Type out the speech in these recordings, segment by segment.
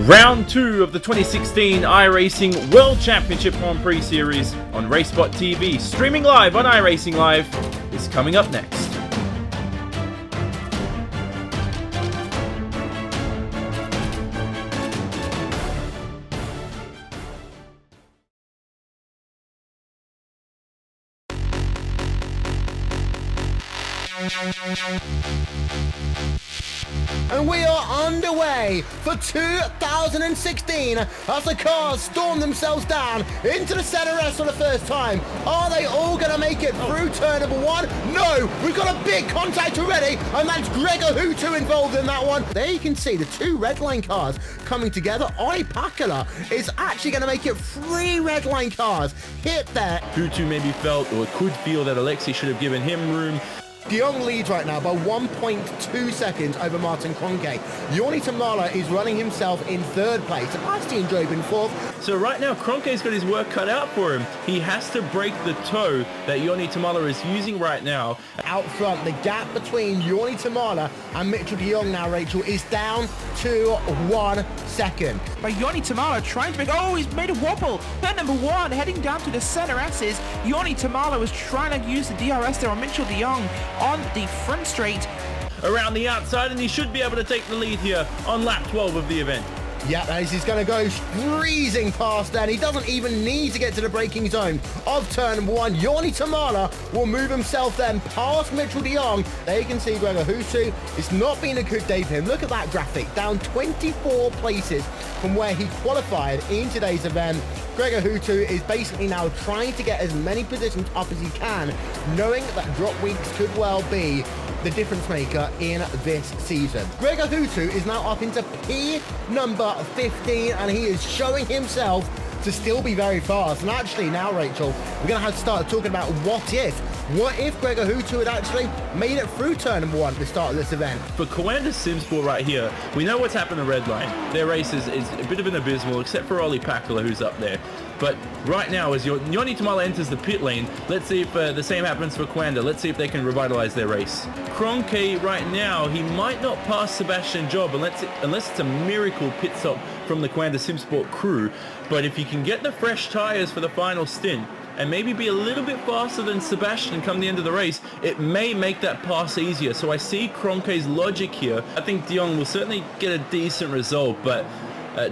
Round 2 of the 2016 iRacing World Championship Grand Prix Series on RaceSpot TV, streaming live on iRacing Live, is coming up next. And we are underway for 2016 as the cars storm themselves down into the center S for the first time. Are they all going to make it through turn number 1? No, we've got a big contact already, and that's Gregor Hutu involved in that one. There you can see the two red line cars coming together. Ollie Pakala is actually going to make it 3 red line cars hit there. Hutu maybe felt or could feel that Alexei should have given him room. De Jong leads right now by 1.2 seconds over Martin Kroenke. Joni Tamala is running himself in 3rd place. Sebastian Job in 4th. So right now, Kroenke's got his work cut out for him. He has to break the toe that Joni Tamala is using right now. Out front, the gap between Joni Tamala and Mitchell de Jong now, Rachel, is down to 1 second. But Joni Tamala trying to make... Oh, he's made a wobble. Turn number 1, heading down to the center S's. Joni Tamala was trying to use the DRS there on Mitchell de Jong on the front straight. Around the outside, and he should be able to take the lead here on lap 12 of the event. Yeah, as he's going to go breezing past there, and he doesn't even need to get to the braking zone of turn number 1. Joni Tamala will move himself then past Mitchell de Jong. There you can see Gregor Hutu. It's not been a good day for him. Look at that graphic, down 24 places from where he qualified in today's event. Gregor Hutu is basically now trying to get as many positions up as he can, knowing that drop weeks could well be the difference maker in this season. Gregor Hutu is now up into P number 15, and he is showing himself to still be very fast. And actually now, Rachel, we're going to have to start talking about what if Gregor Hutu had actually made it through turn number 1 at the start of this event. For Coanda Simsport right here, we know what's happened to Redline. Their race is a bit of an abysmal, except for Ollie Pakala, who's up there. But right now, as Joni Tamala enters the pit lane, let's see if the same happens for Coanda. Let's see if they can revitalize their race. Kroenke right now, he might not pass Sebastian Job unless it's a miracle pit stop from the Coanda Simsport crew. But if you can get the fresh tires for the final stint, and maybe be a little bit faster than Sebastian come the end of the race, it may make that pass easier. So I see Kroenke's logic here. I think de Jong will certainly get a decent result, but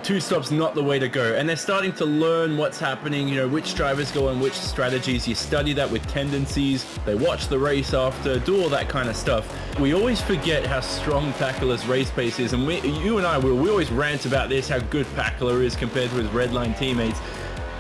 2 stops not the way to go. And they're starting to learn what's happening, you know, which drivers go on which strategies. You study that with tendencies. They watch the race after, do all that kind of stuff. We always forget how strong Pakala's race pace is, and you and I, we always rant about this, how good Pakala is compared to his redline teammates.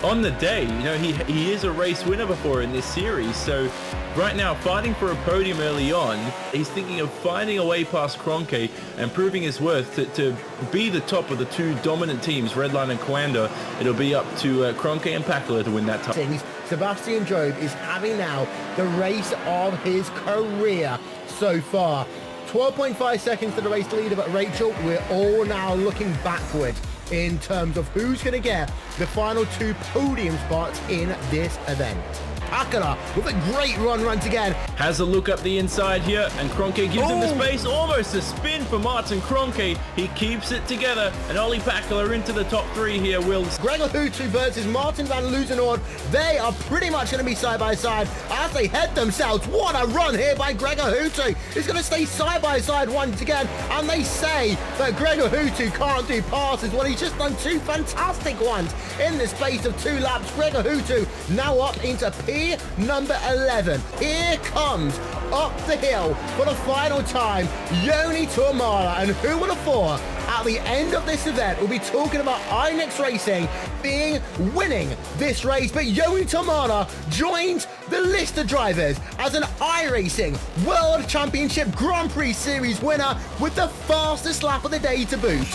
On the day, you know, he is a race winner before in this series, so right now, fighting for a podium early on, he's thinking of finding a way past Kroenke and proving his worth to be the top of the 2 dominant teams, Redline and Coanda. It'll be up to Kroenke and Pakala to win that time. Sebastian Job is having now the race of his career so far. 12.5 seconds to the race leader, but Rachel, we're all now looking backward in terms of who's going to get the final 2 podium spots in this event. Pakala with a great run once again. Has a look up the inside here, and Kroenke gives him the space. Almost a spin for Martin Kroenke. He keeps it together, and Ollie Pakala into the top 3 here, Wills. Gregor Hutu versus Martin van Luzenoord. They are pretty much going to be side by side as they head themselves. What a run here by Gregor Hutu. He's going to stay side by side once again, and they say that Gregor Hutu can't do passes. Well, he's just done 2 fantastic ones in the space of 2 laps. Gregor Hutu now up into P number 11. Here comes up the hill for the final time Joni Tamala, and who would have thought at the end of this event we'll be talking about iRacing winning this race, but Joni Tamala joins the list of drivers as an iRacing World Championship Grand Prix Series winner with the fastest lap of the day to boot.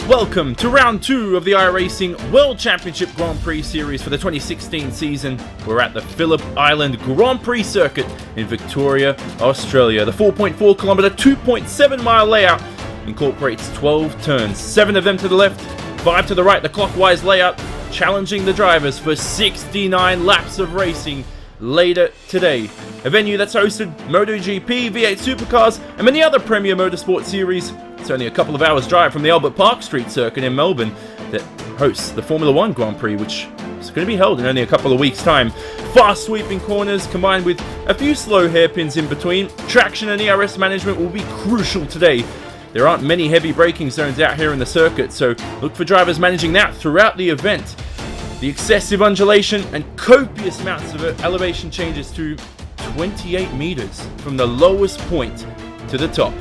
Welcome to round 2 of the iRacing World Championship Grand Prix Series for the 2016 season. We're at the Phillip Island Grand Prix circuit in Victoria, Australia. The 4.4 kilometer, 2.7 mile layout incorporates 12 turns, 7 of them to the left, 5 to the right, the clockwise layout, challenging the drivers for 69 laps of racing later today. A venue that's hosted MotoGP, V8 Supercars, and many other premier motorsport series. It's only a couple of hours drive from the Albert Park Street circuit in Melbourne that hosts the Formula One Grand Prix, which is going to be held in only a couple of weeks' time. Fast sweeping corners combined with a few slow hairpins in between. Traction and ERS management will be crucial today. There aren't many heavy braking zones out here in the circuit, so look for drivers managing that throughout the event. The excessive undulation and copious amounts of elevation changes to 28 meters from the lowest point to the top.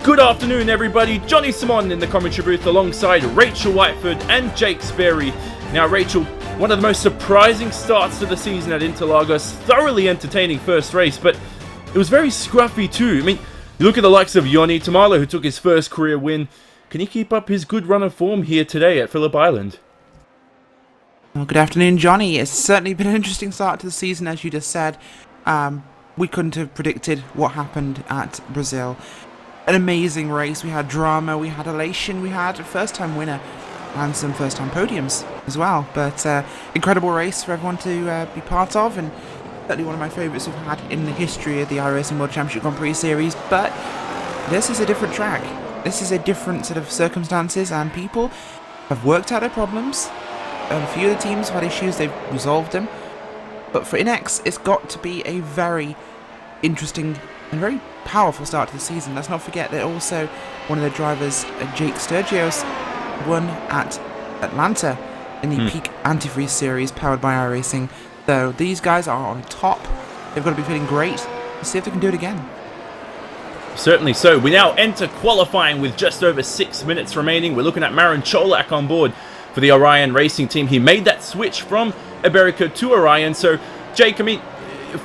Good afternoon, everybody. Johnny Simon in the commentary booth alongside Rachel Whiteford and Jake Sperry. Now, Rachel, one of the most surprising starts to the season at Interlagos. Thoroughly entertaining first race, but it was very scruffy too. I mean, you look at the likes of Yoni Tamala, who took his first career win. Can he keep up his good run of form here today at Phillip Island? Well, good afternoon, Johnny. It's certainly been an interesting start to the season, as you just said. We couldn't have predicted what happened at Brazil. An amazing race. We had drama, we had elation, we had a first-time winner and some first-time podiums as well. But incredible race for everyone to be part of, and certainly one of my favourites we've had in the history of the iRacing World Championship Grand Prix Series. But this is a different track. This is a different set of circumstances, and people have worked out their problems. A few of the teams have had issues, they've resolved them. But for INX, it's got to be a very interesting and very powerful start to the season. Let's not forget that also one of the drivers, Jake Sturgios, won at Atlanta in the Peak Antifreeze Series powered by iRacing. So these guys are on top. They've got to be feeling great. Let's see if they can do it again. Certainly so. We now enter qualifying with just over 6 minutes remaining. We're looking at Marin Cholak on board for the Orion Racing team. He made that switch from Iberica to Orion. So, Jake, I mean,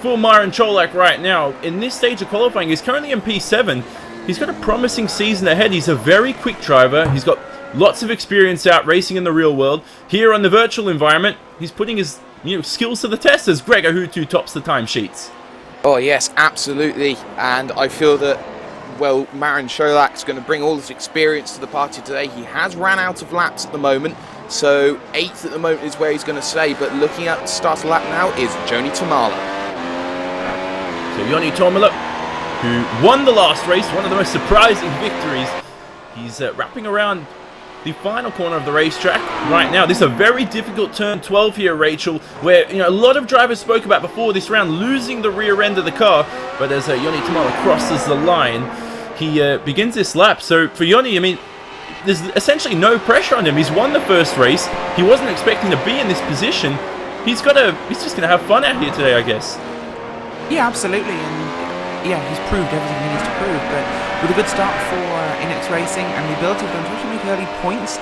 for Marin Cholak right now, in this stage of qualifying, he's currently in P7. He's got a promising season ahead. He's a very quick driver. He's got lots of experience out racing in the real world. Here on the virtual environment, he's putting his skills to the test as Gregor Hutu tops the timesheets. Oh yes, absolutely. And I feel that, well, Marin Cholak's going to bring all his experience to the party today. He has ran out of laps at the moment, so 8th at the moment is where he's going to stay. But looking at the start of the lap now is Joni Tamala. So Yoni Tomala, who won the last race, one of the most surprising victories. He's wrapping around the final corner of the racetrack right now. This is a very difficult turn 12 here, Rachel, where a lot of drivers spoke about before this round losing the rear end of the car. But as Yoni Tamala crosses the line, he begins this lap. So for Yoni, I mean, there's essentially no pressure on him. He's won the first race. He wasn't expecting to be in this position. He's just gonna have fun out here today, I guess. Yeah, absolutely, and yeah, he's proved everything he needs to prove, but with a good start for INX Racing and the ability for them to actually make early points,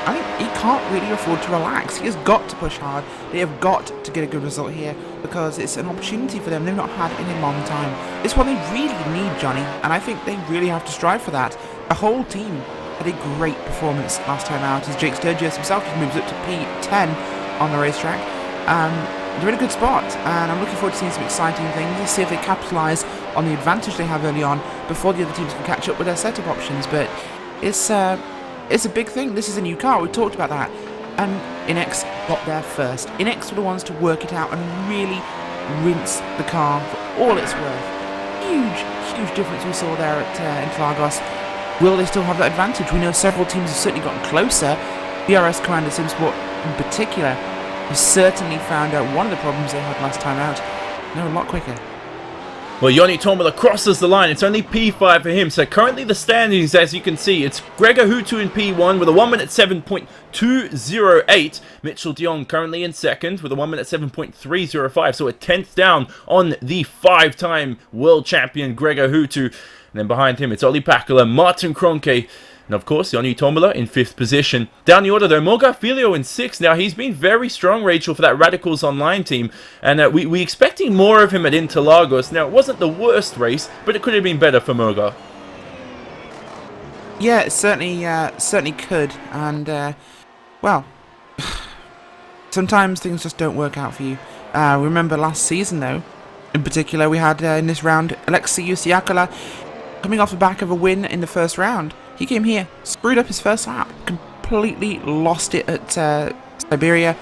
I think he can't really afford to relax. He has got to push hard. They have got to get a good result here because it's an opportunity for them they've not had in a long time. It's what they really need, Johnny, and I think they really have to strive for that. The whole team had a great performance last time out as Jake Sturgis himself just moves up to P10 on the racetrack. They're in a good spot, and I'm looking forward to seeing some exciting things. Let's see if they capitalise on the advantage they have early on before the other teams can catch up with their setup options. But it's a big thing. This is a new car. We talked about that, and INX got there first. INX were the ones to work it out and really rinse the car for all it's worth. Huge difference we saw there at Interlagos. Will they still have that advantage? We know several teams have certainly gotten closer. DRS Commander Simsport in particular has certainly found out one of the problems they had last time out. They're a lot quicker. Well, Yoni Tomala crosses the line. It's only P5 for him. So currently the standings, as you can see, it's Gregor Hutu in P1 with a 1 minute 7.208. Mitchell Dion currently in second with a 1 minute 7.305. So a 10th down on the 5-time world champion Gregor Hutu. And then behind him, it's Olli Pakala, Martin Kroenke, and of course, Yoni Tomala in 5th position. Down the order though, Morgar Filio in 6th. Now, he's been very strong, Rachel, for that Radicals Online team. And we expecting more of him at Interlagos. Now, it wasn't the worst race, but it could have been better for Morgar. Yeah, it certainly could, and well, sometimes things just don't work out for you. Remember last season, though, in particular, we had in this round Alexei Usiakala coming off the back of a win in the first round. He came here, screwed up his first lap, completely lost it at Siberia.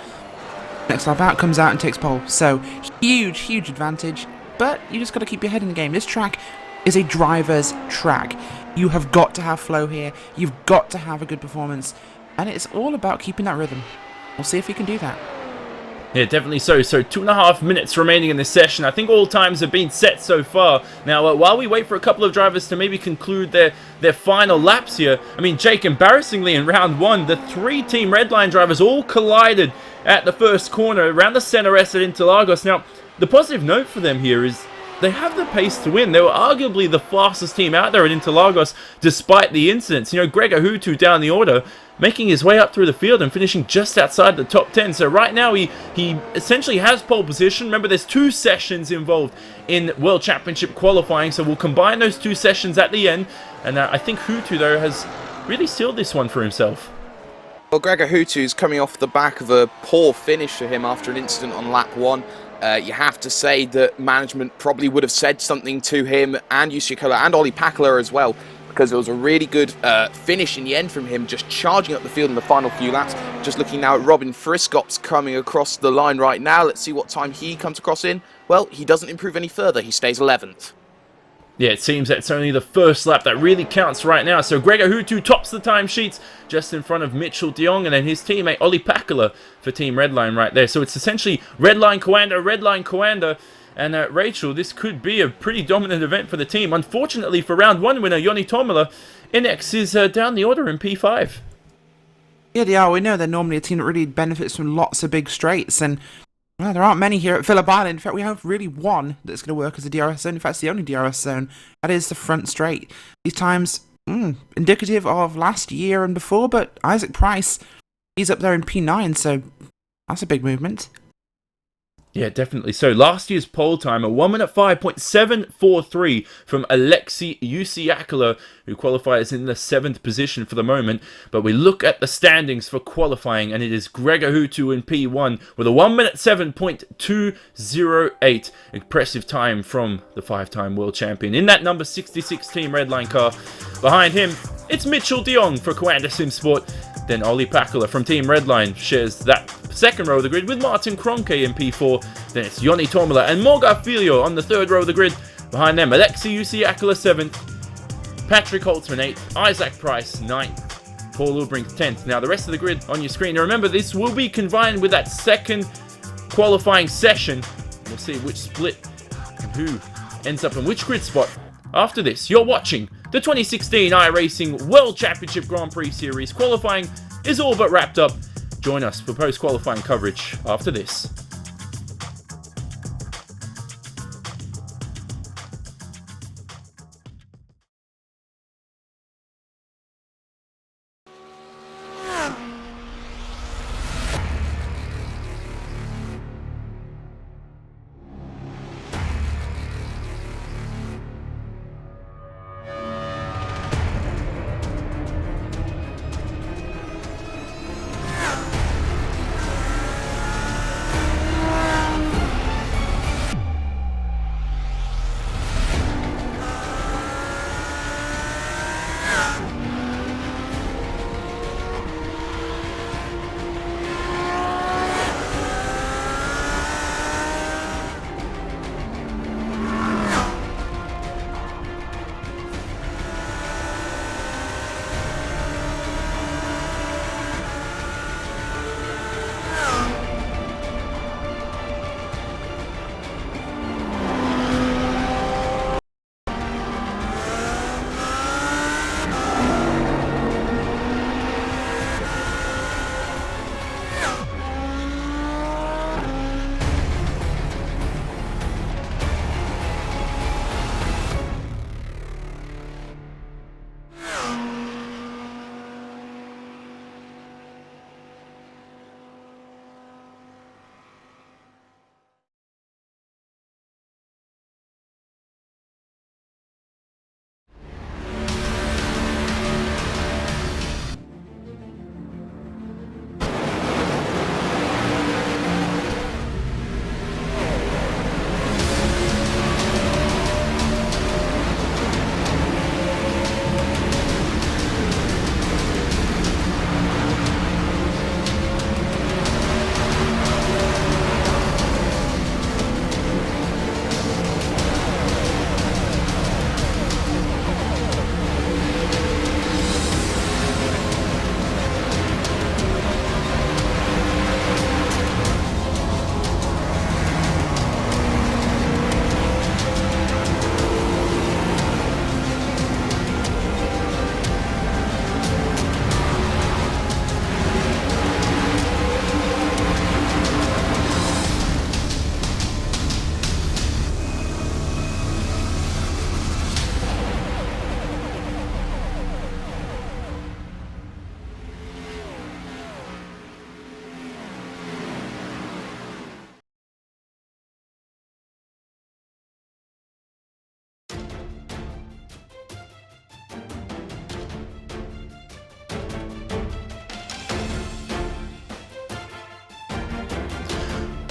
Next lap out, comes out and takes pole. So huge advantage. But you just got to keep your head in the game. This track is a driver's track. You have got to have flow here. You've got to have a good performance. And it's all about keeping that rhythm. We'll see if we can do that. Yeah, definitely so. So 2.5 minutes remaining in this session. I think all times have been set so far. Now, while we wait for a couple of drivers to maybe conclude their final laps here, I mean, Jake, embarrassingly in round 1, the 3 Team Redline drivers all collided at the first corner around the center S at Interlagos. Now, the positive note for them here is they have the pace to win. They were arguably the fastest team out there at Interlagos despite the incidents. You know, Gregor Hutu down the order, making his way up through the field and finishing just outside the top 10. So right now he essentially has pole position. Remember, there's 2 sessions involved in World Championship qualifying, so we'll combine those 2 sessions at the end. And I think Hutu, though, has really sealed this one for himself. Well, Gregor Hutu's coming off the back of a poor finish for him after an incident on lap 1. You have to say that management probably would have said something to him and Usiakala and Ollie Pakala as well, because it was a really good finish in the end from him, just charging up the field in the final few laps. Just looking now at Robin Friskops coming across the line right now. Let's see what time he comes across in. Well, he doesn't improve any further. He stays 11th. Yeah, it seems that's only the first lap that really counts right now. So Gregor Hutu tops the timesheets just in front of Mitchell de Jong, and then his teammate Ollie Pakala for Team Redline right there. So it's essentially Redline Coanda. And Rachel, this could be a pretty dominant event for the team. Unfortunately for round 1 winner Joni Tomala, Inex is down the order in P5. Yeah, they are. We know they're normally a team that really benefits from lots of big straights, and well, there aren't many here at Phillip Island. In fact, we have really one that's going to work as a DRS zone. In fact, it's the only DRS zone. That is the front straight. These times, indicative of last year and before, but Isaac Price, he's up there in P9, so that's a big movement. Yeah, definitely. So last year's pole time, a 1:05.743 from Alexei Usiakala, who qualifies in the 7th position for the moment. But we look at the standings for qualifying, and it is Gregor Hutu in P1 with a 1:07.208. Impressive time from the 5-time world champion in that number 66 Team Redline car. Behind him, it's Mitchell de Jong for Coanda Simsport. Then Ollie Pakala from Team Redline shares that second row of the grid with Martin Kroenke in P4. Then it's Joni Tomala and Morgar Filio on the 3rd row of the grid. Behind them, Alexei Usiakala 7th, Patrick Holtzman 8th, Isaac Price 9th, Paul Ulbrink 10th. Now the rest of the grid on your screen. Now remember, this will be combined with that second qualifying session. We'll see which split and who ends up in which grid spot. After this, you're watching the 2016 iRacing World Championship Grand Prix Series. Qualifying is all but wrapped up. Join us for post-qualifying coverage after this.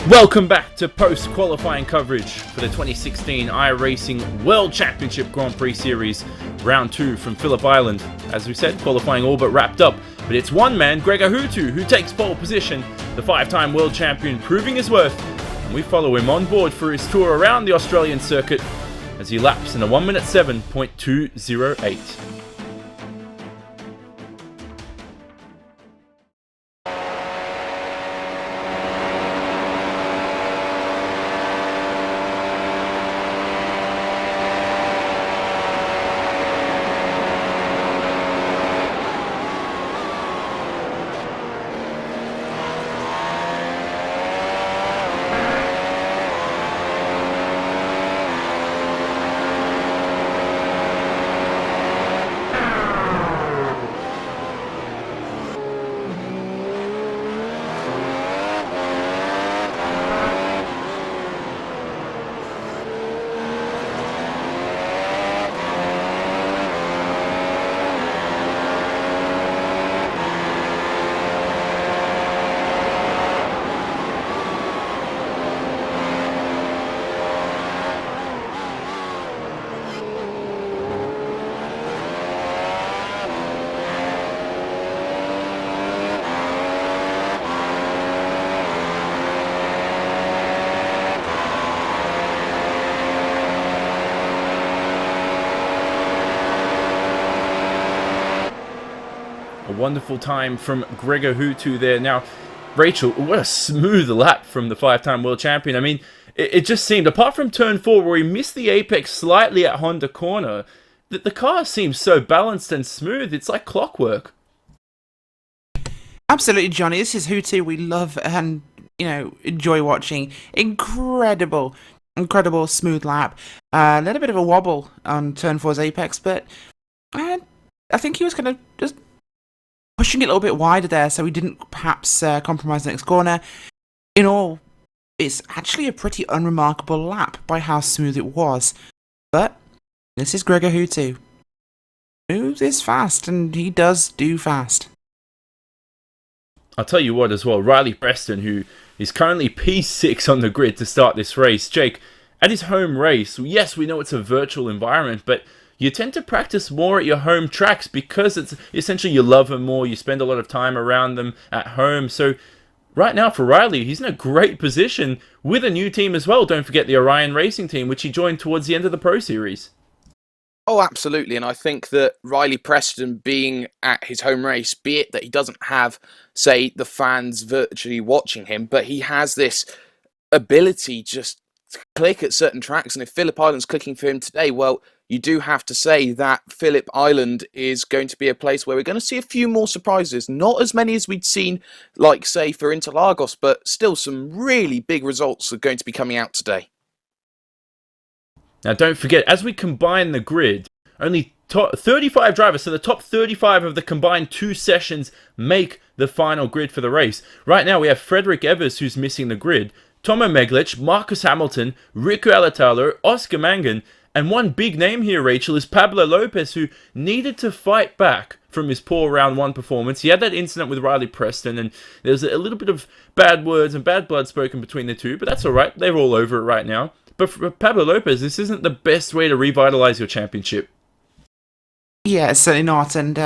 Welcome back to post-qualifying coverage for the 2016 iRacing World Championship Grand Prix Series, Round 2 from Phillip Island. As we said, qualifying all but wrapped up, but it's one man, Gregor Hutu, who takes pole position, the 5-time world champion proving his worth, and we follow him on board for his tour around the Australian circuit as he laps in a 1 minute 7.208. A wonderful time from Gregor Hutu there. Now, Rachel, what a smooth lap from the 5-time world champion. I mean, it just seemed, apart from turn 4 where he missed the apex slightly at Honda corner, that the car seems so balanced and smooth. It's like clockwork. Absolutely, Johnny. This is Hutu we love and, enjoy watching. Incredible smooth lap. A little bit of a wobble on turn 4's apex, but I think he was kind of just pushing it a little bit wider there, so he didn't perhaps compromise the next corner. In all, it's actually a pretty unremarkable lap by how smooth it was. But this is Gregor Hutu. Moves is fast, and he does do fast. I'll tell you what as well, Riley Preston, who is currently P6 on the grid to start this race. Jake, at his home race, yes, we know it's a virtual environment, but you tend to practice more at your home tracks because it's essentially you love them more, you spend a lot of time around them at home. So right now for Riley, he's in a great position with a new team as well. Don't forget the Orion Racing team, which he joined towards the end of the Pro Series. Oh, absolutely. And I think that Riley Preston being at his home race, be it that he doesn't have, say, the fans virtually watching him, but he has this ability just to click at certain tracks. And if Phillip Island's clicking for him today, well, you do have to say that Phillip Island is going to be a place where we're going to see a few more surprises. Not as many as we'd seen, like, say, for Interlagos, but still some really big results are going to be coming out today. Now, don't forget, as we combine the grid, only 35 drivers, so the top 35 of the combined 2 sessions make the final grid for the race. Right now, we have Frederick Evers, who's missing the grid, Tomo Meglic, Marcus Hamilton, Riku Alatalo, Oscar Mangan, and one big name here, Rachel, is Pablo Lopez, who needed to fight back from his poor round 1 performance. He had that incident with Riley Preston, and there's a little bit of bad words and bad blood spoken between the two, but that's all right. They're all over it right now. But for Pablo Lopez, this isn't the best way to revitalize your championship. Yeah, certainly not. And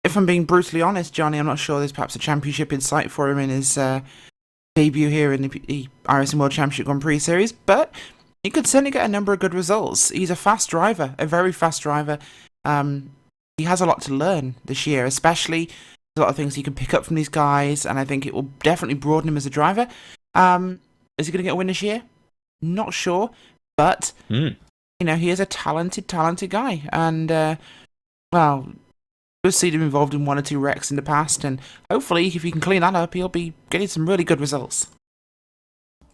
if I'm being brutally honest, Johnny, I'm not sure there's perhaps a championship in sight for him in his debut here in the iRacing World Championship Grand Prix Series, but he could certainly get a number of good results. He's a fast driver, a very fast driver. He has a lot to learn this year, especially a lot of things he can pick up from these guys, and I think it will definitely broaden him as a driver. Is he going to get a win this year? Not sure, but he is a talented guy, and we've seen him involved in 1 or 2 wrecks in the past, and hopefully, if he can clean that up, he'll be getting some really good results.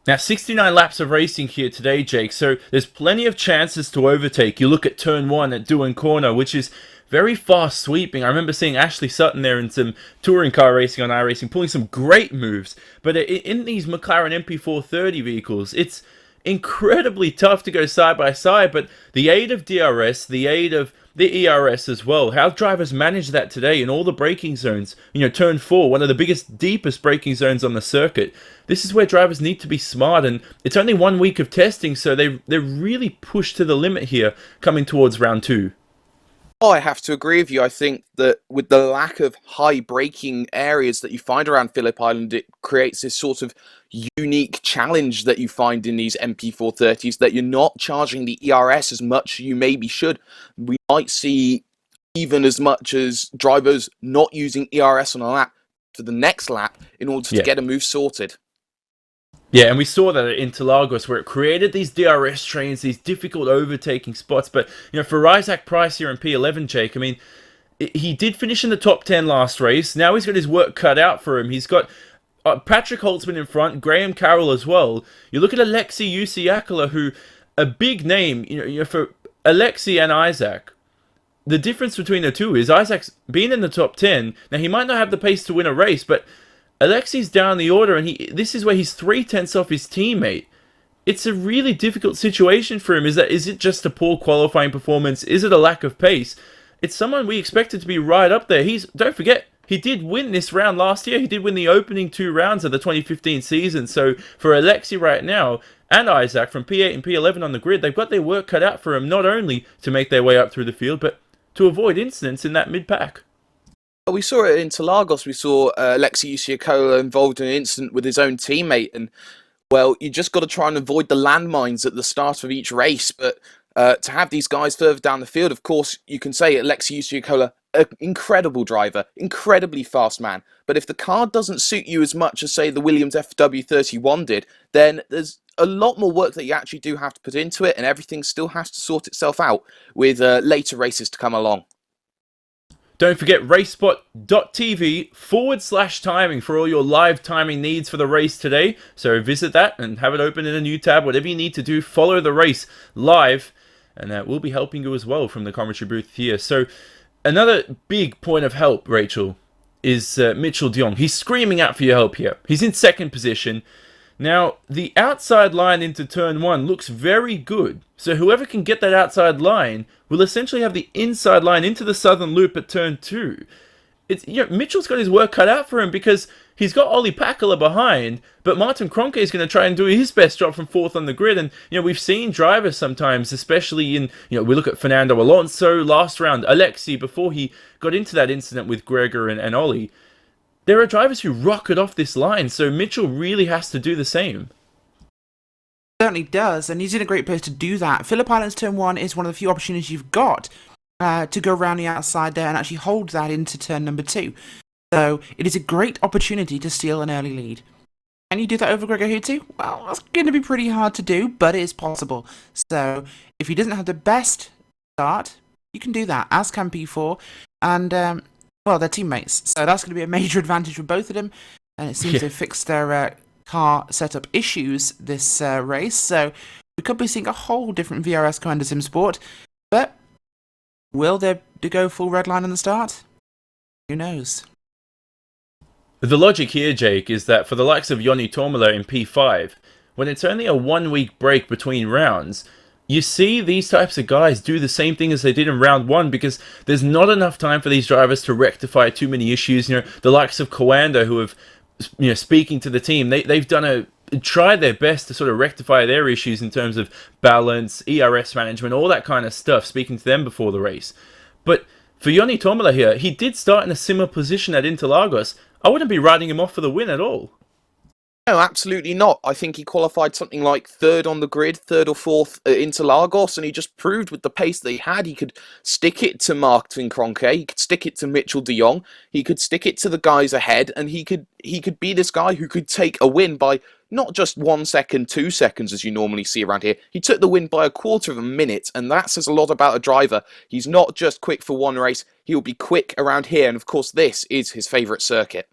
Now, 69 laps of racing here today, Jake, so there's plenty of chances to overtake. You look at turn 1 at Dewan Corner, which is very fast sweeping. I remember seeing Ashley Sutton there in some touring car racing on iRacing, pulling some great moves. But in these McLaren MP430 vehicles, it's incredibly tough to go side by side, but the aid of DRS, the aid of the ERS as well, how drivers manage that today in all the braking zones. Turn 4, one of the biggest, deepest braking zones on the circuit. This is where drivers need to be smart, and it's only 1 week of testing, so they're really pushed to the limit here coming towards round 2. Oh, I have to agree with you. I think that with the lack of high braking areas that you find around Phillip Island, it creates this sort of unique challenge that you find in these MP430s, that you're not charging the ERS as much as you maybe should. We might see even as much as drivers not using ERS on a lap for the next lap in order to get a move sorted. Yeah, and we saw that at Interlagos, where it created these DRS trains, these difficult overtaking spots. But, for Isaac Price here in P11, Jake, I mean, he did finish in the top 10 last race. Now he's got his work cut out for him. He's got Patrick Holtzman in front, Graham Carroll as well. You look at Alexei Usiakala, who, a big name, for Alexei and Isaac. The difference between the two is Isaac's been in the top 10. Now, he might not have the pace to win a race, but Alexei's down the order, and this is where he's 3/10 off his teammate. It's a really difficult situation for him. Is it just a poor qualifying performance? Is it a lack of pace? It's someone we expected to be right up there. Don't forget, he did win this round last year. He did win the opening 2 rounds of the 2015 season. So for Alexei right now, and Isaac from P8 and P11 on the grid, they've got their work cut out for him, not only to make their way up through the field, but to avoid incidents in that mid-pack. We saw it in Interlagos. We saw Alexei Usiakala involved in an incident with his own teammate, and well, you just got to try and avoid the landmines at the start of each race. But to have these guys further down the field, of course, you can say Alexei Usiakala, an incredible driver, incredibly fast man. But if the car doesn't suit you as much as, say, the Williams FW31 did, then there's a lot more work that you actually do have to put into it, and everything still has to sort itself out with later races to come along. Don't forget racespot.tv/timing for all your live timing needs for the race today. So visit that and have it open in a new tab. Whatever you need to do, follow the race live. And that will be helping you as well from the commentary booth here. So another big point of help, Rachel, is Mitchell de Jong. He's screaming out for your help here. He's in second position. Now, the outside line into turn 1 looks very good. So whoever can get that outside line will essentially have the inside line into the southern loop at turn 2. Mitchell's got his work cut out for him because he's got Olli Pakala behind, but Martin Kroenke is going to try and do his best job from 4th on the grid. And, we've seen drivers sometimes, especially in, we look at Fernando Alonso last round, Alexei before he got into that incident with Gregor and Ollie. There are drivers who rocket off this line, so Mitchell really has to do the same. Certainly does, and he's in a great place to do that. Phillip Island's turn 1 is one of the few opportunities you've got to go around the outside there and actually hold that into turn number 2. So it is a great opportunity to steal an early lead. Can you do that over Gregor Houtu? Well, that's going to be pretty hard to do, but it is possible. So if he doesn't have the best start, you can do that, as can P4, and well, they're teammates, so that's going to be a major advantage for both of them, and it seems they've fixed their car setup issues this race, so we could be seeing a whole different VRS Commander Sim Sport, but will they go full red line in the start? Who knows? The logic here, Jake, is that for the likes of Joni Tormela in P5, when it's only a 1 week break between rounds, you see these types of guys do the same thing as they did in round 1 because there's not enough time for these drivers to rectify too many issues. The likes of Coanda, who have, speaking to the team, they've tried their best to sort of rectify their issues in terms of balance, ERS management, all that kind of stuff, speaking to them before the race. But for Joni Tormela here, he did start in a similar position at Interlagos. I wouldn't be writing him off for the win at all. No, absolutely not. I think he qualified something like 3rd on the grid, 3rd or 4th at Interlagos, and he just proved with the pace that he had, he could stick it to Martin Kroenke, he could stick it to Mitchell de Jong, he could stick it to the guys ahead, and he could be this guy who could take a win by not just 1 second, 2 seconds as you normally see around here. He took the win by a quarter of a minute, and that says a lot about a driver. He's not just quick for one race, he'll be quick around here, and of course this is his favourite circuit.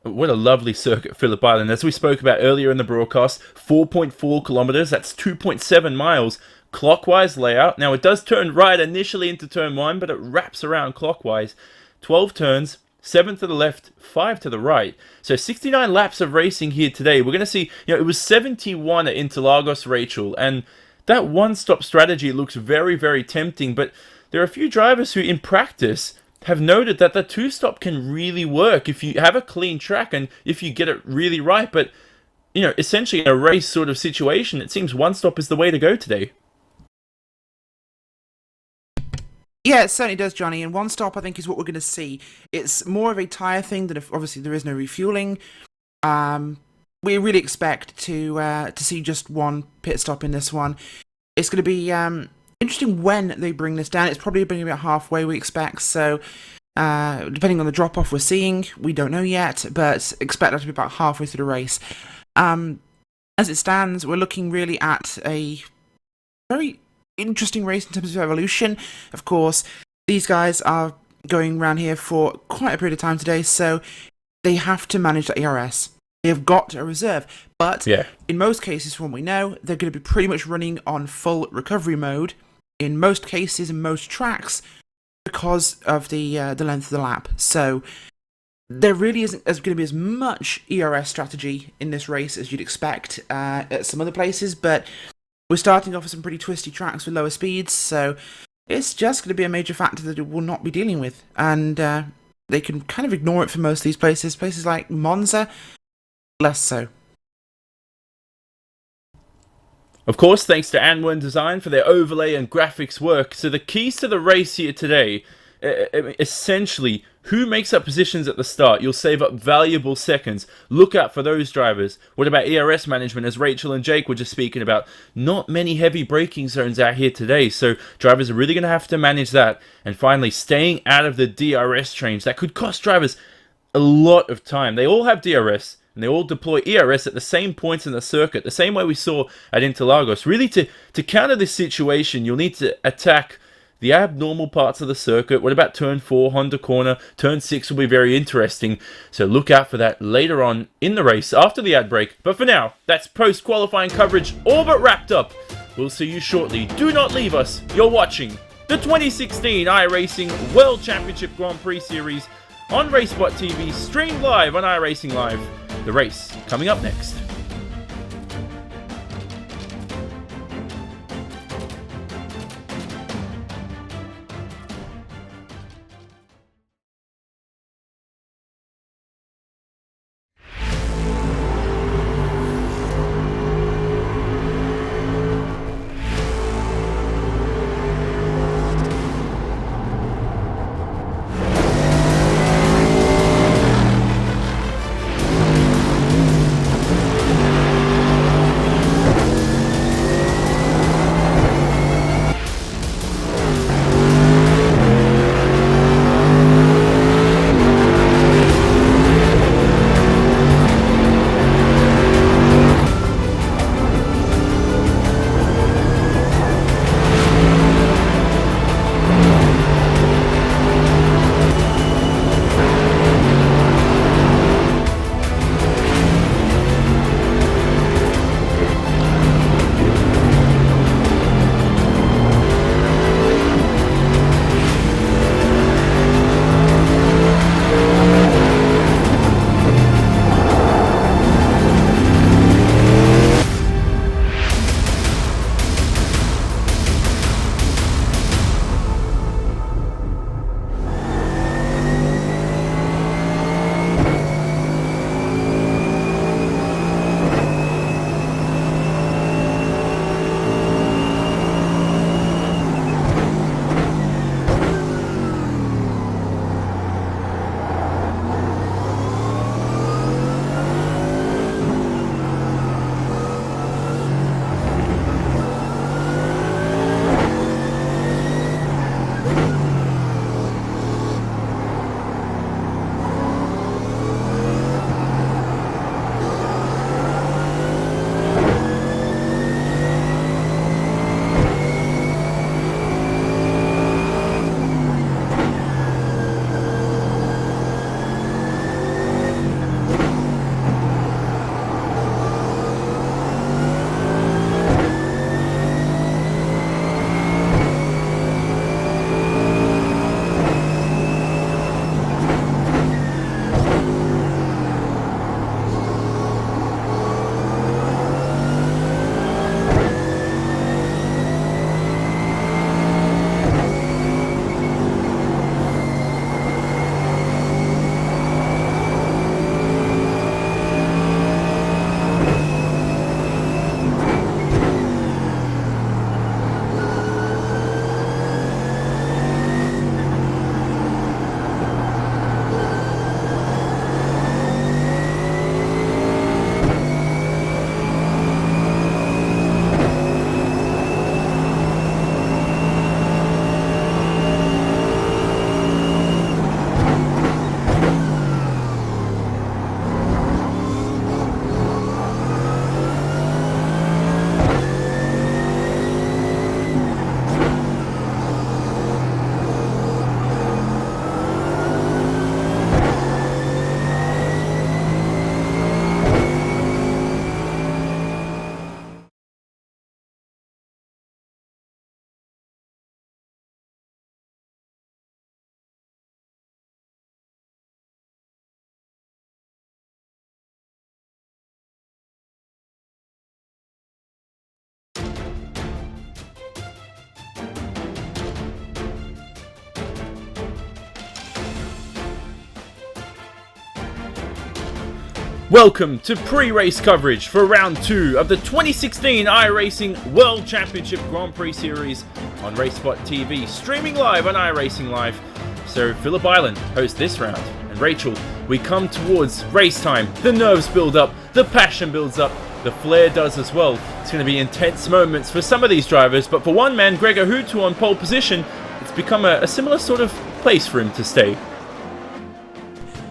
What a lovely circuit, Phillip Island. As we spoke about earlier in the broadcast, 4.4 kilometers, that's 2.7 miles, clockwise layout. Now, it does turn right initially into turn 1, but it wraps around clockwise. 12 turns, 7 to the left, 5 to the right. So 69 laps of racing here today. We're going to see, it was 71 at Interlagos, Rachel, and that one-stop strategy looks very, very tempting, but there are a few drivers who, in practice, have noted that the two-stop can really work if you have a clean track and if you get it really right. But, essentially in a race sort of situation, it seems one-stop is the way to go today. Yeah, it certainly does, Johnny. And one stop, I think, is what we're going to see. It's more of a tyre thing that, if obviously there is no refueling. We really expect to see just one pit stop in this one. It's going to be interesting when they bring this down. It's probably been about halfway, we expect. So, depending on the drop off we're seeing, we don't know yet, but expect that to be about halfway through the race. As it stands, we're looking really at a very interesting race in terms of evolution. Of course, these guys are going around here for quite a period of time today, so they have to manage the ERS. They have got a reserve, but in most cases, from what we know, they're going to be pretty much running on full recovery mode in most cases and most tracks because of the length of the lap. So there really isn't going to be as much ERS strategy in this race as you'd expect at some other places, but we're starting off with some pretty twisty tracks with lower speeds, so it's just going to be a major factor that it will not be dealing with. And they can kind of ignore it for most of these places. Places like Monza, less so. Of course, thanks to Anwen Design for their overlay and graphics work. So the keys to the race here today, essentially, who makes up positions at the start? You'll save up valuable seconds. Look out for those drivers. What about ERS management, as Rachel and Jake were just speaking about? Not many heavy braking zones out here today, so drivers are really going to have to manage that. And finally, staying out of the DRS trains. That could cost drivers a lot of time. They all have DRS, and they all deploy ERS at the same points in the circuit, the same way we saw at Interlagos. Really, to counter this situation, you'll need to attack the abnormal parts of the circuit. What about turn 4, Honda corner? Turn 6 will be very interesting, so look out for that later on in the race after the ad break. But for now, that's post-qualifying coverage all but wrapped up. We'll see you shortly. Do not leave us. You're watching the 2016 iRacing World Championship Grand Prix Series on RaceBot TV, streamed live on iRacing Live. The race coming up next. Welcome to pre-race coverage for round 2 of the 2016 iRacing World Championship Grand Prix Series on RaceSpot TV, streaming live on iRacing Live. So Phillip Island hosts this round, and Rachel, we come towards race time. The nerves build up, the passion builds up, the flair does as well. It's going to be intense moments for some of these drivers, but for one man, Gregor Hutu on pole position, it's become a similar sort of place for him to stay.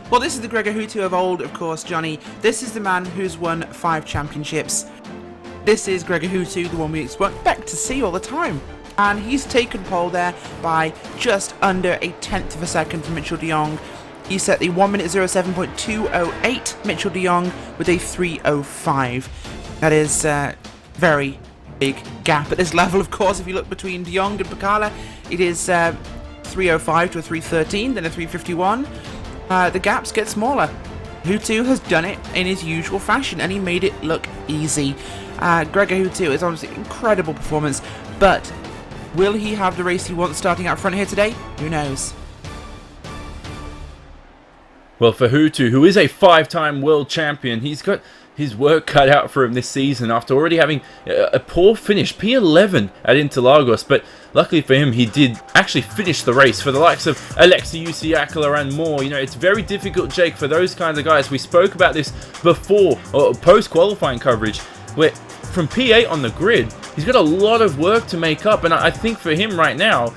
Well, this is the Gregor Hutu of old, of course, Johnny. This is the man who's won 5 championships. This is Gregor Hutu, the one we expect to see all the time. And he's taken pole there by just under a tenth of a second from Mitchell de Jong. He set the 1 minute 07.208, Mitchell de Jong with a 3:05. That is a very big gap at this level, of course. If you look between de Jong and Pacala, it is 3:05 to a 3:13, then a 3:51. The gaps get smaller. Hutu has done it in his usual fashion, and he made it look easy. Gregor Hutu is honestly an incredible performance, but will he have the race he wants starting out front here today? Who knows? Well, for Hutu, who is a 5-time world champion, he's got his work cut out for him this season after already having a poor finish, P11 at Interlagos, but luckily for him, he did actually finish the race for the likes of Alexei Usiakala and more. You know, it's very difficult, Jake, for those kinds of guys. We spoke about this before, or post-qualifying coverage, where from P8 on the grid, he's got a lot of work to make up, and I think for him right now,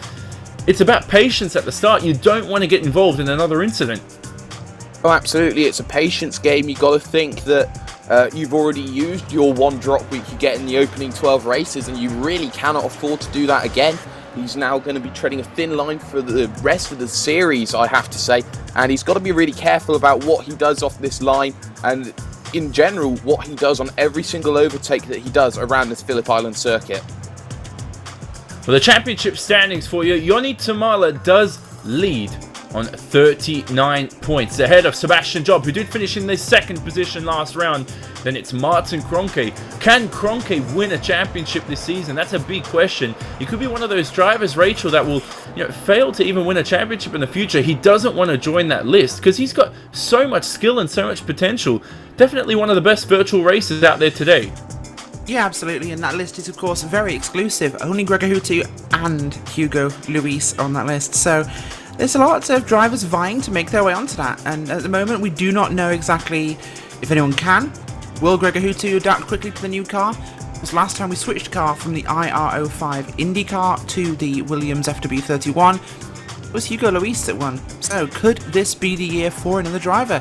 it's about patience at the start. You don't want to get involved in another incident. Oh, absolutely. It's a patience game. You've got to think that you've already used your one drop week you get in the opening 12 races, and you really cannot afford to do that again. He's now going to be treading a thin line for the rest of the series, I have to say, and he's got to be really careful about what he does off this line, and in general, what he does on every single overtake that he does around this Phillip Island circuit. For the championship standings for you, Yoni Tamala does lead on 39 points, ahead of Sebastian Job, who did finish in the 2nd position last round. Then it's Martin Kroenke. Can Kroenke win a championship this season? That's a big question. He could be one of those drivers, Rachel, that will fail to even win a championship in the future. He doesn't want to join that list because he's got so much skill and so much potential. Definitely one of the best virtual racers out there today. Yeah, absolutely, and that list is, of course, very exclusive. Only Gregor Hutu and Hugo Luis on that list, so there's a lot of drivers vying to make their way onto that, and at the moment we do not know exactly if anyone can. Will Gregor Hutu adapt quickly to the new car? Because last time we switched car from the IR05 Indy car to the Williams FW31, it was Hugo Luis that won. So could this be the year for another driver?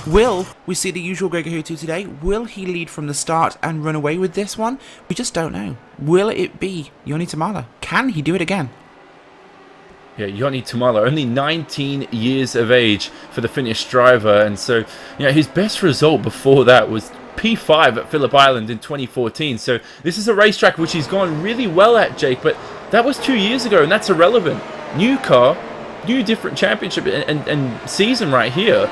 Will we see the usual Gregor Hutu today? Will he lead from the start and run away with this one? We just don't know. Will it be Yoni Tamala? Can he do it again? Yeah, Yoni Tamala, only 19 years of age for the Finnish driver, and so his best result before that was P5 at Phillip Island in 2014. So this is a racetrack which he's gone really well at, Jake, but that was 2 years ago, and that's irrelevant. New car, new different championship and season right here.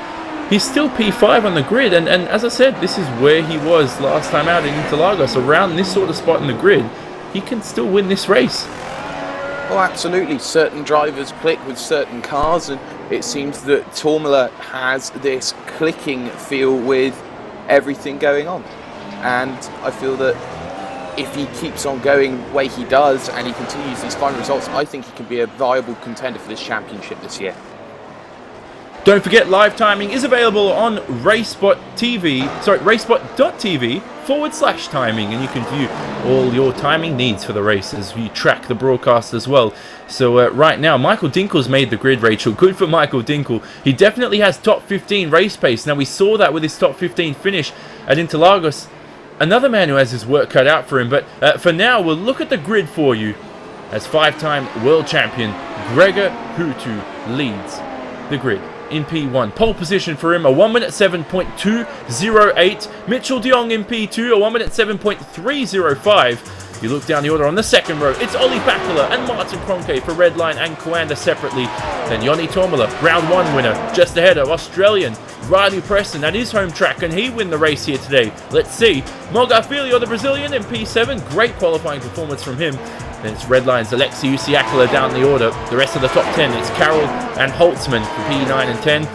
He's still P5 on the grid, and as I said, this is where he was last time out in Interlagos, around this sort of spot in the grid. He can still win this race. Oh, absolutely. Certain drivers click with certain cars, and it seems that Tormala has this clicking feel with everything going on. And I feel that if he keeps on going the way he does and he continues these fine results, I think he can be a viable contender for this championship this year. Don't forget, live timing is available on RaceSpot.tv/timing, and you can view all your timing needs for the races. You track the broadcast as well. So right now, Michael Dinkel's made the grid, Rachel. Good for Michael Dinkel. He definitely has top 15 race pace. Now, we saw that with his top 15 finish at Interlagos. Another man who has his work cut out for him. But for now, we'll look at the grid for you as 5-time world champion Gregor Hutu leads the grid in P1. Pole position for him, a 1 minute 7.208. Mitchell de Jong in P2, a 1 minute 7.305. You look down the order on the second row, it's Olli Pakala and Martin Kroenke for Redline and Coanda separately. Then Yoni Tormala, round 1 winner, just ahead of Australian Riley Preston at his home track. Can he win the race here today? Let's see. Moga-Filho, the Brazilian, in P7. Great qualifying performance from him. Then it's Redline's Alexei Usiakala down the order. The rest of the top 10, it's Carroll and Holtzman for P9 and 10.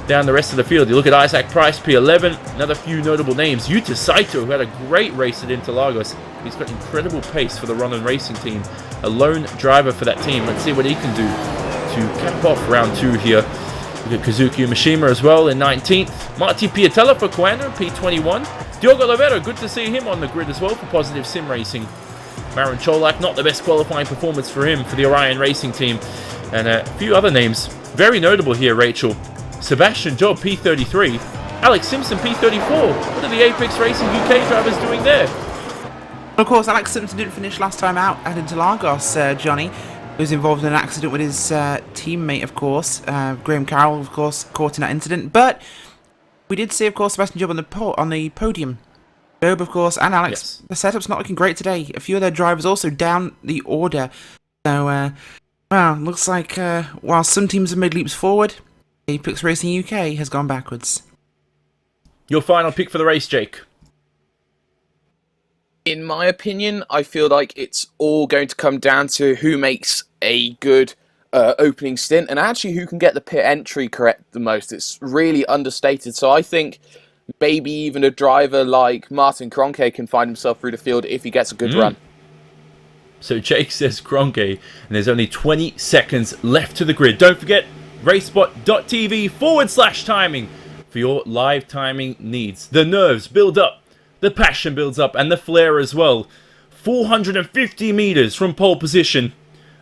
down the rest of the field. You look at Isaac Price, P11, another few notable names. Yuta Saito, who had a great race at Interlagos. He's got incredible pace for the Ronin Racing team. A lone driver for that team. Let's see what he can do to cap off round 2 here. Look at Kazuki Mishima as well in 19th. Marti Piatella for Coanda, P21. Diogo Oliveira, good to see him on the grid as well for Positive Sim Racing. Marin Cholak, not the best qualifying performance for him for the Orion Racing team. And a few other names. Very notable here, Rachel. Sebastian Job, P33. Alex Simpson, P34. What are the Apex Racing UK drivers doing there? Of course, Alex Simpson didn't finish last time out at Interlagos, Johnny. He was involved in an accident with his teammate, of course. Graham Carroll, of course, caught in that incident. But we did see, of course, Sebastian Job on the podium. Job, of course, and Alex. Yes. The setup's not looking great today. A few of their drivers also down the order. So, well, looks like while some teams have made leaps forward, Apex Racing UK has gone backwards. Your final pick for the race, Jake. In my opinion, I feel like it's all going to come down to who makes a good opening stint and actually who can get the pit entry correct the most. It's really understated. So I think maybe even a driver like Martin Kroenke can find himself through the field if he gets a good run. So Jake says Kroenke, and there's only 20 seconds left to the grid. Don't forget, racebot.tv/timing for your live timing needs. The nerves build up, the passion builds up, and the flair as well. 450 meters from pole position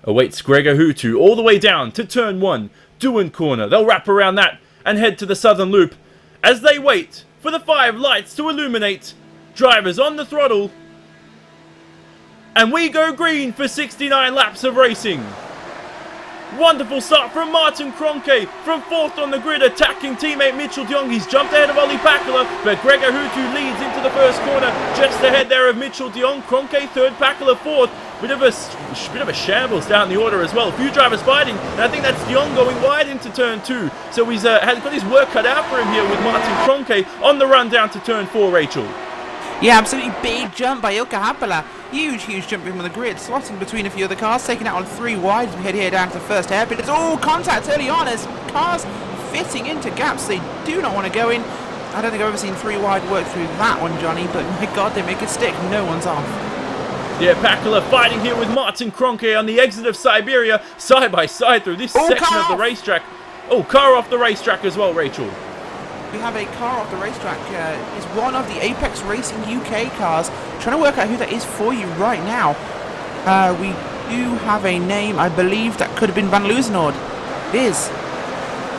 awaits Gregor Hutu all the way down to turn 1, Duan corner. They'll wrap around that and head to the southern loop as they wait for the 5 lights to illuminate. Drivers on the throttle. And we go green for 69 laps of racing. Wonderful start from Martin Kroenke from 4th on the grid, attacking teammate Mitchell de Jong. He's jumped ahead of Ollie Pakula, but Gregor Hutu leads into the first corner, just ahead there of Mitchell de Jong. Kroenke 3rd, Pakula 4th. Bit of a shambles down the order as well. A few drivers fighting, and I think that's de Jong going wide into turn 2. So he's has got his work cut out for him here with Martin Kroenke on the run down to turn 4, Rachel. Yeah, absolutely big jump by Ilkka Haapala. Huge jump from the grid, slotting between a few of the cars, taking out on 3 wide as we head here down to the first hairpin. It's all contact early on as cars fitting into gaps they do not want to go in. I don't think I've ever seen 3 wide work through that one, Johnny, but my God, they make it stick. No one's off. Yeah, Pakula fighting here with Martin Kroenke on the exit of Siberia, side by side through this section of the racetrack. Oh, car off the racetrack as well, Rachel. We have a car off the racetrack. It's one of the Apex Racing UK cars. Trying to work out who that is for you right now. We do have a name, I believe, that could have been Van Loosenhoord. It is.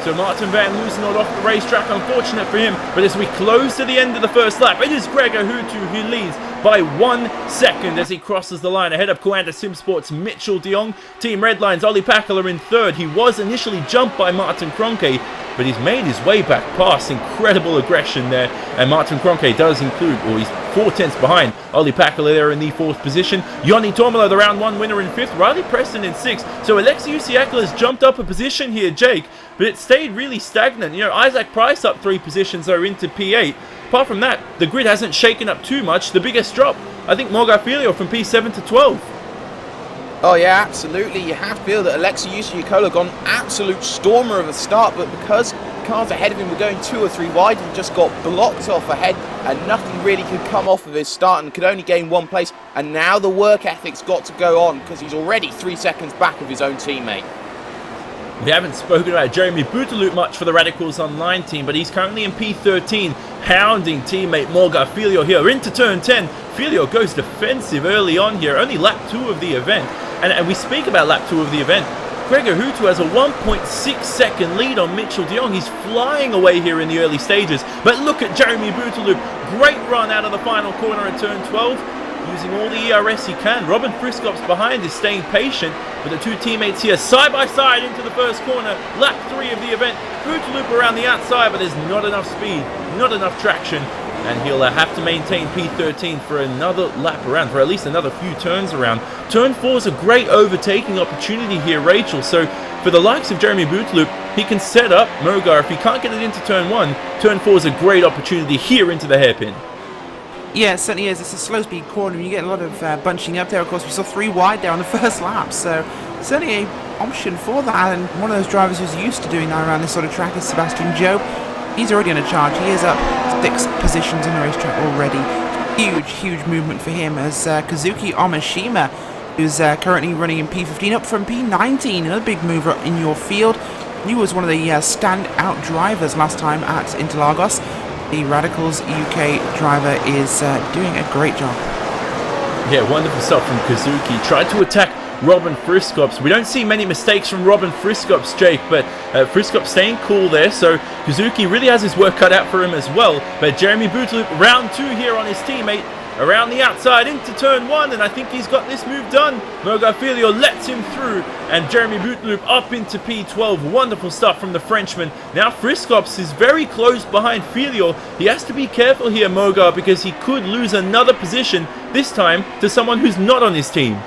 So Martin Van Loosenhoord off the racetrack, unfortunate for him. But as we close to the end of the first lap, it is Gregor Hutu who leads by 1 second as he crosses the line ahead of Coanda Simsport's Mitchell de Jong. Team Redline's Ollie Pakula in 3rd. He was initially jumped by Martin Kroenke, but he's made his way back past. Incredible aggression there, and Martin Kroenke does include, or he's 4 tenths behind Ollie Pakula there in the 4th position. Yoni Tormolo, the round 1 winner in 5th. Riley Preston in 6th. So Alexei Usiakla has jumped up a position here, Jake, but it stayed really stagnant. You know, Isaac Price up 3 positions though into P8. Apart from that, the grid hasn't shaken up too much. The biggest drop, I think, Morgan Filio from P7 to 12. Oh yeah, absolutely. You have to feel that Alexei Usiakla got an absolute stormer of a start, but because cars ahead of him were going 2 or 3 wide, he just got blocked off ahead and nothing really could come off of his start and could only gain 1 place. And now the work ethic's got to go on because he's already 3 seconds back of his own teammate. We haven't spoken about Jeremy Bouteloup much for the Radicals Online team, but he's currently in P13, hounding teammate Morgan Filio here into turn 10. Filio goes defensive early on here, only lap 2 of the event. And we speak about lap 2 of the event. Gregor Hutu has a 1.6 second lead on Mitchell de Jong. He's flying away here in the early stages. But look at Jeremy Bouteloup. Great run out of the final corner at turn 12. Using all the ERS he can. Robin Friskops behind is staying patient, but the 2 teammates here side by side into the first corner. Lap 3 of the event. Bouteloup around the outside, but there's not enough speed, not enough traction, and he'll have to maintain P13 for another lap around, for at least another few turns around. Turn 4 is a great overtaking opportunity here, Rachel. So for the likes of Jeremy Bouteloup, he can set up Mogar. If he can't get it into turn 1, turn 4 is a great opportunity here into the hairpin. Yeah, it certainly is. It's a slow speed corner. You get a lot of bunching up there. Of course, we saw 3 wide there on the first lap. So certainly a option for that, and one of those drivers who's used to doing that around this sort of track is Sebastian Joe. He's already on a charge. He is up 6 positions on the racetrack already. Huge movement for him as Kazuki Omashima, who's currently running in P15, up from P19. Another big mover in your field. He was one of the standout drivers last time at Interlagos. The Radicals UK driver is doing a great job. Yeah, wonderful stuff from Kazuki. Tried to attack Robin Friskops. We don't see many mistakes from Robin Friskops, Jake, but Friskops staying cool there, so Kazuki really has his work cut out for him as well. But Jeremy Bootloop, round 2 here on his teammate, around the outside into turn 1, and I think he's got this move done. Mogarfilio lets him through, and Jeremy Bootloop up into P12. Wonderful stuff from the Frenchman. Now Friskops is very close behind Filio. He has to be careful here, Mogar, because he could lose another position, this time to someone who's not on his team.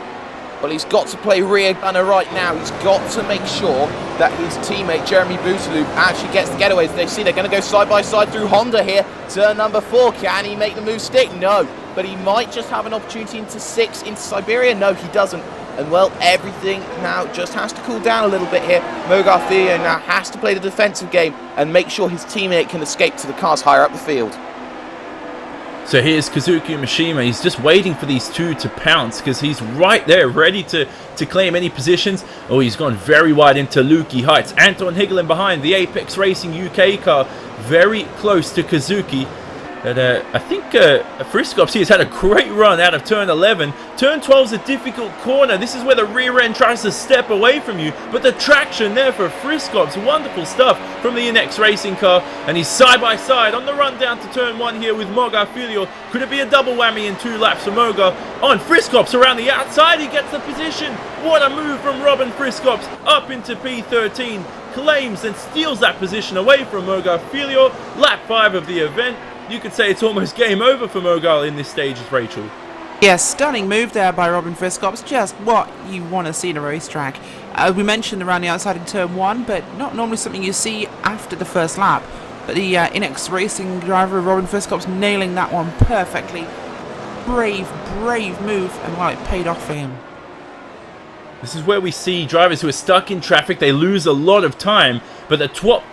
Well, he's got to play rear gunner right now. He's got to make sure that his teammate, Jeremy Bootloop, actually gets the getaways. They see they're going to go side by side through Honda here. Turn number 4. Can he make the move stick? No. But he might just have an opportunity into 6, into Siberia. No, he doesn't. And, well, everything now just has to cool down a little bit here. Mogarfilio now has to play the defensive game and make sure his teammate can escape to the cars higher up the field. So here's Kazuki Mishima. He's just waiting for these two to pounce because he's right there ready to claim any positions. Oh, he's gone very wide into Lukey Heights. Anton Higgling behind the Apex Racing UK car. Very close to Kazuki. But I think Friskops here has had a great run out of turn 11. Turn 12 is a difficult corner. This is where the rear end tries to step away from you. But the traction there for Friskops. Wonderful stuff from the Inex Racing car. And he's side by side on the run down to turn 1 here with Mogarfilio. Could it be a double whammy in 2 laps for Mogar? On Friskops around the outside. He gets the position. What a move from Robin Friskops up into P13. Claims and steals that position away from Mogarfilio. Lap 5 of the event. You could say it's almost game over for Mogar in this stage, Rachel. Yeah, stunning move there by Robin Friskops. Just what you want to see in a racetrack. We mentioned around the outside in turn 1, but not normally something you see after the first lap. But the Inex Racing driver, Robin Friskops, nailing that one perfectly. Brave move, and well, it paid off for him. This is where we see drivers who are stuck in traffic. They lose a lot of time, but the top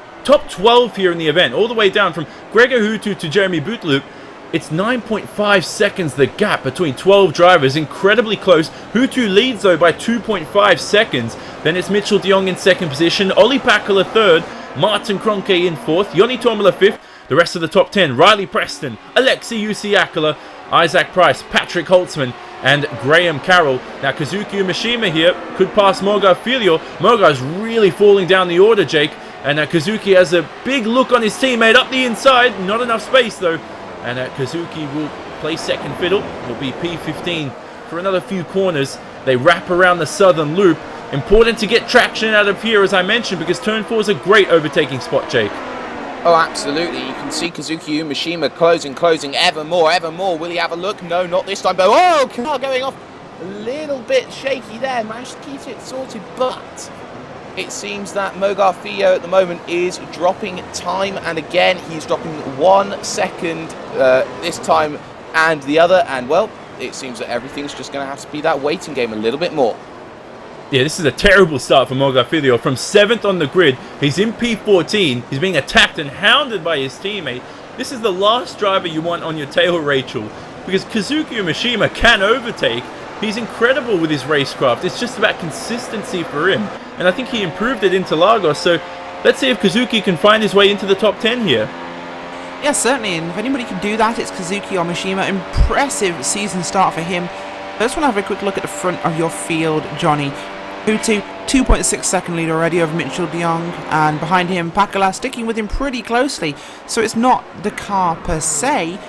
12 here in the event, all the way down from Gregor Hutu to Jeremy Bootloop. It's 9.5 seconds the gap between 12 drivers, incredibly close. Hutu leads though by 2.5 seconds. Then it's Mitchell de Jong in 2nd position, Ollie Pakala 3rd, Martin Kroenke in 4th, Joni Tomala 5th. The rest of the top 10, Riley Preston, Alexei Usiakala, Isaac Price, Patrick Holtzman, and Graham Carroll. Now Kazuki Mishima here could pass Mogarfilio. Mogar's really falling down the order, Jake. And Kazuki has a big look on his teammate up the inside. Not enough space though. And Kazuki will play second fiddle. Will be P15 for another few corners. They wrap around the southern loop. Important to get traction out of here, as I mentioned, because turn 4 is a great overtaking spot, Jake. Oh, absolutely. You can see Kazuki Umeshima closing ever more. Will he have a look? No, not this time. But oh, car going off a little bit shaky there. Managed to keep it sorted, but it seems that Mogarfilio at the moment is dropping time, and again he's dropping 1 second this time and the other, and well, it seems that everything's just going to have to be that waiting game a little bit more. Yeah, this is a terrible start for Mogarfilio. From 7th on the grid, he's in P14, he's being attacked and hounded by his teammate. This is the last driver you want on your tail, Rachel, because Kazuki Mishima can overtake. He's incredible with his racecraft. It's just about consistency for him. And I think he improved it into Lagos. So let's see if Kazuki can find his way into the top 10 here. Yeah, certainly. And if anybody can do that, it's Kazuki Omashima. Impressive season start for him. I just want to have a quick look at the front of your field, Johnny. Hutu, 2.6 second lead already over Mitchell de Jong. And behind him, Pakala sticking with him pretty closely. So it's not the car per se,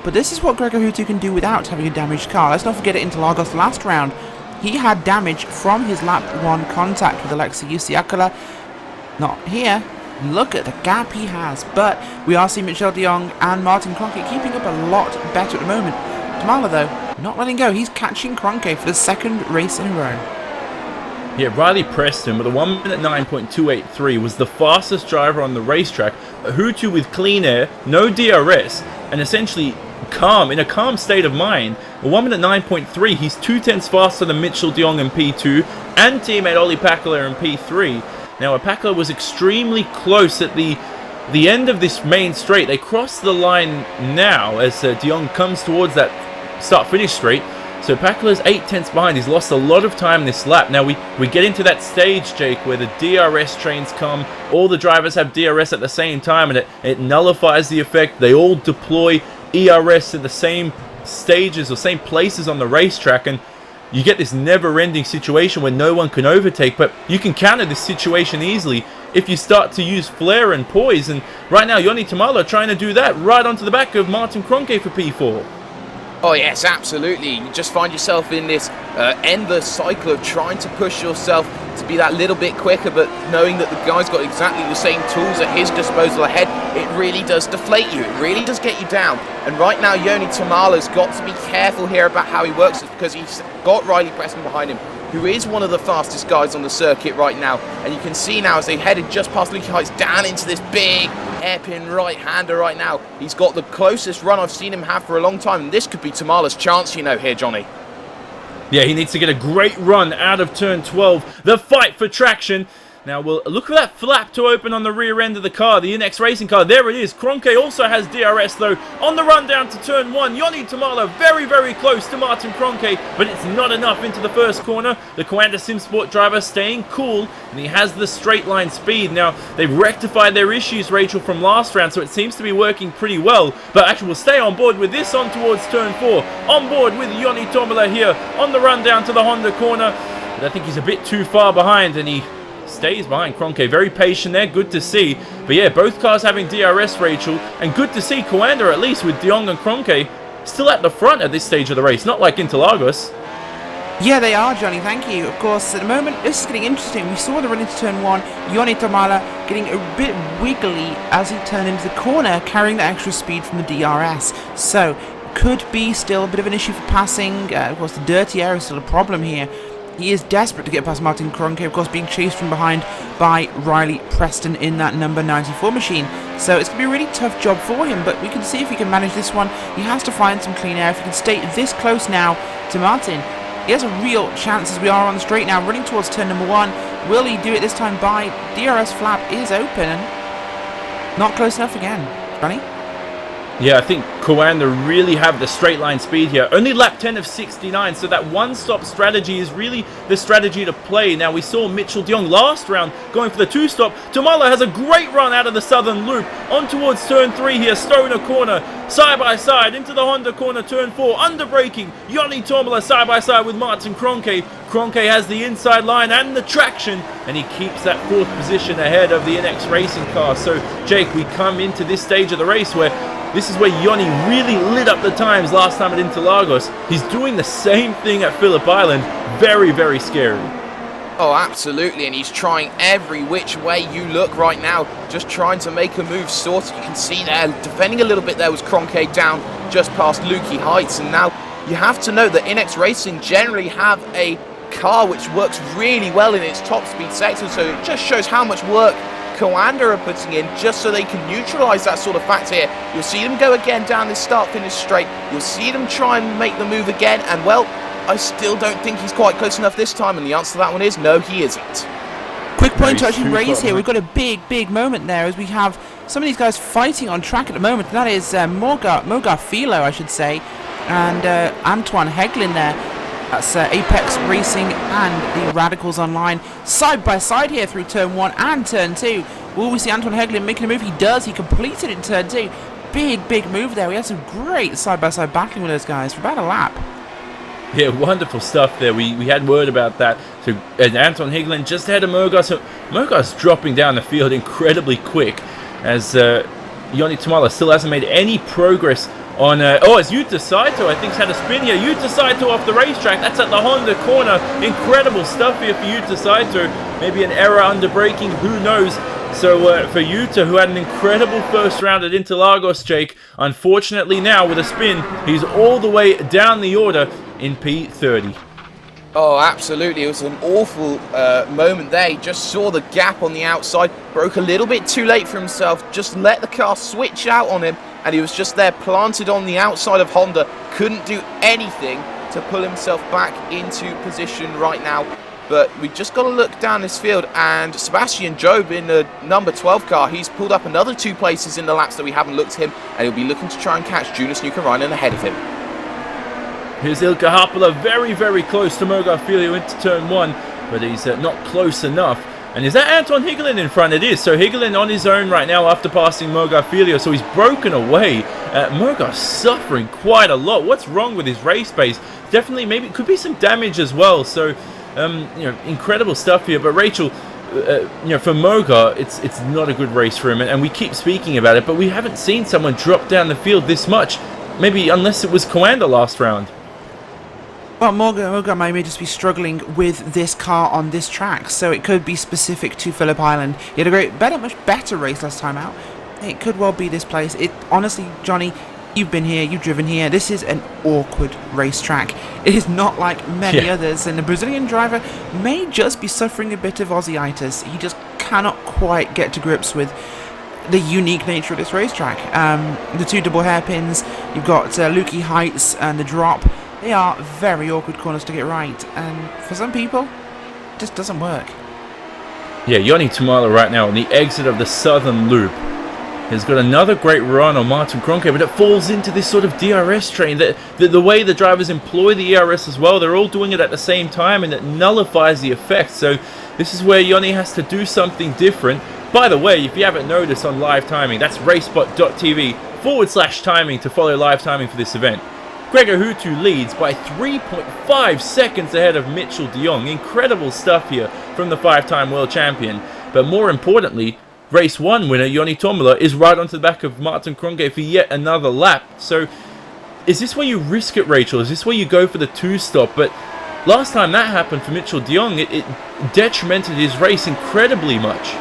but this is what Gregor Hutu can do without having a damaged car. Let's not forget it into Lagos last round. He had damage from his lap 1 contact with Alexei Usiakala. Not here. Look at the gap he has. But we are seeing Mitchell de Jong and Martin Kroenke keeping up a lot better at the moment. Tomala, though, not letting go. He's catching Kroenke for the 2nd race in a row. Yeah, Riley Preston with a 1 minute 9.283 was the fastest driver on the racetrack. Hutu with clean air, no DRS, and essentially calm, in a calm state of mind. A 1 minute 9.3, he's 2/10 faster than Mitchell de Jong in P2 and teammate Ollie Pakula in P3. Now, Pakula was extremely close at the end of this main straight. They cross the line now as de Jong comes towards that start-finish straight. So Pakula's 8/10 behind. He's lost a lot of time this lap. Now we get into that stage, Jake, where the DRS trains come. All the drivers have DRS at the same time, and it nullifies the effect. They all deploy ERS at the same stages or same places on the racetrack, and you get this never-ending situation where no one can overtake. But you can counter this situation easily if you start to use flare and poise. And right now, Yoni Tamala trying to do that right onto the back of Martin Kroenke for P4. Oh yes, absolutely. You just find yourself in this endless cycle of trying to push yourself to be that little bit quicker, but knowing that the guy's got exactly the same tools at his disposal ahead, it really does deflate you. It really does get you down. And right now, Yoni Tamala's got to be careful here about how he works, because he's got Riley Preston behind him, who is one of the fastest guys on the circuit right now. And you can see now as they headed just past Lukey Heights down into this big hairpin right-hander right now. He's got the closest run I've seen him have for a long time. And this could be Tamala's chance, you know, here, Johnny. Yeah, he needs to get a great run out of turn 12. The fight for traction. Now, we'll look for that flap to open on the rear end of the car, the iNEXT Racing car. There it is. Kroenke also has DRS, though, on the run down to turn 1. Yoni Tamala very, very close to Martin Kroenke, but it's not enough into the first corner. The Coanda Sim Sport driver staying cool, and he has the straight line speed. Now, they've rectified their issues, Rachel, from last round, so it seems to be working pretty well. But actually, we'll stay on board with this on towards turn 4. On board with Yoni Tamala here on the run down to the Honda corner. But I think he's a bit too far behind, and he stays behind Kroenke. Very patient there, good to see. But yeah, both cars having DRS, Rachel, and good to see Coanda at least with de Jong and Kroenke still at the front at this stage of the race, not like Interlagos. Yeah, they are, Johnny, thank you. Of course, at the moment, this is getting interesting. We saw the run into turn 1, Yoni Tamala getting a bit wiggly as he turned into the corner, carrying the extra speed from the DRS. So, could be still a bit of an issue for passing. Of course, the dirty air is still a problem here. He is desperate to get past Martin Kroenke, of course, being chased from behind by Riley Preston in that number 94 machine. So it's going to be a really tough job for him, but we can see if he can manage this one. He has to find some clean air. If he can stay this close now to Martin, he has a real chance as we are on the straight now, running towards turn number 1. Will he do it this time by DRS flap is open and not close enough again. Johnny? Yeah, I think Coanda really have the straight line speed here. Only lap 10 of 69, so that one-stop strategy is really the strategy to play. Now, we saw Mitchell de Jong last round going for the two-stop. Tamala has a great run out of the southern loop. On towards turn 3 here, Stoner corner, side-by-side, into the Honda corner, turn 4, under-braking. Yoni Tamala side-by-side with Martin Kroenke. Kroenke has the inside line and the traction, and he keeps that 4th position ahead of the iNEXT Racing car. So, Jake, we come into this stage of the race where this is where Yoni really lit up the times last time at Interlagos. He's doing the same thing at Phillip Island. Very, very scary. Oh, absolutely, and he's trying every which way you look right now, just trying to make a move sorted. You can see there, defending a little bit there was Kroenke down just past Lukey Heights, and now you have to know that iNEXT Racing generally have a car which works really well in its top speed section, so it just shows how much work Coanda are putting in just so they can neutralise that sort of factor here. You'll see them go again down this start-finish straight. You'll see them try and make the move again, and well, I still don't think he's quite close enough this time, and the answer to that one is no, he isn't. Quick point to actually raise here. We've got a big moment there as we have some of these guys fighting on track at the moment. And that is Mogar Philo, I should say, and Antoine Heglin there. That's Apex Racing and the Radicals Online side by side here through turn 1 and turn 2. Will we see Antoine Heglin making a move? He does. He completed it in turn 2. Big move there. We had some great side by side battling with those guys for about a lap. Yeah, wonderful stuff there. We had word about that. So Anton Heglin just ahead of Mogar. So Mogar's dropping down the field incredibly quick as Yoni Tamala still hasn't made any progress on... it's Yuta Saito, I think, has had a spin here. Yuta Saito off the racetrack. That's at the Honda corner. Incredible stuff here for Yuta Saito. Maybe an error under braking, who knows. So for Yuta, who had an incredible first round at Interlagos, Jake, unfortunately now with a spin, he's all the way down the order in P30. Oh, absolutely. It was an awful moment there. He just saw the gap on the outside, broke a little bit too late for himself, just let the car switch out on him, and he was just there planted on the outside of Honda, couldn't do anything to pull himself back into position right now. But we've just got to look down this field, and Sebastian Job in the number 12 car, he's pulled up another 2 places in the laps that we haven't looked at him, and he'll be looking to try and catch Jonas Nukkarainen ahead of him. Here's Ilkka Haapala very, very close to Mogarfilio into turn 1, but he's not close enough. And is that Anton Higelin in front? It is. So Higelin on his own right now after passing Mogarfilio, so he's broken away. Mogar's suffering quite a lot. What's wrong with his race pace? Definitely, maybe it could be some damage as well. So incredible stuff here. But Rachel, for Mogar, it's not a good race for him, and we keep speaking about it, but we haven't seen someone drop down the field this much. Maybe unless it was Coanda last round. Well, Mogar may just be struggling with this car on this track, so it could be specific to Phillip Island. He had a much better race last time out. It could well be this place. Honestly, Johnny, you've been here, you've driven here. This is an awkward racetrack. It is not like many others, and the Brazilian driver may just be suffering a bit of Aussieitis. He just cannot quite get to grips with the unique nature of this racetrack. The 2 double hairpins, you've got Lukey Heights and the drop. They are very awkward corners to get right, and for some people, it just doesn't work. Yeah, Joni Tomala right now on the exit of the southern loop has got another great run on Martin Kroenke, but it falls into this sort of DRS train. The way the drivers employ the ERS as well, they're all doing it at the same time, and it nullifies the effect. So this is where Joni has to do something different. By the way, if you haven't noticed on live timing, that's racebot.tv/timing to follow live timing for this event. Gregor Hutu leads by 3.5 seconds ahead of Mitchell de Jong. Incredible stuff here from the 5-time world champion. But more importantly, race 1 winner Joni Tomala is right onto the back of Martin Kroenke for yet another lap. So is this where you risk it, Rachel? Is this where you go for the 2-stop? But last time that happened for Mitchell de Jong, it detrimented his race incredibly much.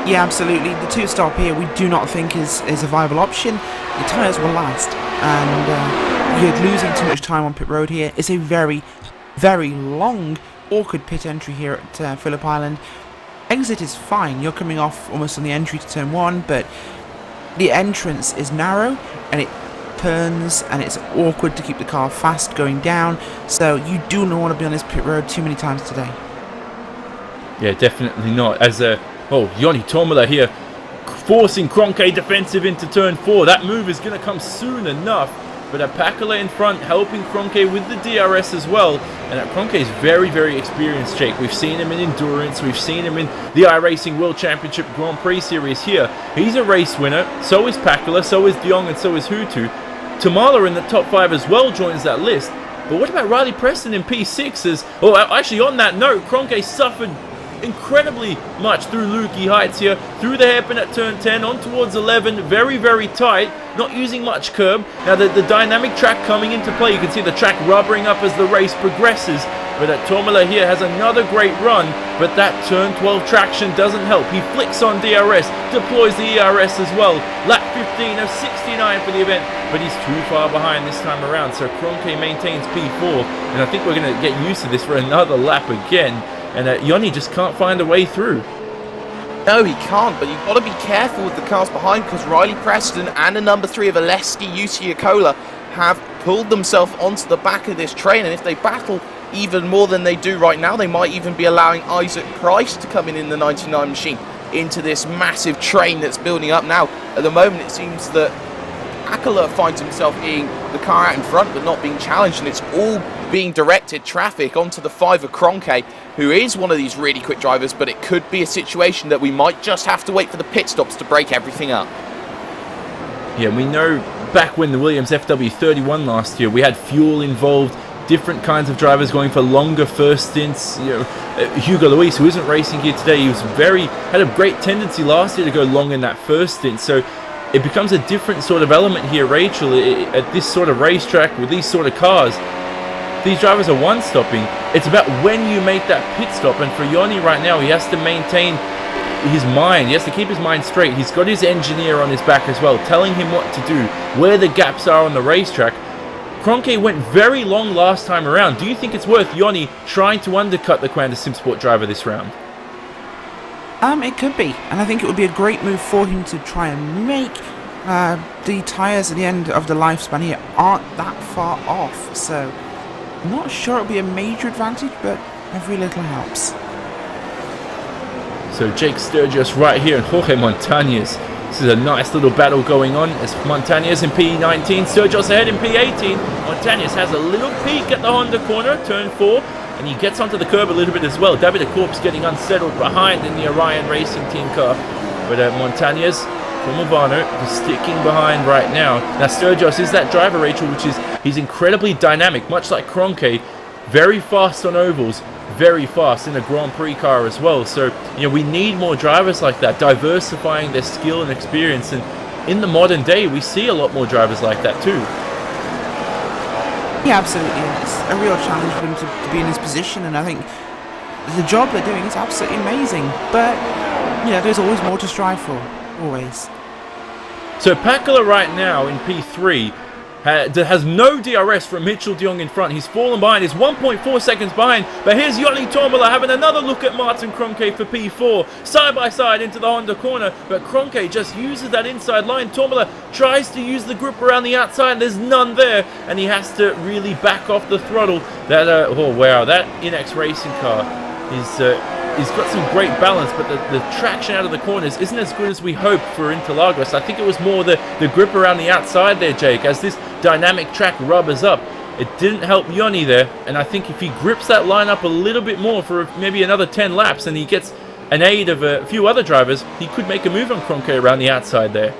Yeah, absolutely. The 2-stop here we do not think is a viable option. The tyres will last, and you're losing too much time on pit road here. It's a very, very long, awkward pit entry here at Phillip Island. Exit is fine. You're coming off almost on the entry to turn 1, but the entrance is narrow, and it turns, and it's awkward to keep the car fast going down. So you do not want to be on this pit road too many times today. Yeah, definitely not. As Joni Tomala here forcing Kroenke defensive into turn 4. That move is going to come soon enough. But Pakala in front helping Kroenke with the DRS as well. And Kroenke is very, very experienced, Jake. We've seen him in Endurance. We've seen him in the iRacing World Championship Grand Prix Series here. He's a race winner. So is Pakala. So is de Jong. And so is Hutu. Tomala in the top 5 as well joins that list. But what about Riley Preston in P6s? Oh, actually, on that note, Kroenke suffered incredibly much through Lukey Heights here, through the hairpin at turn 10, on towards 11, very, very tight, not using much curb. Now the dynamic track coming into play, you can see the track rubbering up as the race progresses, but Tomala here has another great run, but that turn 12 traction doesn't help. He flicks on DRS, deploys the ERS as well, lap 15 of 69 for the event, but he's too far behind this time around, so Kroenke maintains P4, and I think we're going to get used to this for another lap again. And Joni just can't find a way through. No, he can't, but you've got to be careful with the cars behind, because Riley Preston and the number 3 of Aleski Usiakola have pulled themselves onto the back of this train, and if they battle even more than they do right now, they might even be allowing Isaac Price to come in the 99 machine into this massive train that's building up now. At the moment, it seems that Akala finds himself being the car out in front but not being challenged, and it's all being directed traffic onto the 5 of Kroenke, who is one of these really quick drivers, but it could be a situation that we might just have to wait for the pit stops to break everything up. Yeah, we know back when the Williams FW31 last year, we had fuel involved, different kinds of drivers going for longer first stints. Hugo Luis, who isn't racing here today, he had a great tendency last year to go long in that first stint, so it becomes a different sort of element here, Rachel, at this sort of racetrack with these sort of cars. These drivers are one-stopping. It's about when you make that pit stop, and for Joni right now, he has to maintain his mind. He has to keep his mind straight. He's got his engineer on his back as well, telling him what to do, where the gaps are on the racetrack. Kroenke went very long last time around. Do you think it's worth Joni trying to undercut the Quanta SimSport driver this round? It could be, and I think it would be a great move for him to try and make the tyres at the end of the lifespan here aren't that far off, so I'm not sure it'll be a major advantage, but every little helps. So Jake Sturgis right here and Jorge Montañez. This is a nice little battle going on as Montañez in P19, Sturgis ahead in P18. Montañez has a little peek at the Honda corner, turn 4, and he gets onto the curb a little bit as well. David Corp's getting unsettled behind in the Orion Racing Team car. But Montañez from Movano is sticking behind right now. Now Sturgis is that driver, Rachel, which is he's incredibly dynamic, much like Kroenke, very fast on ovals, very fast in a Grand Prix car as well. So, you know, we need more drivers like that, diversifying their skill and experience. And in the modern day, we see a lot more drivers like that too. Yeah, absolutely. And it's a real challenge for them to be in this position. And I think the job they're doing is absolutely amazing. But, you know, there's always more to strive for. Always. So Pakula right now in P3 has no DRS from Mitchell de Jong in front. He's fallen behind. He's 1.4 seconds behind. But here's Joni Tommela having another look at Martin Kroenke for P4. Side by side into the Honda corner. But Kroenke just uses that inside line. Tommela tries to use the grip around the outside. There's none there. And he has to really back off the throttle. That oh wow, that Inex Racing car is... He's got some great balance, but the traction out of the corners isn't as good as we hoped for Interlagos. I think it was more the grip around the outside there, Jake, as this dynamic track rubbers up. It didn't help Joni there, and I think if he grips that line up a little bit more for maybe another 10 laps and he gets an aid of a few other drivers, he could make a move on Kroenke around the outside there.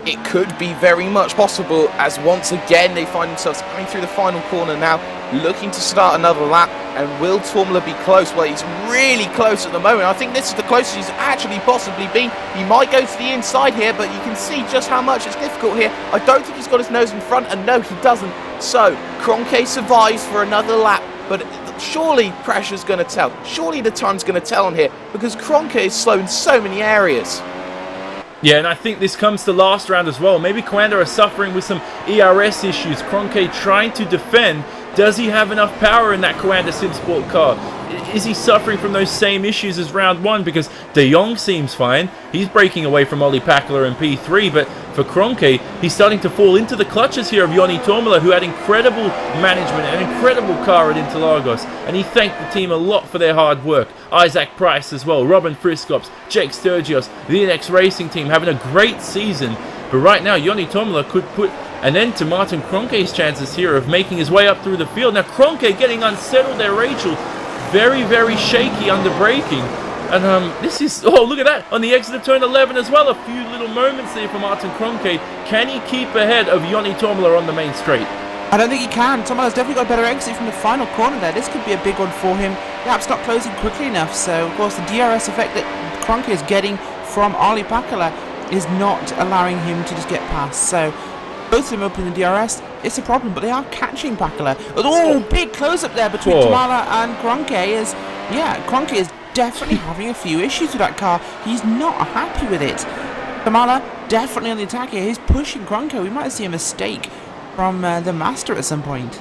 It could be very much possible, as once again they find themselves coming through the final corner now, looking to start another lap. And will Tommela be close? Well, he's really close at the moment. I think this is the closest he's actually possibly been. He might go to the inside here, but you can see just how much it's difficult here. I don't think he's got his nose in front, and no, he doesn't. So, Kroenke survives for another lap, but surely pressure's going to tell. Surely the time's going to tell on here, because Kroenke is slow in so many areas. Yeah, and I think this comes to last round as well. Maybe Coanda are suffering with some ERS issues. Kroenke trying to defend. Does he have enough power in that Coanda Simsport car? Is he suffering from those same issues as round 1? Because De Jong seems fine. He's breaking away from Olli Pakula in P3. But for Kroenke, he's starting to fall into the clutches here of Joni Tommela, who had incredible management, an incredible car at Interlagos. And he thanked the team a lot for their hard work. Isaac Price as well, Robin Friskops, Jake Sturgis, the Inex Racing team having a great season. But right now, Joni Tommela could put an end to Martin Kroenke's chances here of making his way up through the field. Now, Kroenke getting unsettled there, Rachel. Very, very shaky under braking. And this is, oh, look at that, on the exit of turn 11 as well. A few little moments there for Martin Kroenke. Can he keep ahead of Joni Tommela on the main straight? I don't think he can. Tommela's definitely got a better exit from the final corner there. This could be a big one for him. Perhaps not closing quickly enough. So, of course, the DRS effect that Kroenke is getting from Olli Pakula is not allowing him to just get past. So, both of them open the DRS. It's a problem, but they are catching Pakula. Oh, big close-up there between Tommela and Kroenke. Kroenke is definitely having a few issues with that car. He's not happy with it. Tommela definitely on the attack here. He's pushing Kroenke. We might see a mistake from the master at some point.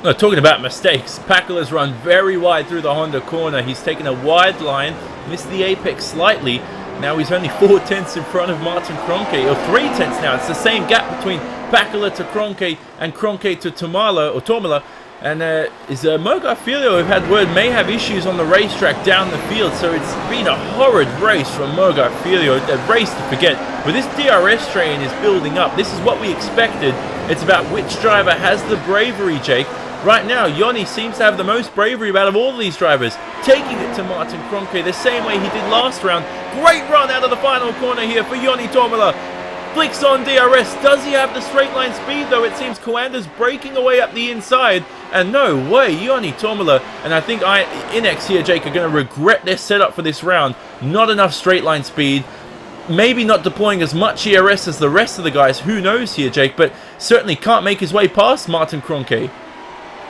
No, talking about mistakes, Pakula's run very wide through the Honda corner. He's taken a wide line, missed the apex slightly. Now he's only 4 tenths in front of Martin Kroenke, or 3 tenths now. It's the same gap between Pakula to Kroenke and Kroenke to Tommela. And is Mogar Filio, who've had word, may have issues on the racetrack down the field. So it's been a horrid race from Mogar Filio, a race to forget. But this DRS train is building up. This is what we expected. It's about which driver has the bravery, Jake. Right now, Joni seems to have the most bravery out of all of these drivers, taking it to Martin Kroenke the same way he did last round. Great run out of the final corner here for Joni Tommela. Flicks on DRS. Does he have the straight line speed though? It seems Coanda's breaking away up the inside. And no way, Joni Tommela. And I think Inex here, Jake, are going to regret their setup for this round. Not enough straight line speed. Maybe not deploying as much ERS as the rest of the guys. Who knows here, Jake? But certainly can't make his way past Martin Kroenke.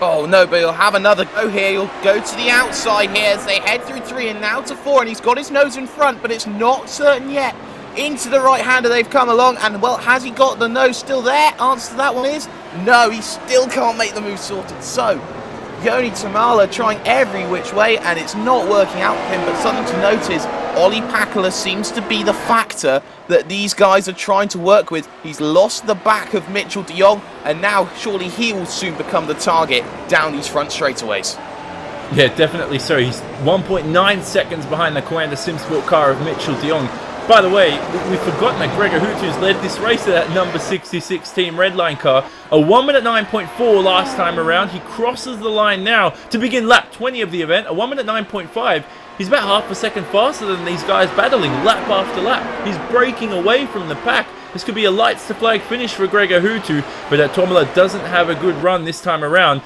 Oh no, but he'll have another go here. He'll go to the outside here as they head through 3 and now to 4. And he's got his nose in front, but it's not certain yet. Into the right-hander they've come along. And, well, has he got the nose still there? Answer to that one is no, he still can't make the move sorted. So, Joni Tommela trying every which way, and it's not working out for him. But something to note is Ollie Pakula seems to be the factor that these guys are trying to work with. He's lost the back of Mitchell de Jong, and now surely he will soon become the target down these front straightaways. Yeah, definitely so. He's 1.9 seconds behind the Coanda SimSport car of Mitchell de Jong. By the way, we've forgotten that Gregor Hutu's led this race to that number 66 Team Redline car. A 1 minute 9.4 last time around. He crosses the line now to begin lap 20 of the event. A 1 minute 9.5. He's about half a second faster than these guys battling lap after lap. He's breaking away from the pack. This could be a lights to flag finish for Gregor Hutu, but Tomola doesn't have a good run this time around.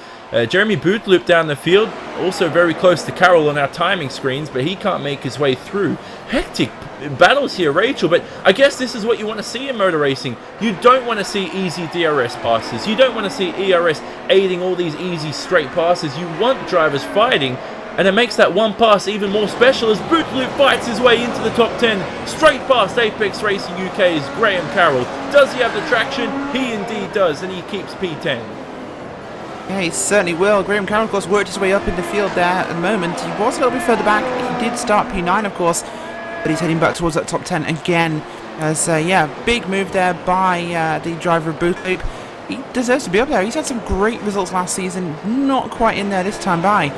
Jeremy Buildup down the field, also very close to Carroll on our timing screens, but he can't make his way through. Hectic battles here, Rachel, but I guess this is what you want to see in motor racing. You don't want to see easy DRS passes. You don't want to see ERS aiding all these easy straight passes. You want drivers fighting, and it makes that one pass even more special as Buildup fights his way into the top 10, straight past Apex Racing UK's Graham Carroll. Does he have the traction? He indeed does, and he keeps P10. Yeah, he certainly will. Graham Carroll, of course, worked his way up in the field there at the moment. He was a little bit further back. He did start P9, of course, but he's heading back towards that top 10 again. As, yeah, big move there by the driver of Buildup. He deserves to be up there. He's had some great results last season. Not quite in there this time by.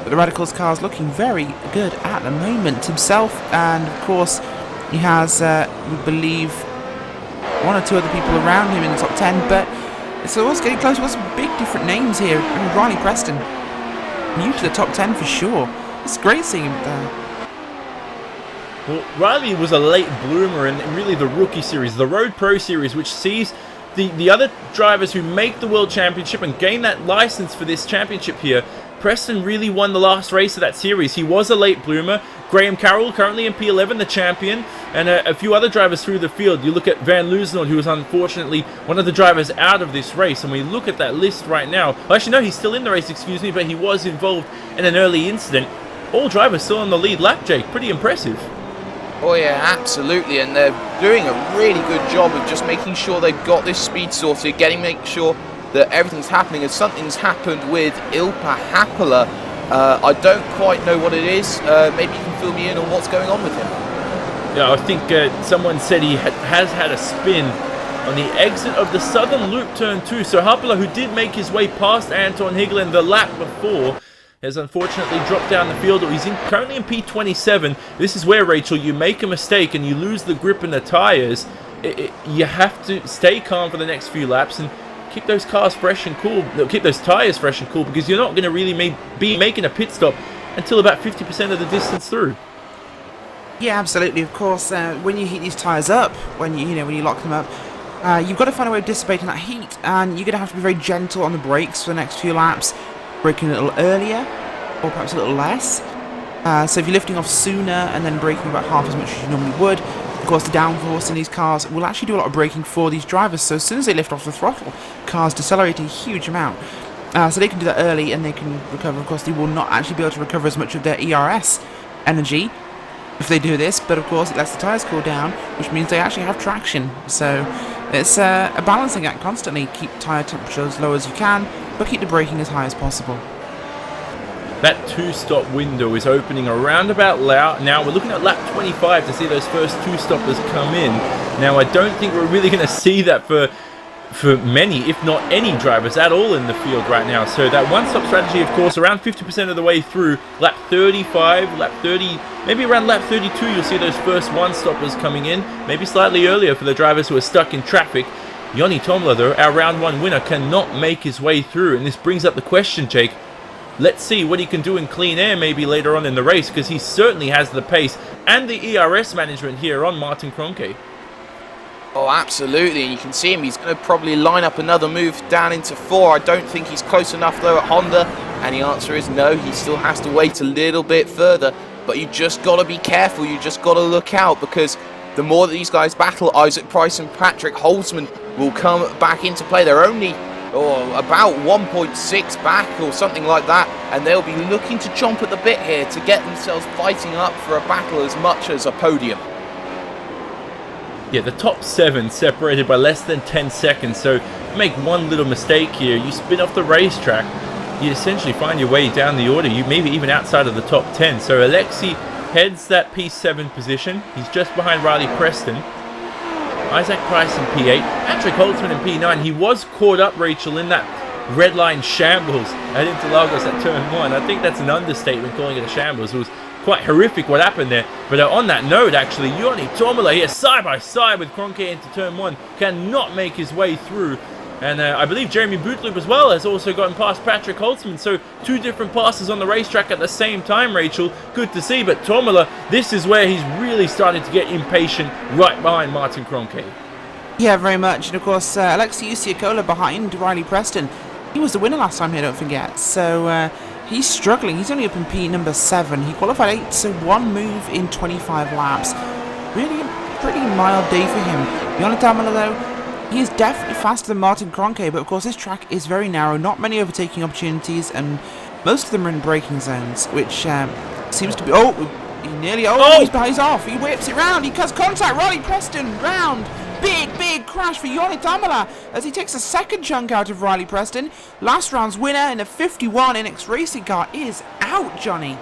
But the Radicals car is looking very good at the moment himself. And, of course, he has, we believe, one or two other people around him in the top 10, but it's always getting close. We've got some big different names here. I mean, Riley Preston, new to the top 10 for sure. It's great seeing him there. Well, Riley was a late bloomer in really the rookie series, the Road Pro series, which sees the other drivers who make the World Championship and gain that license for this championship here. Preston really won the last race of that series. He was a late bloomer. Graham Carroll, currently in P11, the champion, and a few other drivers through the field. You look at Van Loosenhoorn, who was unfortunately one of the drivers out of this race, and we look at that list right now. Well, actually, no, he's still in the race, excuse me, but he was involved in an early incident. All drivers still on the lead lap, Jake. Pretty impressive. Oh yeah, absolutely, and they're doing a really good job of just making sure they've got this speed sorted, make sure that everything's happening. As something's happened with Ilpa Happala, I don't quite know what it is. Maybe you can fill me in on what's going on with him. Yeah, I think someone said he has had a spin on the exit of the Southern Loop Turn 2. So Happala, who did make his way past Anton Higgelin the lap before, has unfortunately dropped down the field. He's currently in P27. This is where, Rachel, you make a mistake and you lose the grip in the tyres. You have to stay calm for the next few laps and keep those cars fresh and cool. Keep those tyres fresh and cool, because you're not going to really be making a pit stop until about 50% of the distance through. Yeah, absolutely. Of course, when you heat these tyres up, when you lock them up, you've got to find a way of dissipating that heat, and you're going to have to be very gentle on the brakes for the next few laps, braking a little earlier, or perhaps a little less. So if you're lifting off sooner and then braking about half as much as you normally would, of course the downforce in these cars will actually do a lot of braking for these drivers. So as soon as they lift off the throttle, cars decelerate a huge amount. So they can do that early and they can recover. Of course, they will not actually be able to recover as much of their ERS energy if they do this, but of course it lets the tyres cool down, which means they actually have traction. So it's a balancing act constantly. Keep tyre temperature as low as you can, but keep the braking as high as possible. That two-stop window is opening around about now. We're looking at lap 25 to see those first two-stoppers come in. Now, I don't think we're really going to see that for many, if not any drivers at all in the field right now. So that one-stop strategy, of course, around 50% of the way through. Lap 35, lap 30, maybe around lap 32, you'll see those first one-stoppers coming in. Maybe slightly earlier for the drivers who are stuck in traffic. Joni Tomla, though, our round one winner, cannot make his way through. And this brings up the question, Jake. Let's see what he can do in clean air maybe later on in the race, because he certainly has the pace and the ERS management here on Martin Kroenke. Oh, absolutely, and you can see him. He's going to probably line up another move down into 4. I don't think he's close enough, though, at Honda, and the answer is no. He still has to wait a little bit further, but you just got to be careful. You just got to look out, because the more that these guys battle, Isaac Price and Patrick Holzman will come back into play. They're only about 1.6 back or something like that, and they'll be looking to chomp at the bit here to get themselves fighting up for a battle as much as a podium. Yeah, the top 7 separated by less than 10 seconds, so make one little mistake here, you spin off the racetrack, you essentially find your way down the order, you maybe even outside of the top 10. So Alexei heads that P7 position. He's just behind Riley Preston. Isaac Price in P8. Patrick Holtzman in P9. He was caught up, Rachel, in that red line shambles at Interlagos at turn 1. I think that's an understatement calling it a shambles. It was quite horrific what happened there. But on that note, actually, Joni Tomala here side by side with Kroenke into turn 1 cannot make his way through. And I believe Jeremy Bootloop as well has also gotten past Patrick Holtzman. So 2 different passes on the racetrack at the same time, Rachel. Good to see. But Tomala, this is where he's really starting to get impatient right behind Martin Kroenke. Yeah, very much. And of course, Alexei Usiakola behind Riley Preston. He was the winner last time here, don't forget. So he's struggling. He's only up in P number 7. He qualified 8, so 1 move in 25 laps. Really a pretty mild day for him. Joni Tomala, though, he is definitely faster than Martin Kroenke, but of course this track is very narrow, not many overtaking opportunities, and most of them are in braking zones, which seems to be... Oh, he nearly... Oh, he's off. He whips it round. He cuts contact. Riley Preston round. Big crash for Joni Tomala as he takes a second chunk out of Riley Preston. Last round's winner in a 51 NX Racing car is out, Johnny.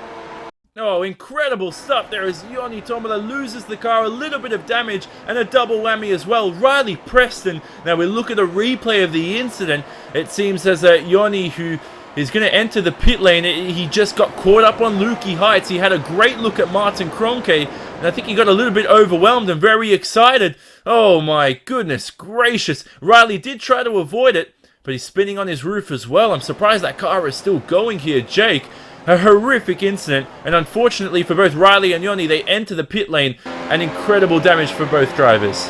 Oh, incredible stuff there as Joni Tomala loses the car, a little bit of damage and a double whammy as well. Riley Preston, now we look at a replay of the incident. It seems as Joni, who is going to enter the pit lane, he just got caught up on Lukey Heights. He had a great look at Martin Kroenke, and I think he got a little bit overwhelmed and very excited. Oh my goodness gracious. Riley did try to avoid it, but he's spinning on his roof as well. I'm surprised that car is still going here, Jake. A horrific incident, and unfortunately for both Riley and Joni, they enter the pit lane, and incredible damage for both drivers.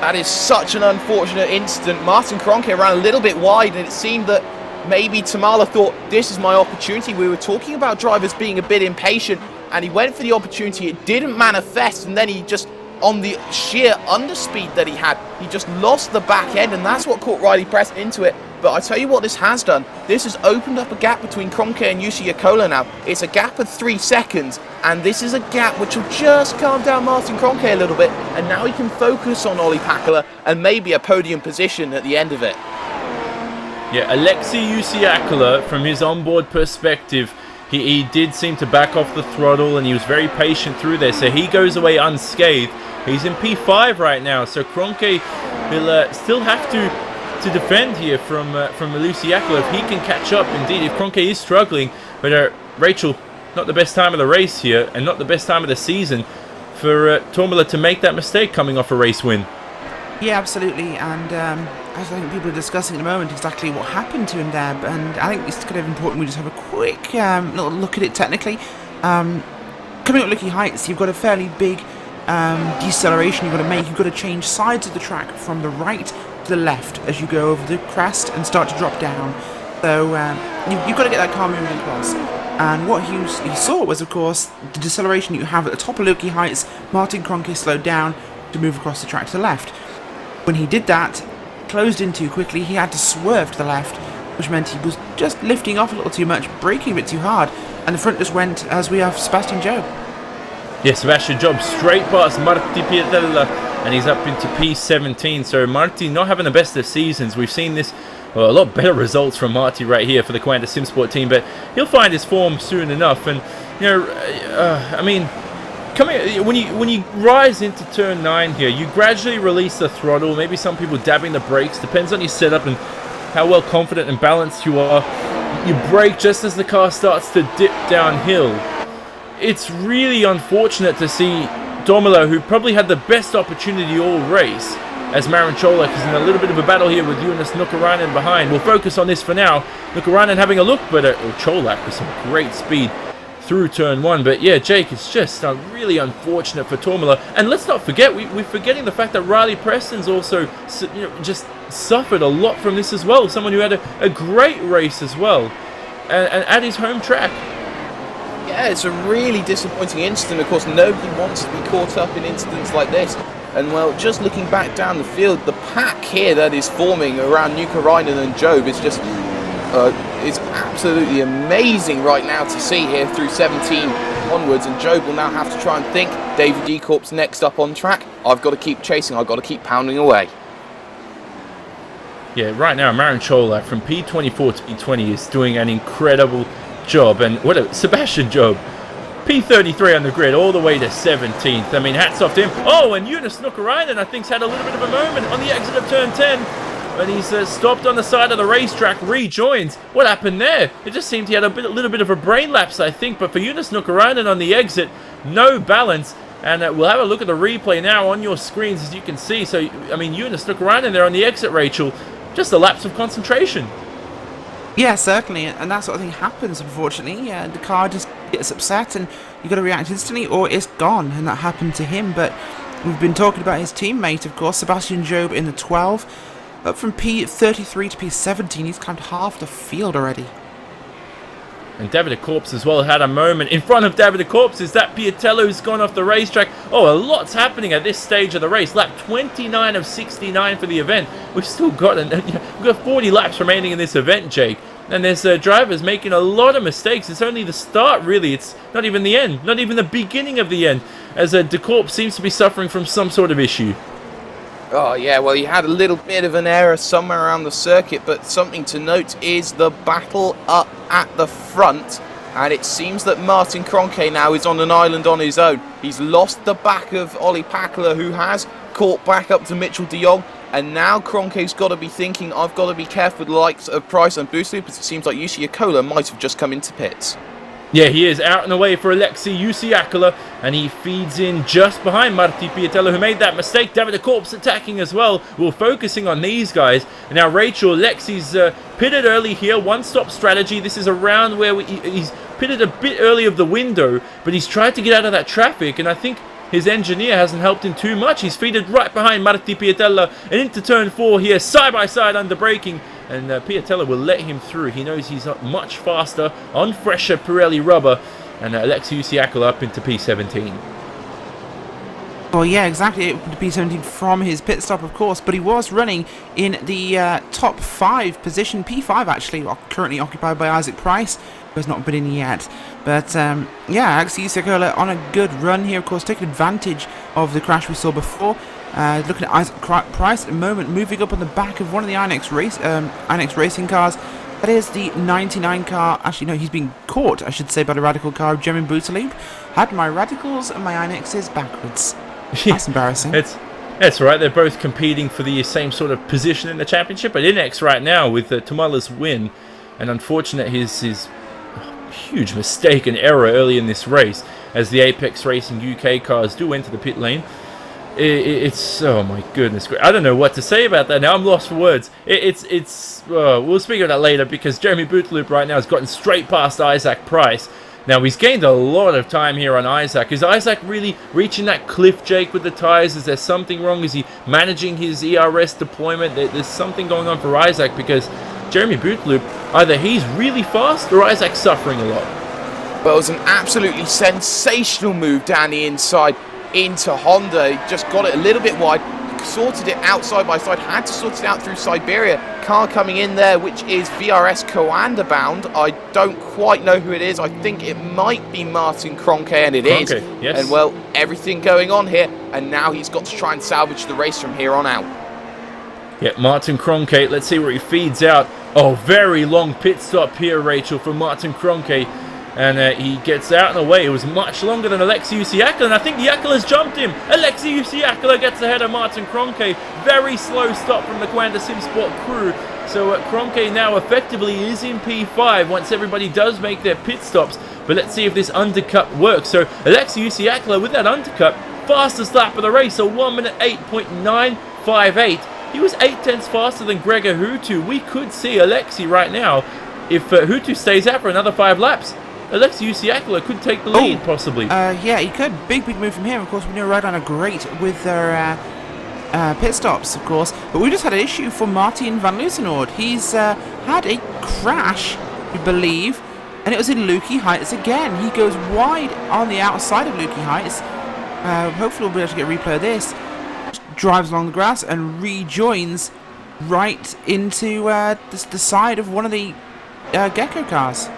That is such an unfortunate incident. Martin Kroenke ran a little bit wide, and it seemed that maybe Tomala thought, this is my opportunity. We were talking about drivers being a bit impatient, and he went for the opportunity. It didn't manifest, and then he just, on the sheer underspeed that he had, he just lost the back end, and that's what caught Riley Preston into it. But I tell you what this has done. This has opened up a gap between Kroenke and Usiakola now. It's a gap of 3 seconds, and this is a gap which will just calm down Martin Kroenke a little bit, and now he can focus on Olli Pakala and maybe a podium position at the end of it. Yeah, Alexei Usiakola, from his onboard perspective, he did seem to back off the throttle, and he was very patient through there, so he goes away unscathed. He's in P5 right now, so Kroenke will still have to defend here from Usiakola if he can catch up. Indeed, if Kroenke is struggling, but Rachel, not the best time of the race here, and not the best time of the season for Tomala to make that mistake coming off a race win. Yeah, absolutely, and as I think people are discussing at the moment exactly what happened to him there, and I think it's kind of important we just have a quick little look at it technically. Coming up Lukey Heights, you've got a fairly big deceleration you've got to make. You've got to change sides of the track from the right to the left as you go over the crest and start to drop down. So you've got to get that car moving across. And what he saw was, of course, the deceleration you have at the top of Lukey Heights. Martin Kroenke slowed down to move across the track to the left. When he did that, closed in too quickly, he had to swerve to the left, which meant he was just lifting off a little too much, braking a bit too hard, and the front just went as we have Sebastian Job. Yeah, Sebastian Job straight past Marti Pietella, and he's up into P17. So Marti not having the best of seasons. We've seen this, well, a lot better results from Marti right here for the Quanta Simsport team, but he'll find his form soon enough. And you know, I mean, when you rise into turn 9 here, you gradually release the throttle. Maybe some people dabbing the brakes, depends on your setup and how well confident and balanced you are. You brake just as the car starts to dip downhill. It's really unfortunate to see Tomala, who probably had the best opportunity all race, as Marin Cholak is in a little bit of a battle here with Jonas Nukarainen behind. We'll focus on this for now. Nukarainen having a look, but Cholak with some great speed through turn 1. But yeah, Jake, it's just really unfortunate for Tomala. And let's not forget, we're forgetting the fact that Riley Preston's also just suffered a lot from this as well. Someone who had a great race as well, and at his home track. Yeah, it's a really disappointing incident. Of course, nobody wants to be caught up in incidents like this. And well, just looking back down the field, the pack here that is forming around Nukarainen and Job is just it's absolutely amazing right now to see here through 17 onwards. And Job will now have to try and think, David E. Corp's next up on track. I've got to keep chasing. I've got to keep pounding away. Yeah, right now, Marin Cholak from P24 to P20 is doing an incredible job. And what a Sebastian Job. P33 on the grid, all the way to 17th. I mean, hats off to him. Oh, and Jonas Nukkarainen, I think, had a little bit of a moment on the exit of turn 10. When he's stopped on the side of the racetrack, rejoins. What happened there? It just seemed he had a little bit of a brain lapse, I think. But for Jonas Nukkarainen on the exit, no balance. And we'll have a look at the replay now on your screens, as you can see. So, I mean, Jonas Nukkarainen there on the exit, Rachel. Just a lapse of concentration. Yeah, certainly, and that sort of thing happens, unfortunately. The car just gets upset and you've got to react instantly or it's gone, and that happened to him. But we've been talking about his teammate, of course, Sebastian Job in the 12. Up from P33 to P17, he's climbed half the field already. And Davide Corpse as well had a moment. In front of Davide Corpse is that Piatello who's gone off the racetrack. Oh, a lot's happening at this stage of the race. Lap 29 of 69 for the event. We've still got we've got 40 laps remaining in this event, Jake. And there's drivers making a lot of mistakes. It's only the start, really. It's not even the end. Not even the beginning of the end. As De Corp seems to be suffering from some sort of issue. Oh, yeah, well, he had a little bit of an error somewhere around the circuit, but something to note is the battle up at the front, and it seems that Martin Kroenke now is on an island on his own. He's lost the back of Ollie Pakula, who has caught back up to Mitchell de Jong, and now Kroenke's got to be thinking, I've got to be careful with the likes of Price and Boostloop, because it seems like Jussi Jakola might have just come into pits. Yeah, he is out and away for Alexei Jussi, and he feeds in just behind Marti Piatello, who made that mistake. Davide Corpse attacking as well. We're focusing on these guys. And now Rachel, Alexei's pitted early here, one-stop strategy. This is a round where he's pitted a bit early of the window, but he's tried to get out of that traffic, and I think his engineer hasn't helped him too much. He's feeded right behind Marti Piatello and into turn 4 here, side-by-side under braking. And Piatello will let him through. He knows he's much faster on fresher Pirelli rubber. And Alexei Jussi up into P17. Well, yeah, exactly. It would be P17 from his pit stop, of course, but he was running in the top 5 position, P5 actually, currently occupied by Isaac Price, who has not been in yet. But yeah, Alexei Jussi on a good run here, of course, taking advantage of the crash we saw before. Looking at Isaac Price at the moment, moving up on the back of one of the iNext Racing cars. That is the 99 car. Actually, no, he's been caught, I should say, by the Radical car of Jeremy Boutaloop. Had my Radicals and my iNexts backwards. That's embarrassing. That's right. They're both competing for the same sort of position in the championship. But iNext right now with Tamala's win, and unfortunate his huge mistake and error early in this race, as the Apex Racing UK cars do enter the pit lane. It's oh my goodness, I don't know what to say about that now. I'm lost for words. We'll speak of that later, because Jeremy Boutaloop right now has gotten straight past Isaac Price. Now he's gained a lot of time here on Isaac. Is Isaac really reaching that cliff, Jake, with the tires? Is there something wrong? Is he managing his ERS deployment? There's something going on for Isaac, because Jeremy Boutaloop, either he's really fast or Isaac's suffering a lot. Well, it was an absolutely sensational move down the inside into Honda. He just got it a little bit wide, sorted it out side by side, had to sort it out through Siberia. Car coming in there, which is VRS Coanda bound. I don't quite know who it is. I think it might be Martin Kroenke, and it is. Yes. And well, everything going on here, and now he's got to try and salvage the race from here on out. Yeah, Martin Kroenke, let's see where he feeds out. Oh, very long pit stop here, Rachel, for Martin Kroenke. And he gets out and away. It was much longer than Alexei Jussi, and I think Jakala's jumped him. Alexei Jussi gets ahead of Martin Kroenke. Very slow stop from the Coanda SimSport crew. So Kroenke now effectively is in P5 once everybody does make their pit stops. But let's see if this undercut works. So Alexei Jussi with that undercut, fastest lap of the race, so 1 minute 8.958. He was 0.8 faster than Gregor Hutu. We could see Alexei right now, if Hutu stays out for another 5 laps. Alexei Jussi could take the lead, possibly. Yeah, he could. Big move from him. Of course, we know Ride-On are great with their pit stops, of course. But we just had an issue for Martin van Loosenhoord. He's had a crash, we believe, and it was in Lukey Heights again. He goes wide on the outside of Lukey Heights. Hopefully we'll be able to get a replay of this. Drives along the grass and rejoins right into the side of one of the Gecko cars.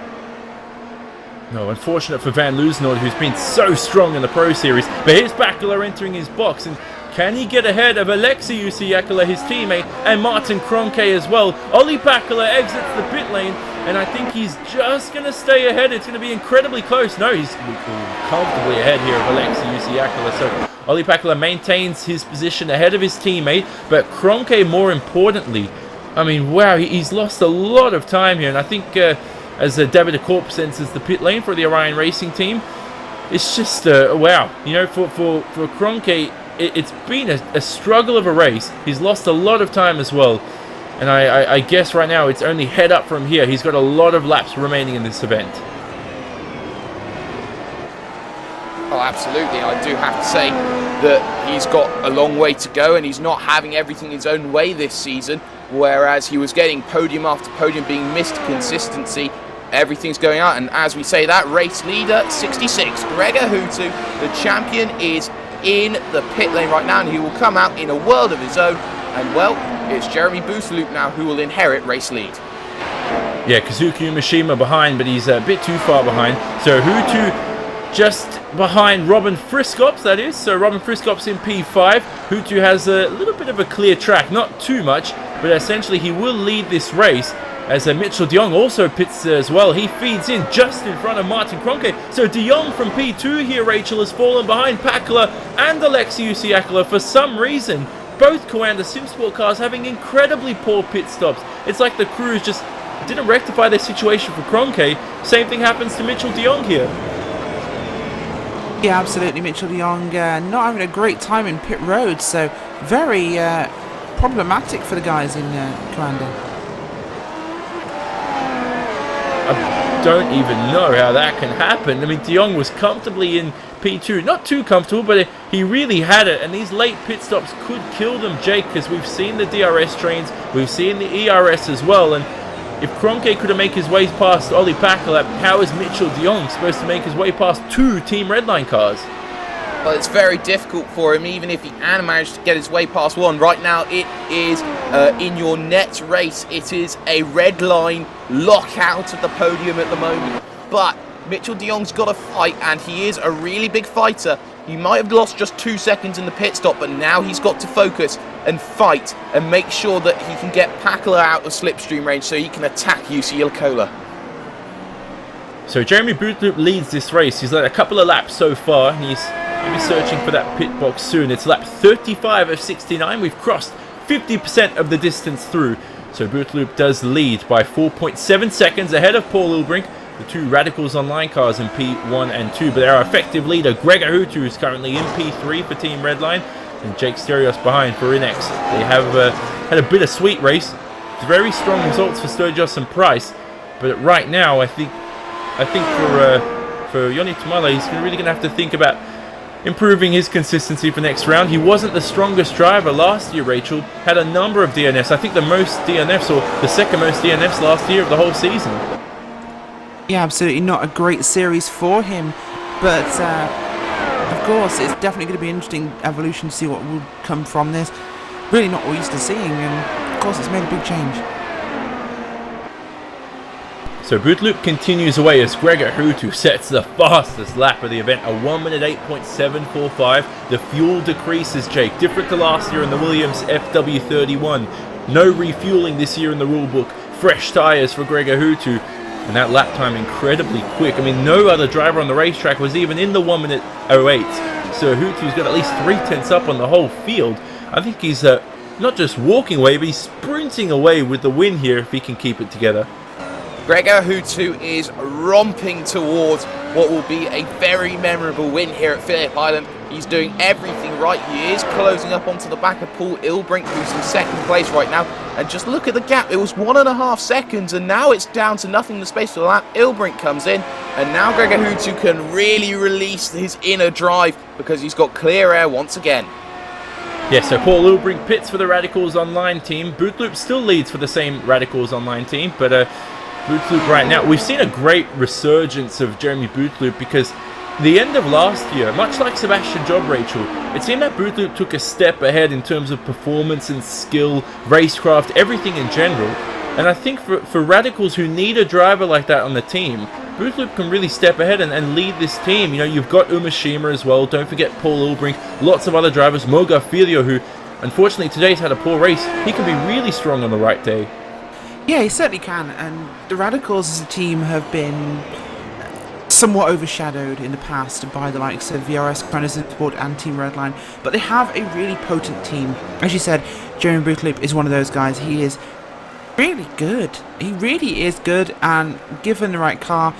No, unfortunate for Van Loosenhoord, who's been so strong in the Pro Series. But here's Bakula entering his box, and can he get ahead of Alexei Jussi, his teammate, and Martin Kroenke as well? Ollie Bakula exits the pit lane, and I think he's just going to stay ahead. It's going to be incredibly close. No, he's comfortably ahead here of Alexi Usiakala. So Olli Pakala maintains his position ahead of his teammate, but Kroenke, more importantly, I mean, wow, he's lost a lot of time here, and I think as David de Korp enters the pit lane for the Orion Racing team, it's just, wow, you know, for Kroenke, it's been a struggle of a race. He's lost a lot of time as well, and I guess right now it's only head up from here. He's got a lot of laps remaining in this event. Oh, absolutely. I do have to say that he's got a long way to go, and he's not having everything his own way this season, whereas he was getting podium after podium, being missed consistency. Everything's going out, and as we say that, race leader 66, Gregor Hutu, the champion, is in the pit lane right now, and he will come out in a world of his own. And well, it's Jeremy Buitaloop now who will inherit race lead. Yeah, Kazuki Umeshima behind, but he's a bit too far behind. So Hutu just behind Robin Friskops, that is. So Robin Friskops in P5. Hutu has a little bit of a clear track, not too much, but essentially he will lead this race. As Mitchell de Jong also pits as well. He feeds in just in front of Martin Kroenke. So de Jong from P2 here, Rachel, has fallen behind Pakala and Alexi Usiakala for some reason. Both Coanda SimSport cars having incredibly poor pit stops. It's like the crews just didn't rectify their situation for Kroenke. Same thing happens to Mitchell de Jong here. Yeah, absolutely. Mitchell de Jong not having a great time in pit road, so very problematic for the guys in Coanda. I don't even know how that can happen. I mean, de Jong was comfortably in P2. Not too comfortable, but he really had it. And these late pit stops could kill them, Jake, because we've seen the DRS trains. We've seen the ERS as well. And if Kroenke couldn't make his way past Olli Pakala, how is Mitchell de Jong supposed to make his way past two Team Redline cars? Well, it's very difficult for him, even if he can manage to get his way past one. Right now, it is in your net race. It is a red line lockout at the podium at the moment. But Mitchell de Jong's got to fight, and he is a really big fighter. He might have lost just 2 seconds in the pit stop, but now he's got to focus and fight and make sure that he can get Pakala out of slipstream range so he can attack Usiakala. So Jeremy Buitaloop leads this race. He's led a couple of laps so far, and he's going to be searching for that pit box soon. It's lap 35 of 69. We've crossed 50% of the distance through. So Buitaloop does lead by 4.7 seconds ahead of Paul Ulbrink, the two Radicals Online cars in P1 and 2. But our effective leader, Gregor Hutu, is currently in P3 for Team Redline, and Jake Sterios behind for Inex. They have had a bittersweet race. Very strong results for Sturgis and Price, but right now I think for Joni Tomala, he's really going to have to think about improving his consistency for next round. He wasn't the strongest driver last year, Rachel. Had a number of DNFs. I think the most DNFs, or the second most DNFs last year of the whole season. Yeah, absolutely not a great series for him. But, of course, it's definitely going to be an interesting evolution to see what will come from this. Really not what we're used to seeing, and, of course, it's made a big change. So Buitaloop continues away as Gregor Hutu sets the fastest lap of the event, a 1 minute 8.745. The fuel decreases, Jake, different to last year in the Williams FW31. No refueling this year in the rulebook. Fresh tyres for Gregor Hutu, and that lap time incredibly quick. I mean, no other driver on the racetrack was even in the 1 minute 08. So Hutu's got at least 3/10 up on the whole field. I think he's not just walking away, but he's sprinting away with the win here if he can keep it together. Gregor Hutu is romping towards what will be a very memorable win here at Phillip Island. He's doing everything right. He is closing up onto the back of Paul Ulbrink, who's in second place right now. And just look at the gap. It was 1.5 seconds, and now it's down to nothing in the space of the lap. Ulbrink comes in, and now Gregor Hutu can really release his inner drive because he's got clear air once again. Yeah, so Paul Ulbrink pits for the Radicals Online team. Buitaloop still leads for the same Radicals Online team, but Buitaloop right now, we've seen a great resurgence of Jeremy Buitaloop because the end of last year, much like Sebastian Job, Rachel, it seemed that Buitaloop took a step ahead in terms of performance and skill, racecraft, everything in general. And I think for Radicals who need a driver like that on the team, Buitaloop can really step ahead and lead this team. You know, you've got Umeshima as well, don't forget Paul Ulbrink, lots of other drivers, Moga Filio, who unfortunately today's had a poor race. He can be really strong on the right day. Yeah, he certainly can, and the Radicals as a team have been somewhat overshadowed in the past by the likes of VRS, Chronosport Sport and Team Redline, but they have a really potent team. As you said, Jeremy Buitloop is one of those guys. He is really good. He really is good, and given the right car,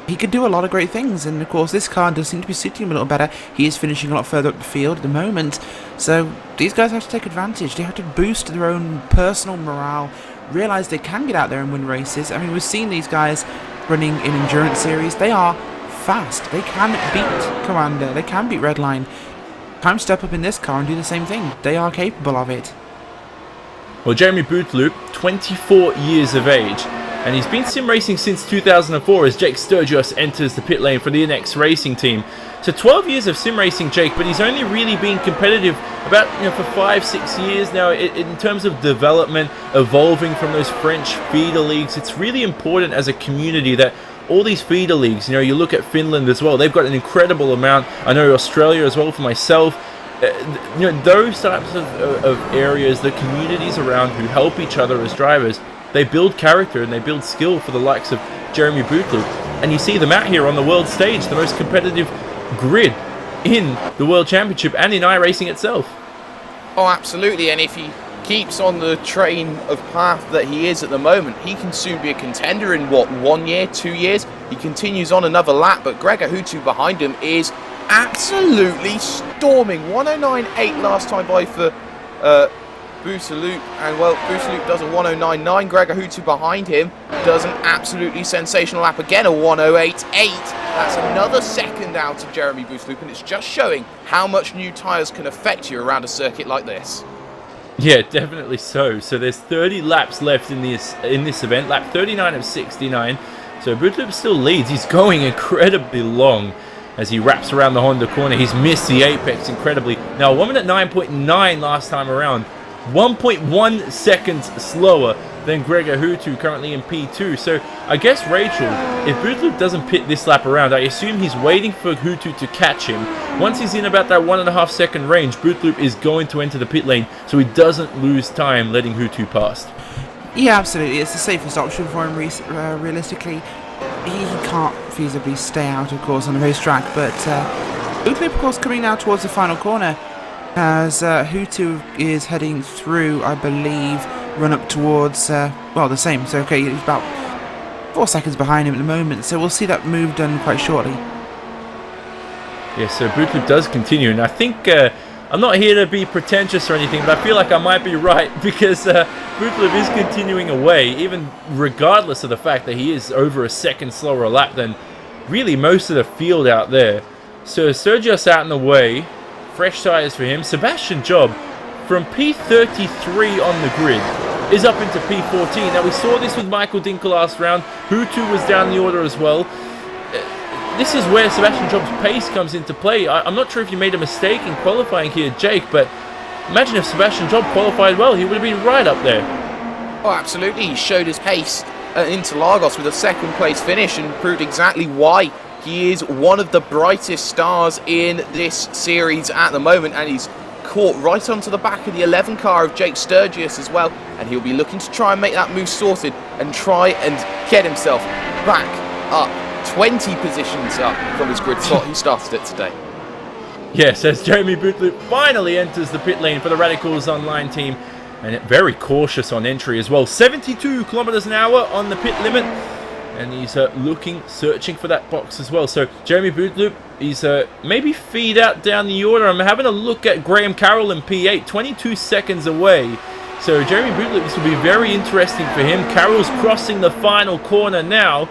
he could do a lot of great things. And of course, this car does seem to be suiting him a little better. He is finishing a lot further up the field at the moment, so these guys have to take advantage. They have to boost their own personal morale, realise they can get out there and win races. I mean, we've seen these guys running in endurance series. They are fast. They can beat Commander. They can beat Redline. Time to step up in this car and do the same thing. They are capable of it. Well, Jeremy Buitloop, 24 years of age, and he's been sim racing since 2004 as Jake Sturgis enters the pit lane for the NX Racing team. So 12 years of sim racing, Jake, but he's only really been competitive about for 5-6 years now in terms of development, evolving from those French feeder leagues. It's really important as a community that all these feeder leagues, you look at Finland as well, they've got an incredible amount. I know Australia as well for myself. Those types of areas, the communities around who help each other as drivers, they build character and they build skill for the likes of Jeremy Buitloop. And you see them out here on the world stage, the most competitive grid in the World Championship and in iRacing itself. Oh, absolutely. And if he keeps on the train of path that he is at the moment, he can soon be a contender in, 1 year, 2 years? He continues on another lap, but Gregor Hutu behind him is absolutely storming. 109.8 last time by for Buitloop, and well, Buitloop does a 109.9. Gregor Hutu behind him does an absolutely sensational lap again, a 108.8. That's another second out of Jeremy Buitloop, and it's just showing how much new tyres can affect you around a circuit like this. Yeah, definitely so. So there's 30 laps left in this event, lap 39 of 69. So Buitloop still leads. He's going incredibly long as he wraps around the Honda corner. He's missed the apex incredibly. Now 1 minute 9.9 last time around. 1.1 seconds slower than Gregor Hutu, currently in P2. So I guess, Rachel, if Buitloop doesn't pit this lap around, I assume he's waiting for Hutu to catch him. Once he's in about that 1.5 second range, Buitloop is going to enter the pit lane so he doesn't lose time letting Hutu past. Yeah, absolutely. It's the safest option for him realistically. He can't feasibly stay out, of course, on the racetrack, but Buitloop, of course, coming now towards the final corner as Hutu is heading through, I believe, run up towards, the same. So, okay, he's about 4 seconds behind him at the moment, so we'll see that move done quite shortly. Yeah, so Buitloop does continue, and I think, I'm not here to be pretentious or anything, but I feel like I might be right, because Buitloop is continuing away, even regardless of the fact that he is over a second slower a lap than really most of the field out there. So Sergio's out in the way. Fresh tyres for him. Sebastian Job from P33 on the grid is up into P14. Now we saw this with Michael Dinkel last round. Hutu was down the order as well. This is where Sebastian Job's pace comes into play. I'm not sure if you made a mistake in qualifying here, Jake, but imagine if Sebastian Job qualified well, he would have been right up there. Oh, absolutely. He showed his pace at Interlagos with a second place finish and proved exactly why he is one of the brightest stars in this series at the moment, and he's caught right onto the back of the 11 car of Jake Sturgis as well, and he'll be looking to try and make that move sorted and try and get himself back up 20 positions up from his grid slot he started it today. Yes, as Jeremy Buitloop finally enters the pit lane for the Radicals Online team, and very cautious on entry as well. 72 kilometers an hour on the pit limit. And he's searching for that box as well. So Jeremy Buitloop, he's maybe feed out down the order. I'm having a look at Graham Carroll in P8, 22 seconds away. So Jeremy Buitloop, this will be very interesting for him. Carroll's crossing the final corner now.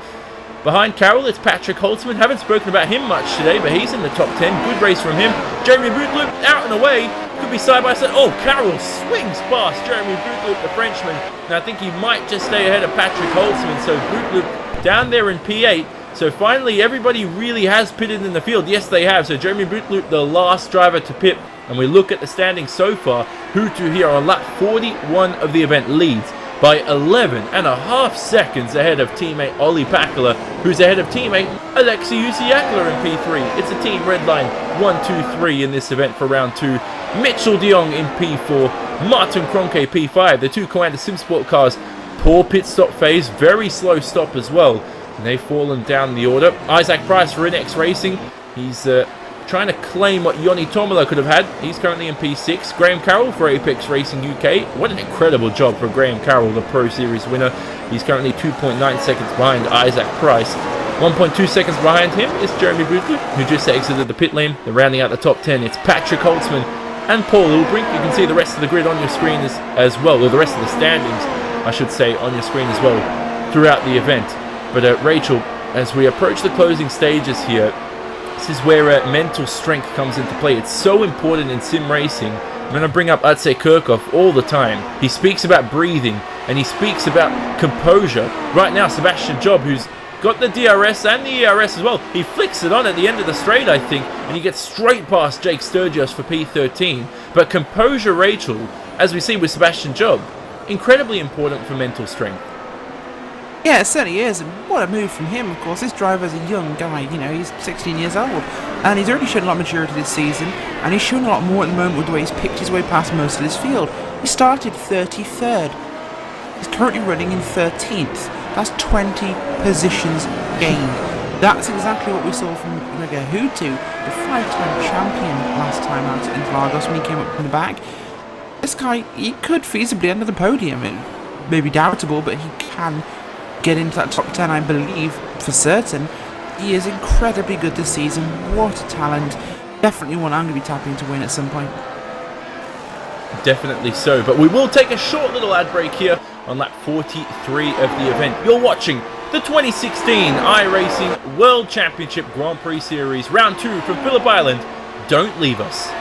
Behind Carroll, it's Patrick Holtzman. Haven't spoken about him much today, but he's in the top 10. Good race from him. Jeremy Buitloop out and away. Could be side by side. Oh, Carroll swings past Jeremy Buitloop, the Frenchman. And I think he might just stay ahead of Patrick Holtzman. So Buitloop down there in P8. So finally, everybody really has pitted in the field. Yes, they have. So Jeremy Buitloop, the last driver to pit. And we look at the standings so far. Hutu here on lap 41 of the event leads by 11.5 seconds ahead of teammate Ollie Pakala, who's ahead of teammate Alexei Usiakla in P3. It's a team red line 1-2-3 in this event for round 2. Mitchell de Jong in P4, Martin Kroenke P5. The two Commander Simsport cars Poor pit stop phase, very slow stop as well. And they've fallen down the order. Isaac Price for iNEXT Racing. He's trying to claim what Yoni Tomala could have had. He's currently in P6. Graham Carroll for Apex Racing UK. What an incredible job for Graham Carroll, the Pro Series winner. He's currently 2.9 seconds behind Isaac Price. 1.2 seconds behind him is Jeremy Buildup, who just exited the pit lane. They're rounding out the top 10. It's Patrick Holtzman and Paul Ulbrink. You can see the rest of the grid on your screen as well, or the rest of the standings, I should say, on your screen as well throughout the event. But Rachel, as we approach the closing stages here, this is where mental strength comes into play. It's so important in sim racing. I'm going to bring up Atsei Kirchhoff all the time. He speaks about breathing, and he speaks about composure. Right now, Sebastian Job, who's got the DRS and the ERS as well, he flicks it on at the end of the straight, I think, and he gets straight past Jake Sturgis for P13. But composure, Rachel, as we see with Sebastian Job, incredibly important for mental strength. Yeah, it certainly is, and what a move from him, of course. This driver's a young guy, you know, he's 16 years old, and he's already shown a lot of maturity this season, and he's shown a lot more at the moment with the way he's picked his way past most of this field. He started 33rd. He's currently running in 13th. That's 20 positions gained. That's exactly what we saw from Gregor Hutu, the 5-time champion last time out at Interlagos when he came up from the back. This guy, he could feasibly enter the podium. It may be doubtable, but he can get into that top 10, I believe, for certain. He is incredibly good this season. What a talent. Definitely one I'm going to be tapping to win at some point. Definitely so, but we will take a short little ad break here on lap 43 of the event. You're watching the 2016 iRacing World Championship Grand Prix Series Round 2 from Phillip Island. Don't leave us.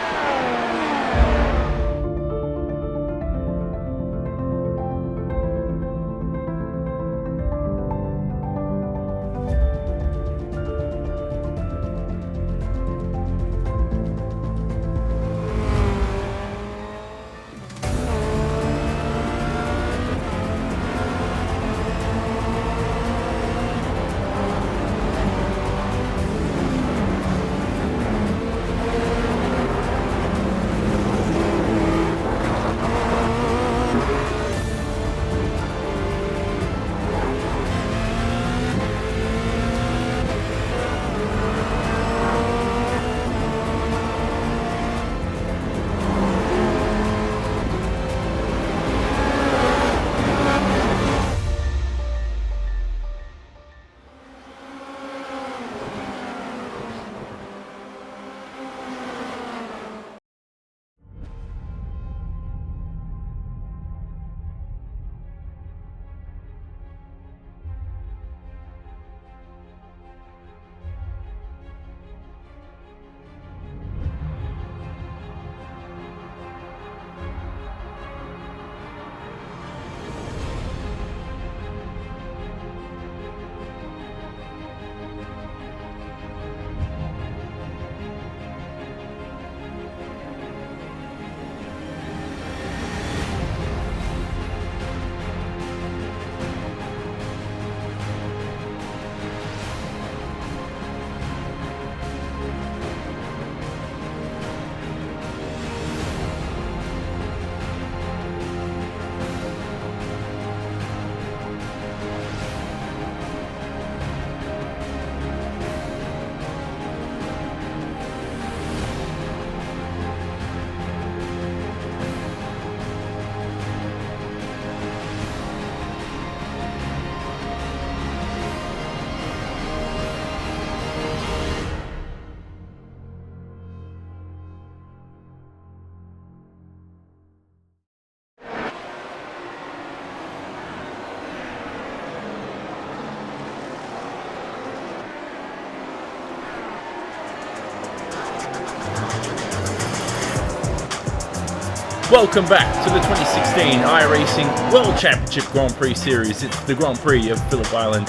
Welcome back to the 2016 iRacing World Championship Grand Prix Series. It's the Grand Prix of Phillip Island,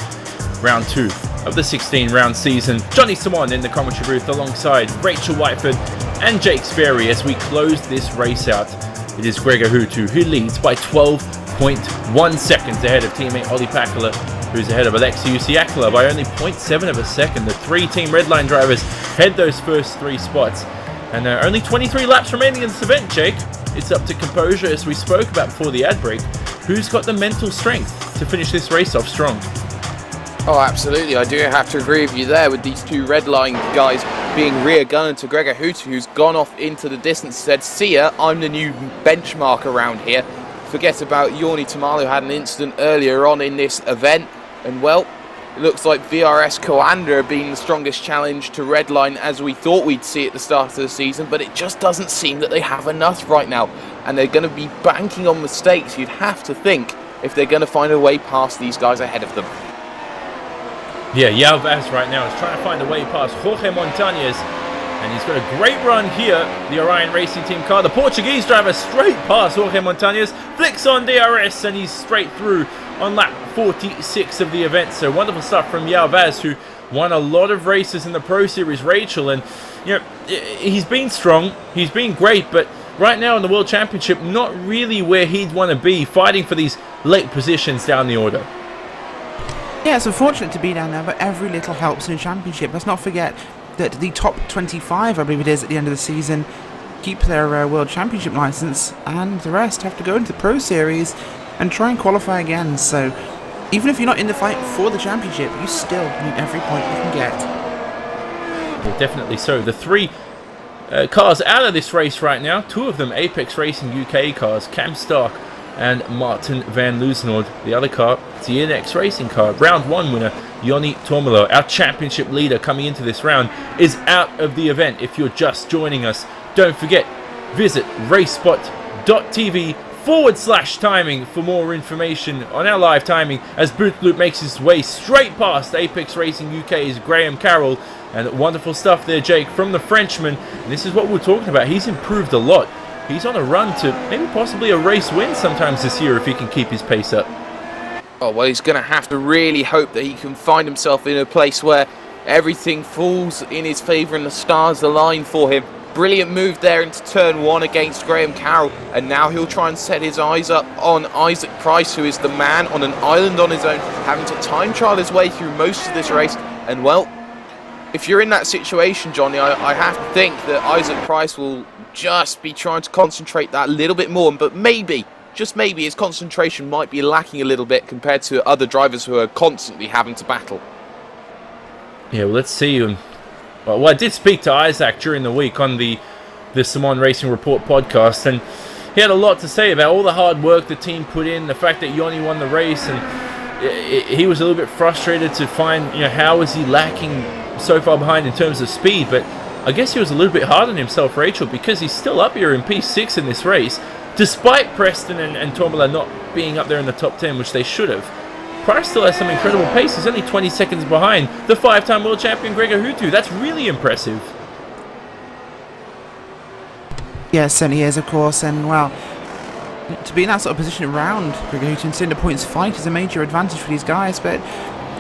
round 2 of the 16-round season. Johnny Simon in the commentary booth alongside Rachel Whiteford and Jake Sperry as we close this race out. It is Gregor Hutu who leads by 12.1 seconds ahead of teammate Olli Pakala, who's ahead of Alexei Usiakala by only 0.7 of a second. The 3 Team Redline drivers head those first 3 spots. And only 23 laps remaining in this event, Jake. It's up to composure, as we spoke about before the ad break. Who's got the mental strength? to finish this race off strong. Oh, absolutely. I do have to agree with you there with these two red line guys being rear gunner to Gregor Hooter, who's gone off into the distance, said, see ya, I'm the new benchmark around here. Forget about Yorni Tamalo, who had an incident earlier on in this event. And, well, it looks like VRS Coanda being the strongest challenge to Redline as we thought we'd see at the start of the season, but it just doesn't seem that they have enough right now. And they're going to be banking on mistakes, you'd have to think, if they're going to find a way past these guys ahead of them. Yeah, Yalvaz right now is trying to find a way past Jorge Montañez, and he's got a great run here, the Orion Racing Team car. The Portuguese driver straight past Jorge Montañez, flicks on DRS, and he's straight through on lap 46 of the event. So wonderful stuff from Yalvaz, who won a lot of races in the Pro Series, Rachel, and you know, he's been strong, he's been great, but right now in the World Championship, not really where he'd want to be, fighting for these late positions down the order. Yeah, it's unfortunate to be down there, but every little helps in a championship. Let's not forget that the top 25, I believe it is, at the end of the season, keep their World Championship license, and the rest have to go into the Pro Series and try and qualify again. So even if you're not in the fight for the championship, you still need every point you can get. Well, definitely so. The three cars out of this race right now, two of them Apex Racing UK cars, Cam Stark and Martin van Loosenhoord. The other car, it's the NX Racing car. Round 1 winner, Yoni Tormelo, our championship leader coming into this round, is out of the event. If you're just joining us, don't forget, visit racespot.tv/timing for more information on our live timing as Buildup makes his way straight past Apex Racing UK's Graham Carroll. And wonderful stuff there, Jake, from the Frenchman. And this is what we're talking about. He's improved a lot. He's on a run to maybe possibly a race win sometimes this year if he can keep his pace up. Oh, well, he's going to have to really hope that he can find himself in a place where everything falls in his favour and the stars align for him. Brilliant move there into turn 1 against Graham Carroll, and now he'll try and set his eyes up on Isaac Price, who is the man on an island on his own, having to time trial his way through most of this race. And, well, if you're in that situation, Johnny, I have to think that Isaac Price will just be trying to concentrate that a little bit more, but maybe, just maybe, his concentration might be lacking a little bit compared to other drivers who are constantly having to battle. Yeah, well, let's see. Well, I did speak to Isaac during the week on the Simon Racing Report podcast, and he had a lot to say about all the hard work the team put in, the fact that Yoni won the race, and he was a little bit frustrated to find, you know, how is he lacking so far behind in terms of speed. But I guess he was a little bit hard on himself, Rachel, because he's still up here in P6 in this race, despite Preston and Tormela not being up there in the top 10, which they should have. Price still has some incredible pace. He's only 20 seconds behind the 5-time world champion Gregor Hooter. That's really impressive. Yeah, it certainly is, of course, and well, to be in that sort of position around Gregor Hooter and seeing the points fight is a major advantage for these guys. But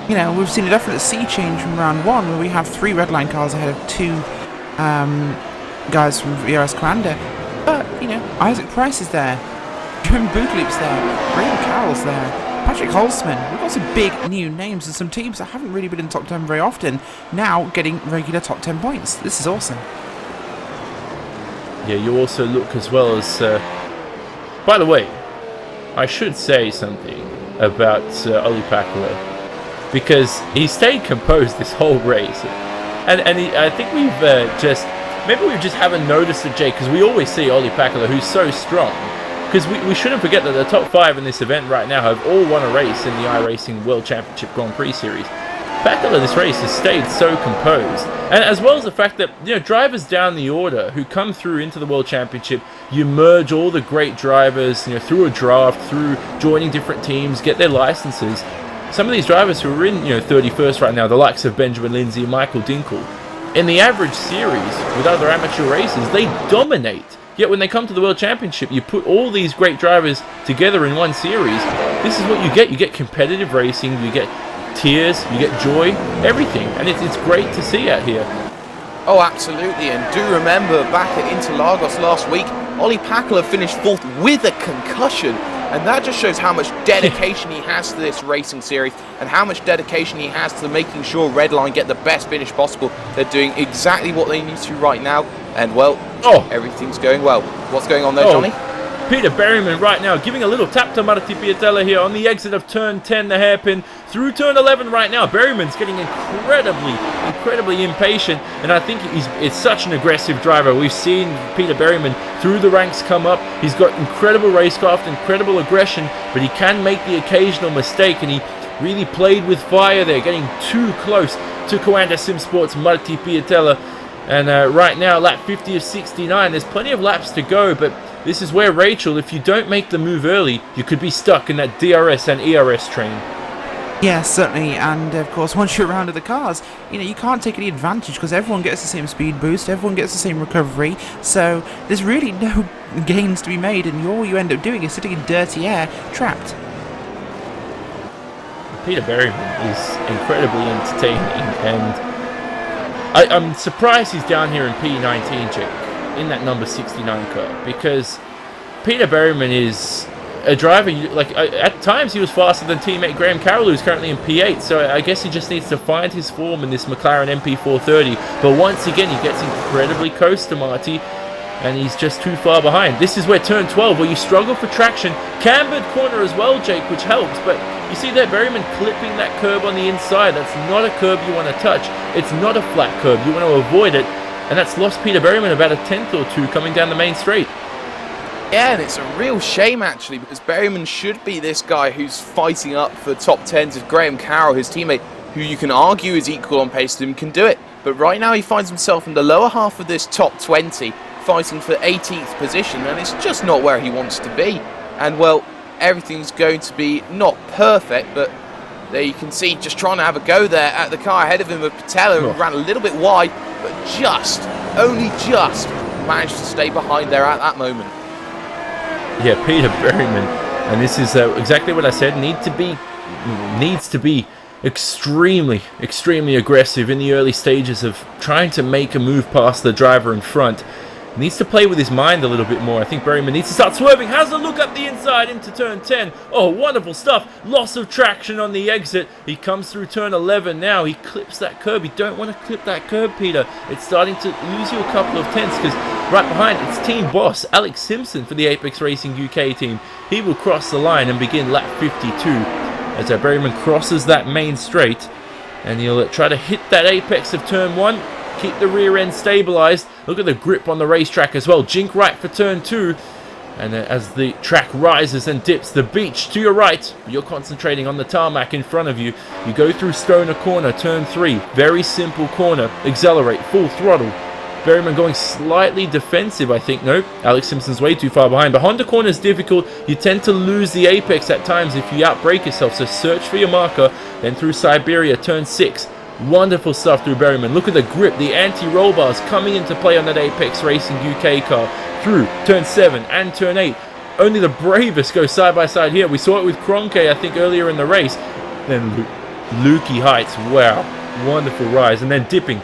you know, we've seen a definite sea change from round 1, where we have 3 redline cars ahead of 2 guys from VRS Coanda. But you know, Isaac Price is there, Jeremy Bootloop's there, Graham Carroll's there, Patrick Holzman. We've got some big new names and some teams that haven't really been in the top 10 very often now getting regular top 10 points. This is awesome. Yeah, you also look as well as... by the way, I should say something about Olli Pakula, because he stayed composed this whole race. And I think we've maybe we just haven't noticed it, Jake, because we always see Olli Pakula, who's so strong. Because we shouldn't forget that the top 5 in this event right now have all won a race in the iRacing World Championship Grand Prix Series. Pakula, this race, has stayed so composed. And as well as the fact that, you know, drivers down the order who come through into the World Championship, you merge all the great drivers, you know, through a draft, through joining different teams, get their licenses. Some of these drivers who are in, you know, 31st right now, the likes of Benjamin Lindsay and Michael Dinkel, in the average series with other amateur races, they dominate. Yet when they come to the World Championship, you put all these great drivers together in one series. This is what you get. You get competitive racing, you get tears, you get joy, everything. And it's great to see out here. Oh, absolutely. And do remember back at Interlagos last week, Olli Pakula finished 4th with a concussion. And that just shows how much dedication he has to this racing series and how much dedication he has to making sure Redline get the best finish possible. They're doing exactly what they need to right now. And, well, everything's going well. What's going on there, Johnny? Peter Berryman right now giving a little tap to Marti Piatella here on the exit of turn 10, the hairpin, through turn 11 right now. Berryman's getting incredibly impatient, and I think it's such an aggressive driver. We've seen Peter Berryman through the ranks come up. He's got incredible racecraft, incredible aggression, but he can make the occasional mistake, and he really played with fire there, getting too close to Coanda Sim Sports' Marti Piatella. And right now, lap 50 of 69, there's plenty of laps to go, but this is where, Rachel, if you don't make the move early, you could be stuck in that DRS and ERS train. Yeah, certainly, and of course, once you're around to the cars, you can't take any advantage because everyone gets the same speed boost, everyone gets the same recovery, so there's really no gains to be made, and all you end up doing is sitting in dirty air, trapped. Peter Berryman is incredibly entertaining, and I'm surprised he's down here in P19, Jake, in that number 69 car, because Peter Berryman is a driver, at times he was faster than teammate Graham Carroll, who's currently in P8, so I guess he just needs to find his form in this McLaren MP430, but once again he gets incredibly close to Marty, and he's just too far behind. This is where turn 12, where you struggle for traction, cambered corner as well, Jake, which helps, but you see there Berryman clipping that curb on the inside. That's not a curb you want to touch. It's not a flat curb. You want to avoid it, and that's lost Peter Berryman about a tenth or two coming down the main straight. Yeah, and it's a real shame actually, because Berryman should be this guy who's fighting up for top 10s if Graham Carroll, his teammate, who you can argue is equal on pace to him, can do it. But right now he finds himself in the lower half of this top 20, fighting for 18th position, and it's just not where he wants to be. And well, everything's going to be not perfect, but there you can see just trying to have a go there at the car ahead of him with Patella, who ran a little bit wide, but only just managed to stay behind there at that moment. Yeah, Peter Berryman, and this is exactly what I said, needs to be extremely aggressive in the early stages of trying to make a move past the driver in front. Needs to play with his mind a little bit more. I think Berryman needs to start swerving. Has a look up the inside into turn 10. Oh, wonderful stuff. Loss of traction on the exit. He comes through turn 11 now. He clips that curb. You don't want to clip that curb, Peter. It's starting to lose you a couple of tenths because right behind it's team boss Alex Simpson for the Apex Racing UK team. He will cross the line and begin lap 52 as Berryman crosses that main straight, and he'll try to hit that apex of turn 1. Keep the rear end stabilized. Look at the grip on the racetrack as well. Jink right for turn 2. And as the track rises and dips, the beach to your right, you're concentrating on the tarmac in front of you. You go through Stoner Corner, turn 3. Very simple corner. Accelerate, full throttle. Berryman going slightly defensive, I think. No, Alex Simpson's way too far behind. But Honda Corner is difficult. You tend to lose the apex at times if you outbrake yourself. So search for your marker. Then through Siberia, turn 6. Wonderful stuff through Berryman. Look at the grip, the anti-roll bars coming into play on that Apex Racing UK car. Through turn 7 and turn 8. Only the bravest go side by side here. We saw it with Kroenke, I think, earlier in the race. Then Lukey Heights, wow, wonderful rise. And then dipping,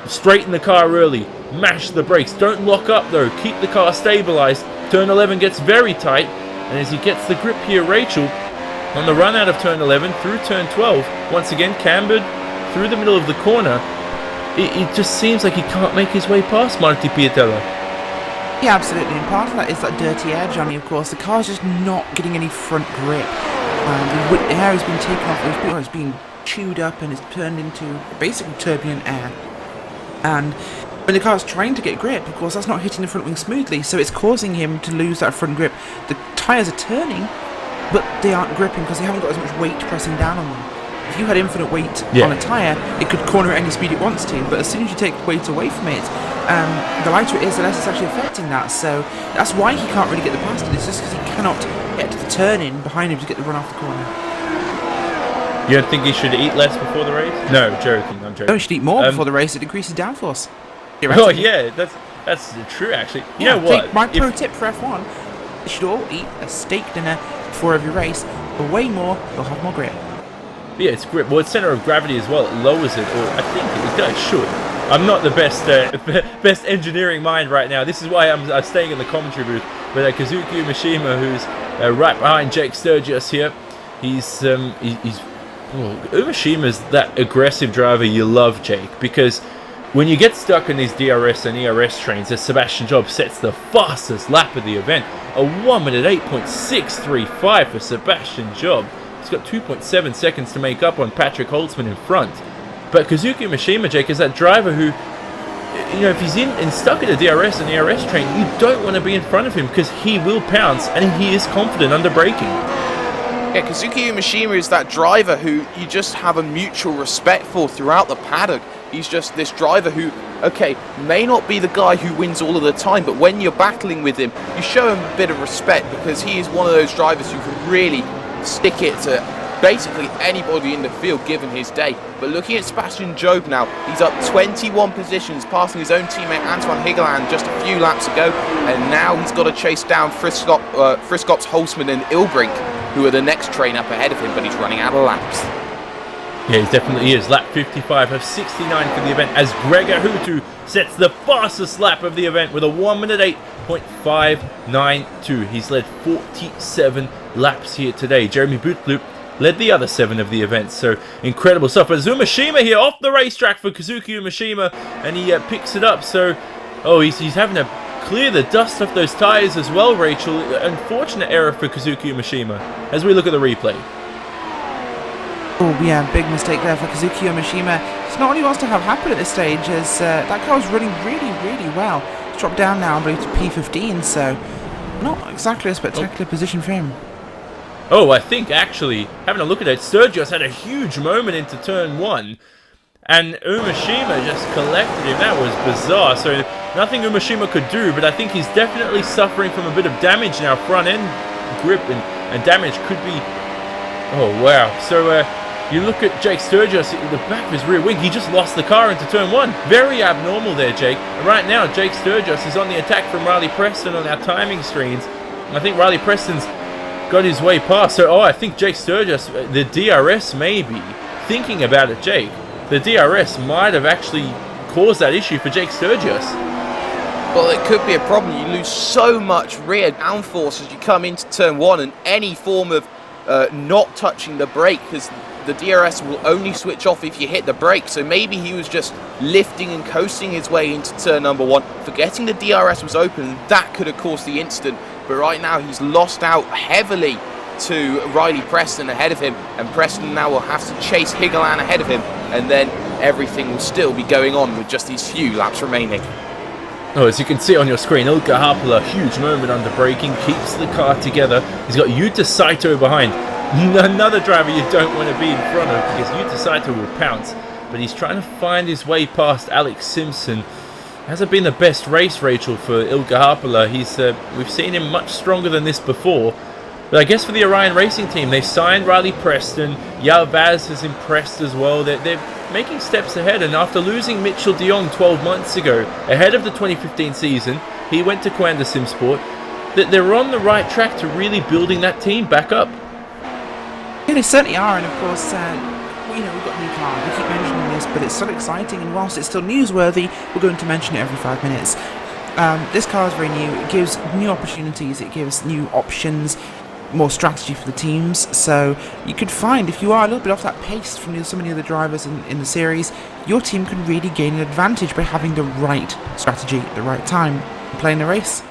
straighten the car early, mash the brakes. Don't lock up though, keep the car stabilized. Turn 11 gets very tight. And as he gets the grip here, Rachel, on the run out of turn 11 through turn 12, once again cambered through the middle of the corner, it just seems like he can't make his way past Marti Piatella. Yeah, absolutely, and part of that is that dirty air, Johnny, of course. The car's just not getting any front grip. The air has been taken off, it's being chewed up and it's turned into basically turbulent air. And when the car's trying to get grip, of course, that's not hitting the front wing smoothly, so it's causing him to lose that front grip. The tyres are turning, but they aren't gripping because they haven't got as much weight pressing down on them. If you had infinite weight on a tyre, it could corner at any speed it wants to, but as soon as you take weight away from it, the lighter it is, the less it's actually affecting that. So that's why he can't really get the past it. It's just because he cannot get to the turn-in behind him to get the run off the corner. You don't think he should eat less before the race? No, I'm joking. No, he should eat more before the race. It increases downforce. Oh yeah, that's true actually. You know what? My pro tip for F1, you should all eat a steak dinner before every race. But way more, you'll have more grip. Yeah, it's grip. Well, it's center of gravity as well. It lowers it, or I think it should. I'm not the best engineering mind right now. This is why I'm staying in the commentary booth. But Kazuki Umeshima, who's right behind Jake Sturgis here, Umashima's that aggressive driver you love, Jake, because when you get stuck in these DRS and ERS trains, as Sebastian Job sets the fastest lap of the event, a 1 minute 8.635 for Sebastian Job. He's got 2.7 seconds to make up on Patrick Holtzman in front. But Kazuki Mishima, Jake, is that driver who, you know, if he's in and stuck in a DRS and ERS train, you don't want to be in front of him because he will pounce and he is confident under braking. Yeah, Kazuki Mishima is that driver who you just have a mutual respect for throughout the paddock. He's just this driver who, okay, may not be the guy who wins all of the time, but when you're battling with him, you show him a bit of respect because he is one of those drivers who can really stick it to basically anybody in the field given his day. But looking at Sebastian Job now, he's up 21 positions, passing his own teammate Antoine Higeland just a few laps ago, and now he's got to chase down Friskops, Holtzman and Ilbrink, who are the next train up ahead of him, but he's running out of laps. Yeah, he definitely is. Lap 55 of 69 for the event as Gregor Hutu sets the fastest lap of the event with a 1 minute 8.592. He's led 47 laps here today. Jeremy Bootloop led the other 7 of the event, so incredible stuff. But Umashima here off the racetrack for Kazuki Umashima, and he picks it up. So, he's having to clear the dust off those tyres as well, Rachel. Unfortunate error for Kazuki Umashima as we look at the replay. Oh yeah, big mistake there for Kazuki Mishima. It's not what he wants to have happen at this stage, as that car was running really well. It's dropped down now, I believe, to P15, so not exactly a spectacular position for him. I think actually, having a look at it, Sturgis had a huge moment into turn 1, and Umashima just collected him. That was bizarre. So nothing Umashima could do, but I think he's definitely suffering from a bit of damage now. Front end grip and damage could be... Oh, wow. So you look at Jake Sturgis, the back of his rear wing, he just lost the car into turn 1. Very abnormal there, Jake. And right now, Jake Sturgis is on the attack from Riley Preston on our timing screens. I think Riley Preston's got his way past. So, I think Jake Sturgis, the DRS maybe, thinking about it, Jake, the DRS might have actually caused that issue for Jake Sturgis. Well, it could be a problem. You lose so much rear downforce as you come into turn 1, and any form of not touching the brake, because the DRS will only switch off if you hit the brake. So maybe he was just lifting and coasting his way into turn number 1, forgetting the DRS was open, and that could have caused the incident. But right now he's lost out heavily to Riley Preston ahead of him, and Preston now will have to chase Higeland ahead of him, and then everything will still be going on with just these few laps remaining. As you can see on your screen, Ilkka Harpala, huge moment under braking, keeps the car together. He's got Yuta Saito behind. Another driver you don't want to be in front of, because Yuta Saito will pounce. But he's trying to find his way past Alex Simpson. Hasn't been the best race, Rachel, for Ilkka Harpala. We've seen him much stronger than this before. But I guess for the Orion Racing team, they've signed Riley Preston. Yao Vaz has impressed as well. They're making steps ahead, and after losing Mitchell de Jong 12 months ago, ahead of the 2015 season, he went to Coanda Simsport. They're on the right track to really building that team back up. Yeah, they certainly are, and of course, we've got a new car. We keep mentioning this, but it's still exciting, and whilst it's still newsworthy, we're going to mention it every 5 minutes. This car is very new. It gives new opportunities. It gives new options, more strategy for the teams. So you could find, if you are a little bit off that pace from so many other drivers in the series, your team can really gain an advantage by having the right strategy at the right time and playing the race.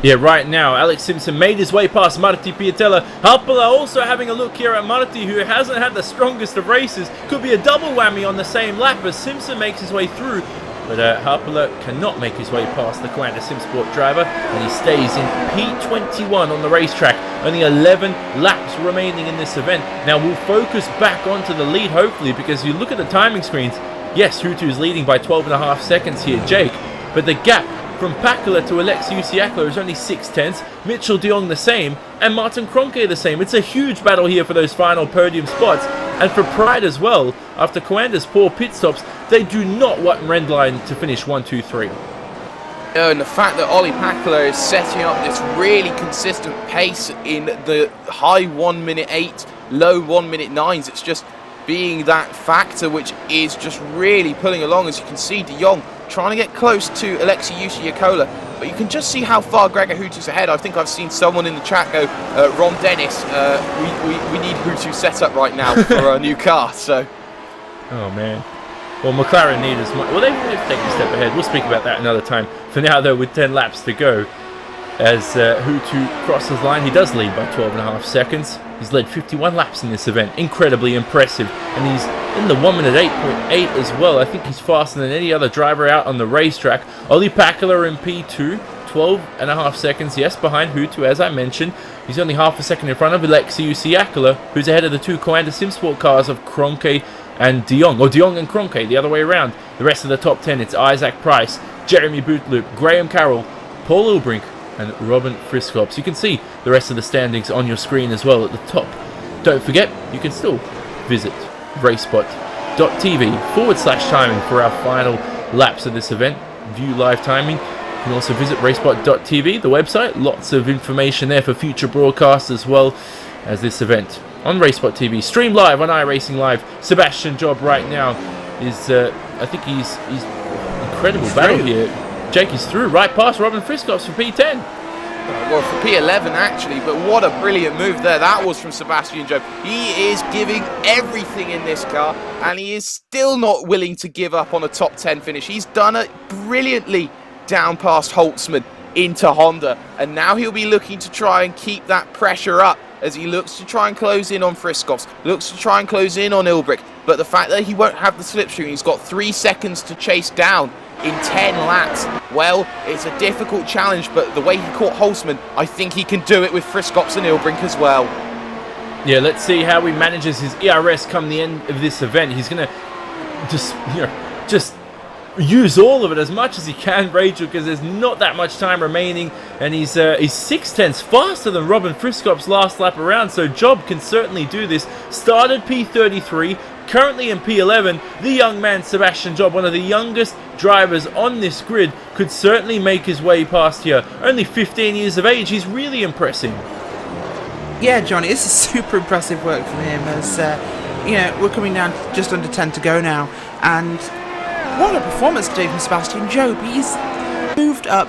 Yeah, right now, Alex Simpson made his way past Marti Piatella. Harpala also having a look here at Marti, who hasn't had the strongest of races. Could be a double whammy on the same lap as Simpson makes his way through. But Harpala cannot make his way past the Coanda Simsport driver, and he stays in P21 on the racetrack. Only 11 laps remaining in this event. Now we'll focus back onto the lead, hopefully, because you look at the timing screens. Yes, Hutu's leading by 12.5 seconds here, Jake, but the gap from Pakula to Alexei Usiaklo is only 6/10. Mitchell de Jong the same, and Martin Kroenke the same. It's a huge battle here for those final podium spots, and for Pride as well. After Coanda's poor pit stops, they do not want Rendline to finish 1, 2, 3. And the fact that Ollie Pakula is setting up this really consistent pace in the high 1 minute 8, low 1 minute 9s, it's just being that factor which is just really pulling along. As you can see, de Jong trying to get close to Alexei Usiaklo, but you can just see how far Gregor Hutu's ahead. I think I've seen someone in the chat go, Ron Dennis, we need Hutu set up right now for a new car. So, oh man. Well, McLaren need as much. Well, they've taken a step ahead. We'll speak about that another time. For now, though, with 10 laps to go, as Hutu crosses the line, he does lead by 12.5 seconds. He's led 51 laps in this event. Incredibly impressive. And he's in the 1 minute 8.8 as well. I think he's faster than any other driver out on the racetrack. Ollie Pakula in P2, 12.5 seconds, yes, behind Hutu, as I mentioned. He's only half a second in front of Alexei Usiakala, who's ahead of the two Coanda SimSport cars of Kroenke and De Jong, or De Jong and Kroenke, the other way around. The rest of the top 10, it's Isaac Price, Jeremy Bootloop, Graham Carroll, Paul Ulbrink, and Robin Friskops. You can see the rest of the standings on your screen as well at the top. Don't forget, you can still visit racebot.tv/timing for our final laps of this event. View live timing. You can also visit racebot.tv, the website. Lots of information there for future broadcasts as well as this event on Racebot TV. Stream live on iRacing Live. Sebastian Job right now is, I think he's incredible battle here. Jake is through right past Robin Friskops for P10. Well, for P11 actually, but what a brilliant move there that was from Sebastian Job. He is giving everything in this car, and he is still not willing to give up on a top 10 finish. He's done it brilliantly down past Holtzman into Honda, and now he'll be looking to try and keep that pressure up as he looks to try and close in on Friskops, looks to try and close in on Ulbrich. But the fact that he won't have the slipstream, he's got 3 seconds to chase down in 10 laps. Well, it's a difficult challenge, but the way he caught Holtzman, I think he can do it with Friskops and Ulbrich as well. Yeah, let's see how he manages his ERS come the end of this event. He's going to just use all of it as much as he can, Rachel, because there's not that much time remaining, and he's 6/10 faster than Robin Friskops last lap around, so Job can certainly do this. Started P33, currently in P11. The young man Sebastian Job, one of the youngest drivers on this grid, could certainly make his way past here. Only 15 years of age, he's really impressing. Yeah, Johnny, this is super impressive work from him as, we're coming down just under 10 to go now, and what a performance today from Sebastian Job. He's moved up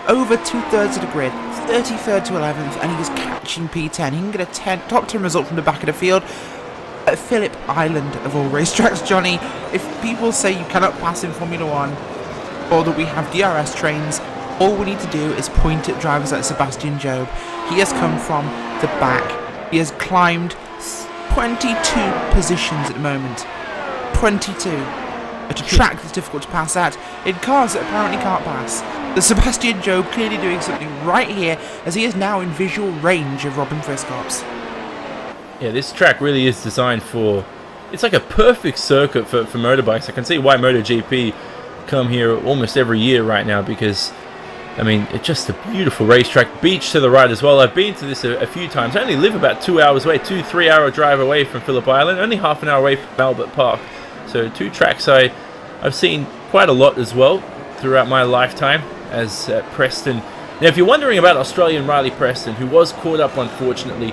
over 2/3 of the grid, 33rd to 11th, and he is catching P10. He can get a top 10 result from the back of the field at Phillip Island of all racetracks, Johnny. If people say you cannot pass in Formula 1 or that we have DRS trains, all we need to do is point at drivers like Sebastian Job. He has come from the back. He has climbed 22 positions at the moment. 22. At a track that's difficult to pass at, in cars that apparently can't pass. The Sebastian Job clearly doing something right here, as he is now in visual range of Robin Friskops. Yeah, this track really is designed for... It's like a perfect circuit for motorbikes. I can see why MotoGP come here almost every year right now, because, I mean, it's just a beautiful racetrack. Beach to the right as well. I've been to this a few times. I only live about 2 hours away, 2-3 hour drive away from Phillip Island, only half an hour away from Albert Park. So 2 tracks I've seen quite a lot as well throughout my lifetime as Preston. Now, if you're wondering about Australian Riley Preston, who was caught up, unfortunately,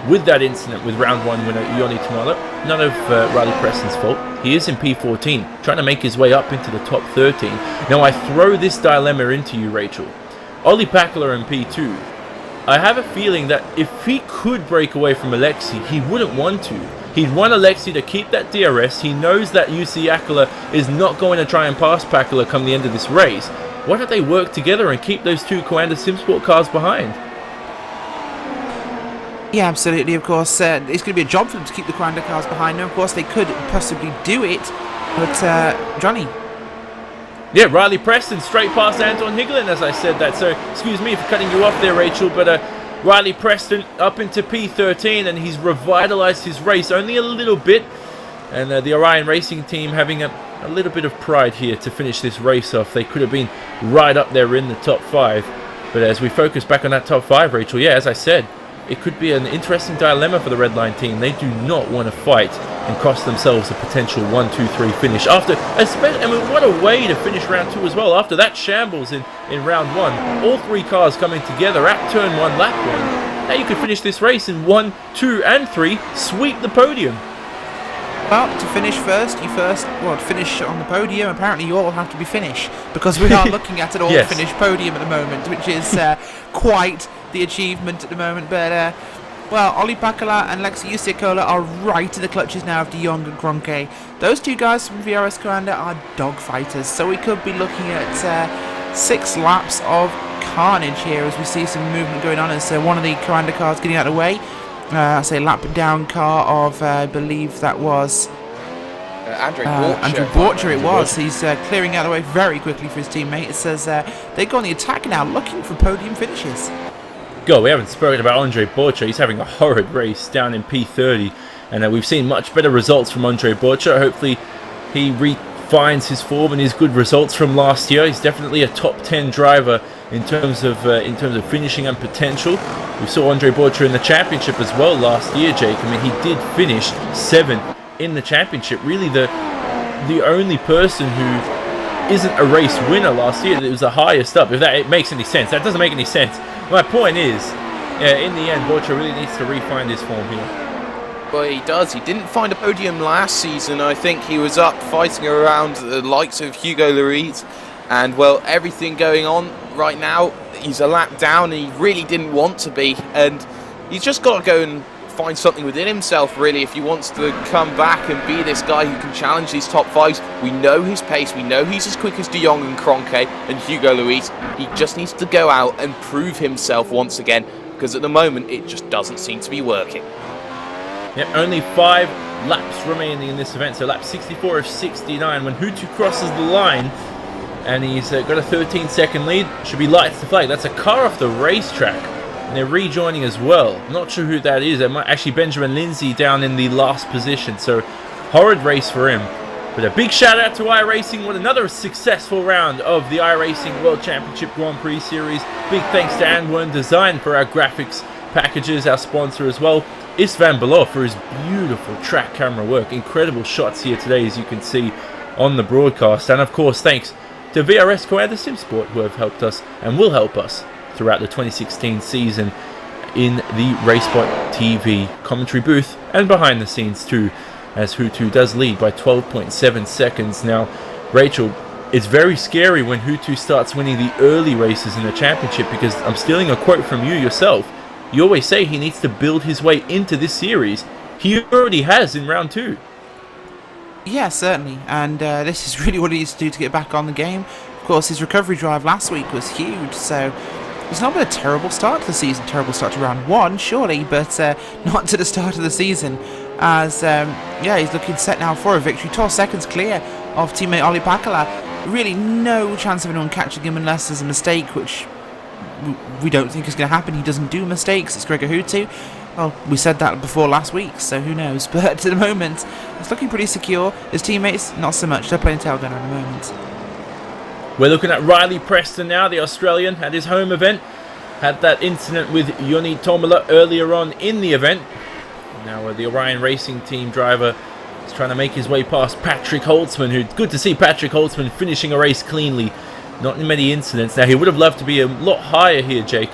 with that incident with round 1 winner Yoni Tamala, none of Riley Preston's fault. He is in P14, trying to make his way up into the top 13. Now, I throw this dilemma into you, Rachel. Ollie Pakula in P2. I have a feeling that if he could break away from Alexei, he wouldn't want to. He'd want Alexei to keep that DRS. He knows that Usiakala is not going to try and pass Pakula come the end of this race. Why don't they work together and keep those 2 Coanda SimSport cars behind? Yeah, absolutely, of course. It's going to be a job for them to keep the Coanda cars behind them. Of course, they could possibly do it, but Johnny. Yeah, Riley Preston straight past Anton Higlin, as I said that. So, excuse me for cutting you off there, Rachel, but Riley Preston up into P13, and he's revitalized his race only a little bit. And the Orion Racing team having a little bit of pride here to finish this race off. They could have been right up there in the top 5. But as we focus back on that top 5, Rachel, yeah, as I said, it could be an interesting dilemma for the Red Line team. They do not want to fight and cost themselves a potential 1-2-3 finish. After, I mean, what a way to finish round 2 as well. After that shambles in round 1, all 3 cars coming together at turn 1, lap 1. Now you could finish this race in 1, 2, and 3, sweep the podium. Well, to finish first, to finish on the podium, apparently you all have to be finished, because we are looking at an all-finished podium at the moment, which is quite the achievement at the moment. But Well, Olli Pakala and Lexi Usiakola are right in the clutches now of De Jong and Kroenke. Those two guys from VRS Coanda are dogfighters, so we could be looking at 6 laps of carnage here as we see some movement going on as one of the Coanda cars getting out of the way. I say lap down car of, I believe that was Andrew Borcher it was. He's clearing out of the way very quickly for his teammate. It says they go on the attack now, looking for podium finishes. God, we haven't spoken about Andre Borcher. He's having a horrid race down in P30, and we've seen much better results from Andre Borcher. Hopefully he refines his form and his good results from last year. He's definitely a top 10 driver in terms of finishing and potential. We saw Andre Borcher in the championship as well last year, Jake. I mean, he did finish 7th in the championship. Really the only person who isn't a race winner last year that was the highest up, if it makes any sense. That doesn't make any sense. My point is, in the end, Borcher really needs to refine his form here. Well, he does. He didn't find a podium last season. I think he was up fighting around the likes of Hugo Lloris. And, well, everything going on right now, he's a lap down and he really didn't want to be. And he's just got to go and find something within himself, really, if he wants to come back and be this guy who can challenge these top 5s. We know his pace. We know he's as quick as De Jong and Kroenke and Hugo Lloris. He just needs to go out and prove himself once again, because at the moment it just doesn't seem to be working. Yep, only 5 laps remaining in this event, so lap 64 of 69 when Hutu crosses the line, and he's got a 13-second lead. Should be lights to flag. That's a car off the racetrack, and they're rejoining as well. Not sure who that is. It might actually Benjamin Lindsay down in the last position, so horrid race for him. But a big shout out to iRacing with another successful round of the iRacing World Championship Grand Prix Series. Big thanks to Anwern Design for our graphics packages, our sponsor as well. Istvan Belov for his beautiful track camera work. Incredible shots here today, as you can see on the broadcast. And of course, thanks to VRS Coanda SimSport, who have helped us and will help us throughout the 2016 season in the RaceBot TV commentary booth and behind the scenes too, as Hutu does lead by 12.7 seconds. Now, Rachel, it's very scary when Hutu starts winning the early races in the championship, because I'm stealing a quote from you yourself. You always say he needs to build his way into this series. He already has in round 2. Yeah, certainly, and this is really what he needs to do to get back on the game. Of course, his recovery drive last week was huge, so it's not been a terrible start to the season. Terrible start to round 1, surely, but not to the start of the season, as he's looking set now for a victory. 12 seconds clear of teammate Olli Pakala. Really no chance of anyone catching him unless there's a mistake, which we don't think is going to happen. He doesn't do mistakes. It's Gregor Hutu. Well, we said that before last week, so who knows. But at the moment, it's looking pretty secure. His teammates, not so much. They're playing tail gunner at the moment. We're looking at Riley Preston now, the Australian, at his home event. Had that incident with Joni Tomila earlier on in the event. Now the Orion Racing Team driver is trying to make his way past Patrick Holtzman, good to see Patrick Holtzman finishing a race cleanly. Not in many incidents. Now, he would have loved to be a lot higher here, Jake.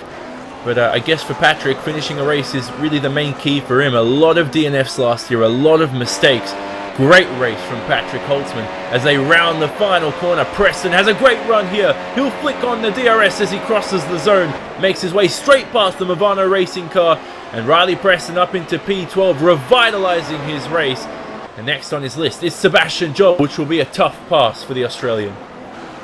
But I guess for Patrick, finishing a race is really the main key for him. A lot of DNFs last year, a lot of mistakes. Great race from Patrick Holtzman as they round the final corner. Preston has a great run here. He'll flick on the DRS as he crosses the zone. Makes his way straight past the Movano racing car. And Riley Preston up into P12, revitalising his race. And next on his list is Sebastian Job, which will be a tough pass for the Australian.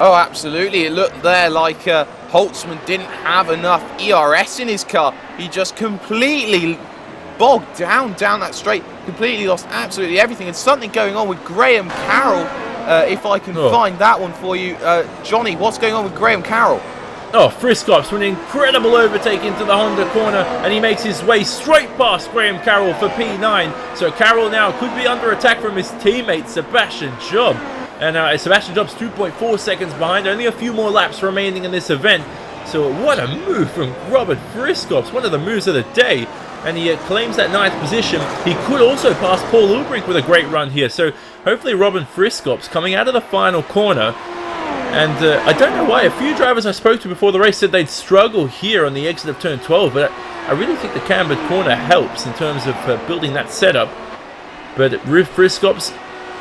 Oh, absolutely. It looked there like Holtzman didn't have enough ERS in his car. He just completely bogged down that straight. Completely lost absolutely everything. And something going on with Graham Carroll. If I can find that one for you. Johnny, what's going on with Graham Carroll? Oh, Friskops with an incredible overtake into the Honda corner, and he makes his way straight past Graham Carroll for P9. So Carroll now could be under attack from his teammate Sebastian Job. And Sebastian Job's 2.4 seconds behind. Only a few more laps remaining in this event. So what a move from Robert Friskops. One of the moves of the day. And he claims that 9th position. He could also pass Paul Ulbrich with a great run here. So hopefully Robin Friskops coming out of the final corner. And I don't know why. A few drivers I spoke to before the race said they'd struggle here on the exit of turn 12. But I really think the cambered corner helps in terms of building that setup. But Friskops...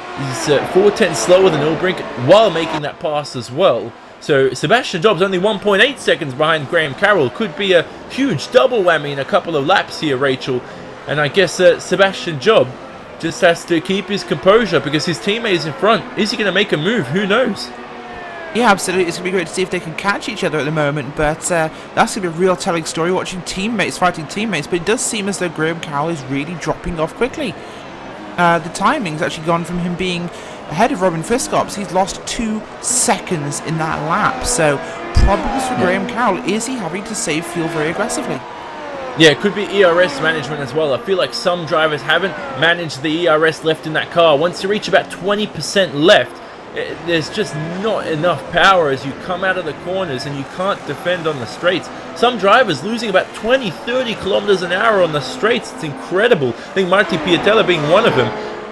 He's 4/10 slower than Ulbrich while making that pass as well. So Sebastian Jobs only 1.8 seconds behind Graham Carroll. Could be a huge double whammy in a couple of laps here, Rachel. And I guess Sebastian Job just has to keep his composure because his teammate is in front. Is he going to make a move? Who knows? Yeah, absolutely. It's going to be great to see if they can catch each other at the moment, but that's going to be a real telling story, watching teammates fighting teammates, but it does seem as though Graham Carroll is really dropping off quickly. The timing's actually gone from him being ahead of Robin Friscops. He's lost 2 seconds in that lap, so problems for Graham Carroll. Is he having to save fuel very aggressively? Yeah, it could be ERS management as well. I feel like some drivers haven't managed the ERS left in that car. Once you reach about 20% left, there's just not enough power as you come out of the corners and you can't defend on the straights. Some drivers losing about 20-30 kilometers an hour on the straights. It's incredible. I think Marti Piatella being one of them.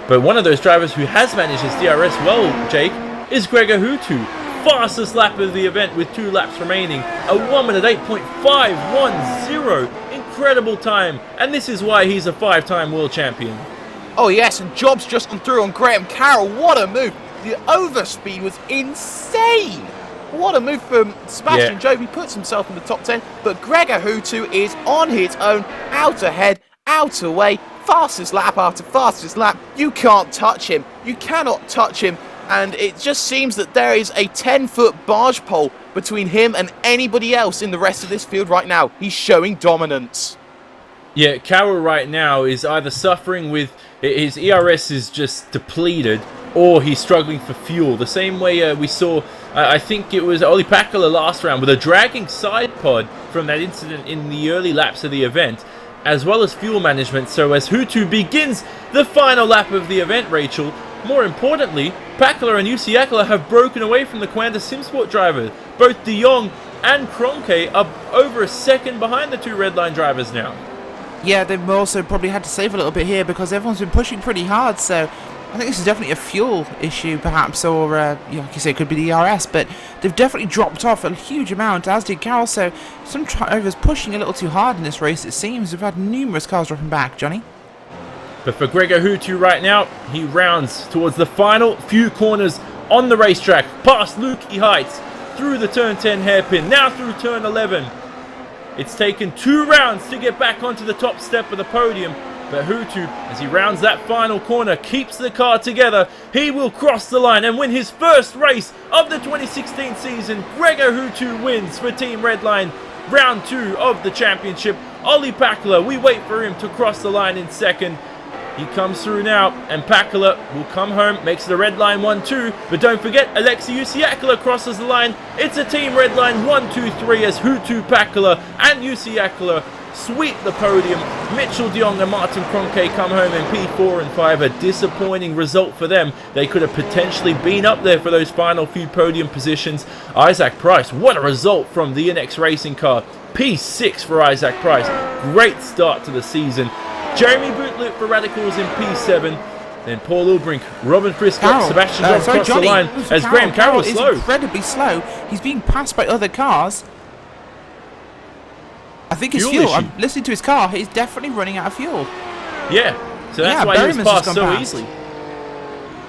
But one of those drivers who has managed his DRS well, Jake, is Gregor Hutu. Fastest lap of the event with 2 laps remaining. A 1 minute 8.510. Incredible time. And this is why he's a 5-time world champion. Oh yes, and Jobs just gone through on Graham Carroll. What a move. The overspeed was insane. What a move from Sebastian Job. He puts himself in the top 10. But Gregor Hutu is on his own, out ahead, out away. Fastest lap after fastest lap. You can't touch him. You cannot touch him. And it just seems that there is a 10-foot barge pole between him and anybody else in the rest of this field right now. He's showing dominance. Yeah, Carroll right now is either suffering with his ERS is just depleted, or he's struggling for fuel. The same way we saw, I think it was Olli Pakala last round with a dragging side pod from that incident in the early laps of the event, as well as fuel management. So as Hutu begins the final lap of the event, Rachel, more importantly, Pakala and UC Akala have broken away from the Quanta Simsport drivers. Both De Jong and Kroenke are over a second behind the 2 Redline drivers now. Yeah, they've also probably had to save a little bit here because everyone's been pushing pretty hard, so I think this is definitely a fuel issue perhaps, or like you say, it could be the ERS, but they've definitely dropped off a huge amount, as did Carroll, so some drivers pushing a little too hard in this race, it seems. We've had numerous cars dropping back, Johnny. But for Gregor Hutu right now, he rounds towards the final few corners on the racetrack, past Lukey Heights, through the turn 10 hairpin, now through turn 11. It's taken 2 rounds to get back onto the top step of the podium, but Hutu, as he rounds that final corner, keeps the car together. He will cross the line and win his first race of the 2016 season. Gregor Hutu wins for Team Redline, round 2 of the championship. Olli Pakala, we wait for him to cross the line in second. He comes through now, and Pakala will come home, makes the red line 1-2. But don't forget, Alexei Usiakala crosses the line. It's a team red line 1-2-3 as Hutu, Pakala, and Usiakala sweep the podium. Mitchell de Jong and Martin Kroenke come home in P4 and 5. A disappointing result for them. They could have potentially been up there for those final few podium positions. Isaac Price, what a result from the NX Racing car. P6 for Isaac Price. Great start to the season. Jeremy Bootlip for Radicals in P7. Then Paul Ulbrink, Robin Friscott, Sebastian Jones cross the line as Graham Carroll is slow. Incredibly slow. He's being passed by other cars. I think it's fuel. I'm listening to his car. He's definitely running out of fuel. Yeah, so that's why he was passed so easily.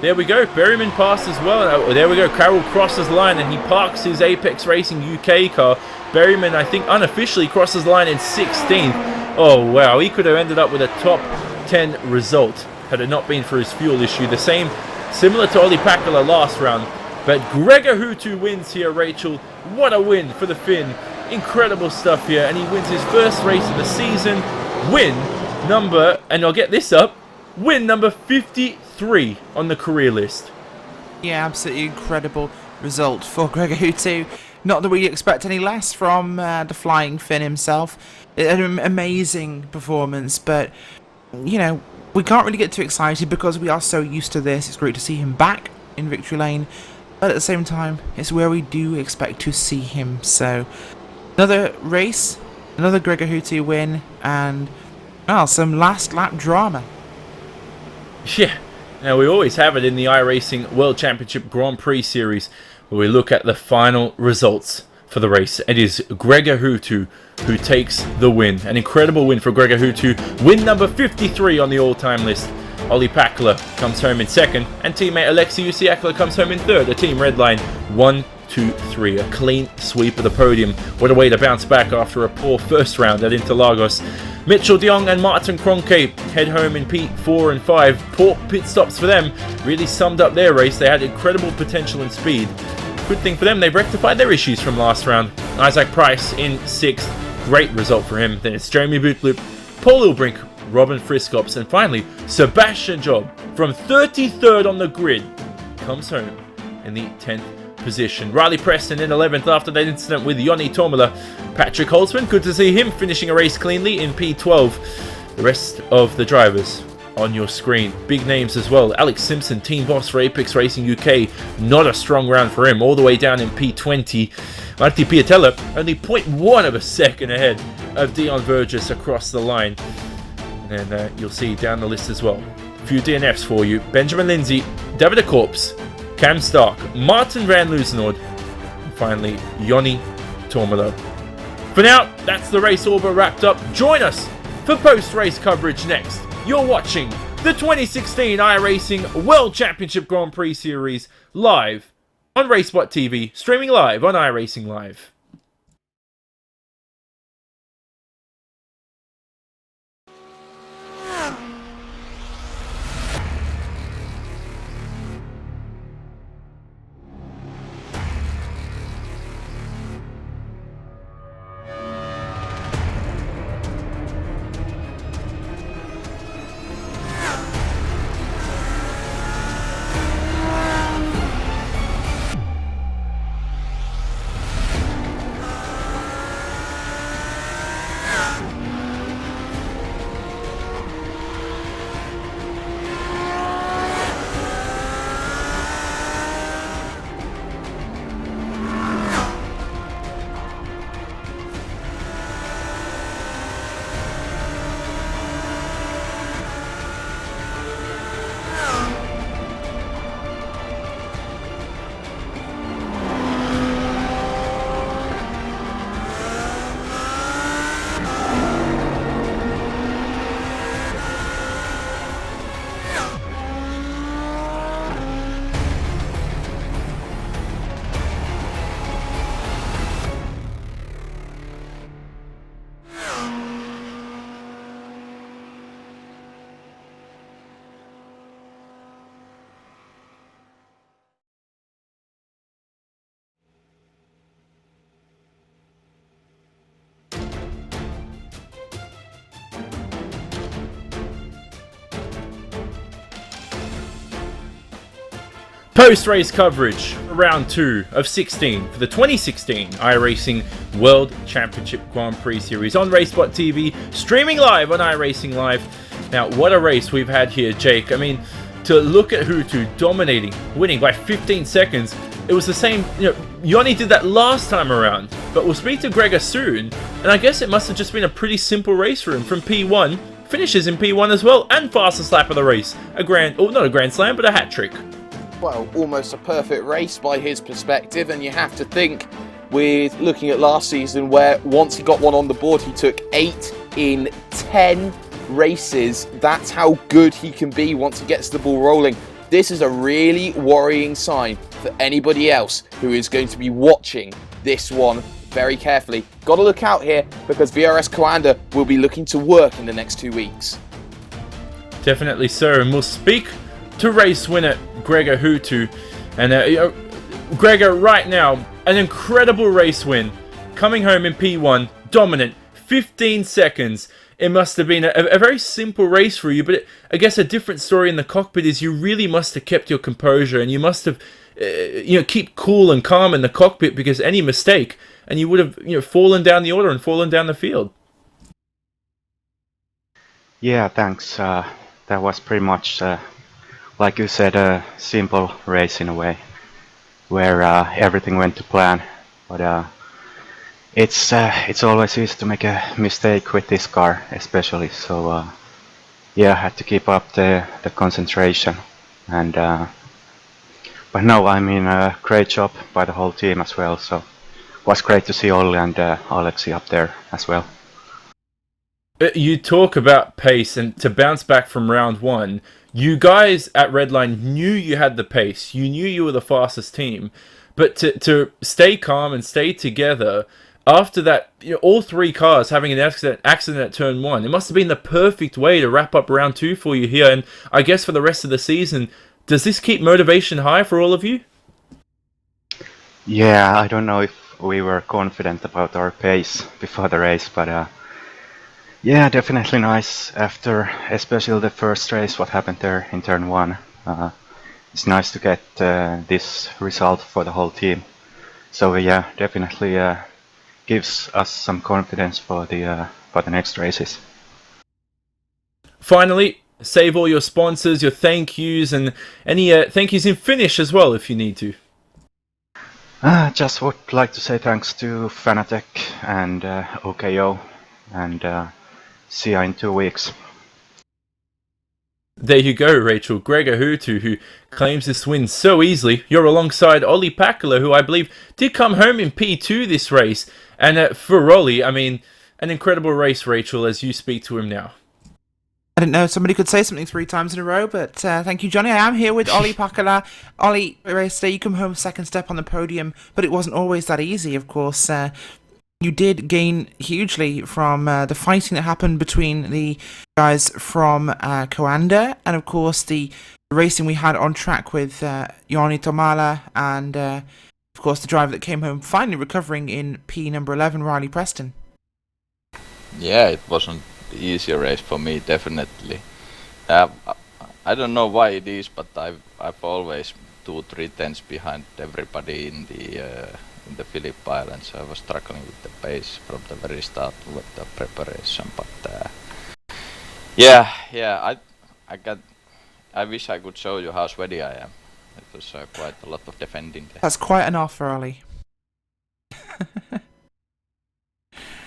There we go. Berryman passed as well. Oh, there we go. Carroll crosses the line and he parks his Apex Racing UK car. Berryman, I think, unofficially crosses the line in 16th. Oh, wow. He could have ended up with a top 10 result had it not been for his fuel issue. The same, similar to Olli Pakala last round. But Gregor Hutu wins here, Rachel. What a win for the Finn. Incredible stuff here. And he wins his first race of the season. Win number, and I'll get this up, win number 53 on the career list. Yeah, absolutely incredible result for Gregor Hutu. Not that we expect any less from the Flying Finn himself. An amazing performance, but, you know, we can't really get too excited because we are so used to this. It's great to see him back in victory lane, but at the same time, it's where we do expect to see him. So, another race, another Gregor Hutu win, and, well, some last lap drama. Yeah, now we always have it in the iRacing World Championship Grand Prix Series, where we look at the final results for the race. It is Gregor Hutu who takes the win. An incredible win for Gregor Hutu. Win number 53 on the all-time list. Olli Pakala comes home in second, and teammate Alexei Usiakala comes home in third. A team red line 1, 1-2-3. A clean sweep of the podium. What a way to bounce back after a poor first round at Interlagos. Mitchell de Jong and Martin Kroenke head home in P4 and 5. Poor pit stops for them really summed up their race. They had incredible potential and speed. Good thing for them, they've rectified their issues from last round. Isaac Price in 6th. Great result for him. Then it's Jeremy Bootloop, Paul Ilbrink, Robin Friskops, and finally Sebastian Job from 33rd on the grid comes home in the 10th position. Riley Preston in 11th after that incident with Joni Tomila. Patrick Holtzman, good to see him finishing a race cleanly in P12. The rest of the drivers on your screen. Big names as well. Alex Simpson, team boss for Apex Racing UK. Not a strong round for him. All the way down in P20. Marti Piatella only 0.1 of a second ahead of Dion Burgess across the line. And you'll see down the list as well. A few DNFs for you. Benjamin Lindsay, David Corpse, Cam Stark, Martin Van Loosenord, and finally Joni Tomila. For now, that's the race all but wrapped up. Join us for post-race coverage next. You're watching the 2016 iRacing World Championship Grand Prix Series live on RaceBot TV, streaming live on iRacing Live. Post-race coverage, round 2 of 16 for the 2016 iRacing World Championship Grand Prix Series on RaceBot TV, streaming live on iRacing Live. Now, what a race we've had here, Jake. I mean, to look at Hutu dominating, winning by 15 seconds, it was the same, Joni did that last time around, but we'll speak to Gregor soon, and I guess it must have just been a pretty simple race for him from P1, finishes in P1 as well, and fastest lap of the race. Not a grand slam, but a hat trick. Well, almost a perfect race by his perspective, and you have to think with looking at last season where once he got one on the board he took 8 in 10 races. That's how good he can be once he gets the ball rolling. This is a really worrying sign for anybody else who is going to be watching this one very carefully. Got to look out here because VRS Coanda will be looking to work in the next 2 weeks. Definitely so, and we'll speak to race winner Gregor Hutu. And Gregor, right now, an incredible race win. Coming home in P1, dominant, 15 seconds. It must have been a very simple race for you, but I guess a different story in the cockpit is you really must have kept your composure, and you must have, keep cool and calm in the cockpit, because any mistake, and you would have, fallen down the order and fallen down the field. Yeah, thanks. That was pretty much, like you said, a simple race in a way, where everything went to plan. But it's always easy to make a mistake with this car, especially. So yeah, I had to keep up the concentration. And but no, I mean, great job by the whole team as well. So it was great to see Olli and Alexi up there as well. You talk about pace, and to bounce back from round 1, you guys at Redline knew you had the pace. You knew you were the fastest team. But to stay calm and stay together after that, all three cars having an accident at turn one, it must have been the perfect way to wrap up round two for you here. And I guess for the rest of the season, does this keep motivation high for all of you? Yeah, I don't know if we were confident about our pace before the race, but yeah, definitely nice after, especially the first race, what happened there in turn one. It's nice to get this result for the whole team. So yeah, definitely gives us some confidence for the next races. Finally, save all your sponsors, your thank yous, and any thank yous in Finnish as well if you need to. Just would like to say thanks to Fanatec and OKO, and see you in 2 weeks. There you go, Rachel. Gregor Hutu, who claims this win so easily. You're alongside Olli Pakala, who I believe did come home in P2 this race. And for Olli, I mean, an incredible race, Rachel, as you speak to him now. I didn't know somebody could say something 3 times in a row, but thank you, Johnny. I am here with Olli Pakala. Olli, race day, you come home second step on the podium, but it wasn't always that easy, of course. You did gain hugely from the fighting that happened between the guys from Coanda, and of course the racing we had on track with Joni Tomala, and of course the driver that came home finally recovering in P number 11, Riley Preston. Yeah, it wasn't easy race for me, definitely. I don't know why it is, but I've always 2-3 tenths behind everybody in the Phillip Islands. So I was struggling with the pace from the very start with the preparation. But I wish I could show you how sweaty I am. It was quite a lot of defending there. That's quite an offer, Olli.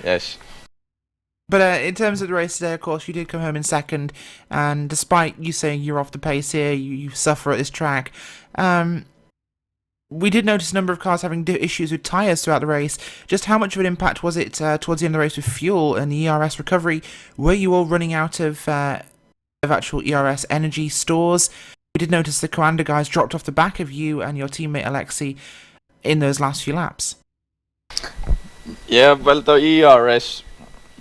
Yes. But in terms of the race today, of course, you did come home in second, and despite you saying you're off the pace here, you suffer at this track. We did notice a number of cars having issues with tyres throughout the race. Just how much of an impact was it towards the end of the race with fuel and the ERS recovery? Were you all running out of actual ERS energy stores? We did notice the Coanda guys dropped off the back of you and your teammate Alexei in those last few laps. Yeah, well, the ERS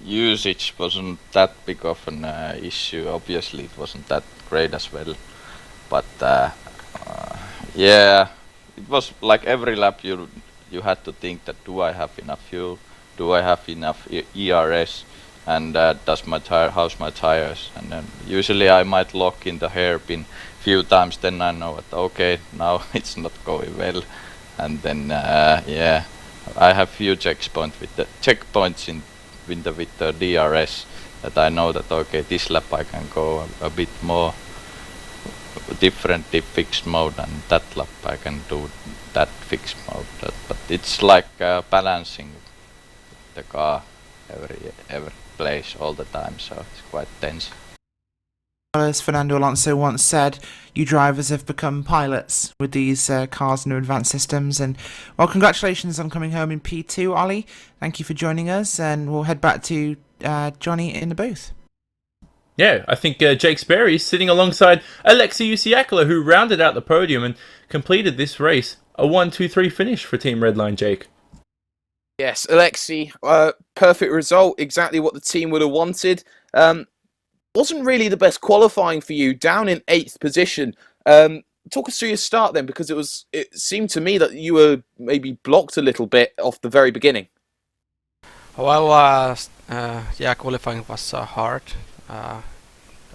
usage wasn't that big of an issue. Obviously, it wasn't that great as well. But yeah, it was like every lap you had to think that, do I have enough fuel? Do I have enough ERS? And how's my tires? And then usually I might lock in the hairpin few times. Then I know that okay, now it's not going well. And then yeah, I have few checkpoints with the DRS that I know that okay, this lap I can go a bit more different fixed mode, and that lap I can do that fixed mode. But it's like balancing the car every place all the time, so it's quite tense. As Fernando Alonso once said, you drivers have become pilots with these cars and new advanced systems. And well, congratulations on coming home in P2, Olli. Thank you for joining us, and we'll head back to Johnny in the booth. Yeah, I think Jake Sperry is sitting alongside Alexei Usiakala, who rounded out the podium and completed this race. A 1-2-3 finish for Team Redline, Jake. Yes, Alexei, perfect result, exactly what the team would have wanted. Wasn't really the best qualifying for you, down in 8th position. Talk us through your start then, because it seemed to me that you were maybe blocked a little bit off the very beginning. Well, yeah, qualifying was hard.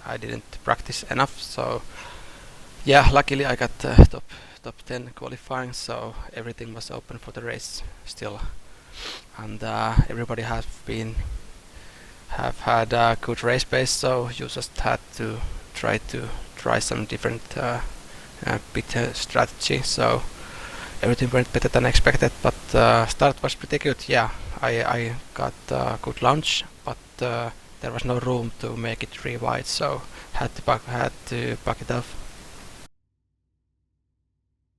I didn't practice enough, so yeah, luckily I got top 10 qualifying, so everything was open for the race still, and everybody have had a good race pace, so you just had to try some different bit strategy. So everything went better than expected, but start was pretty good. Yeah, I got a good launch, but there was no room to make it really wide, so had to back it off.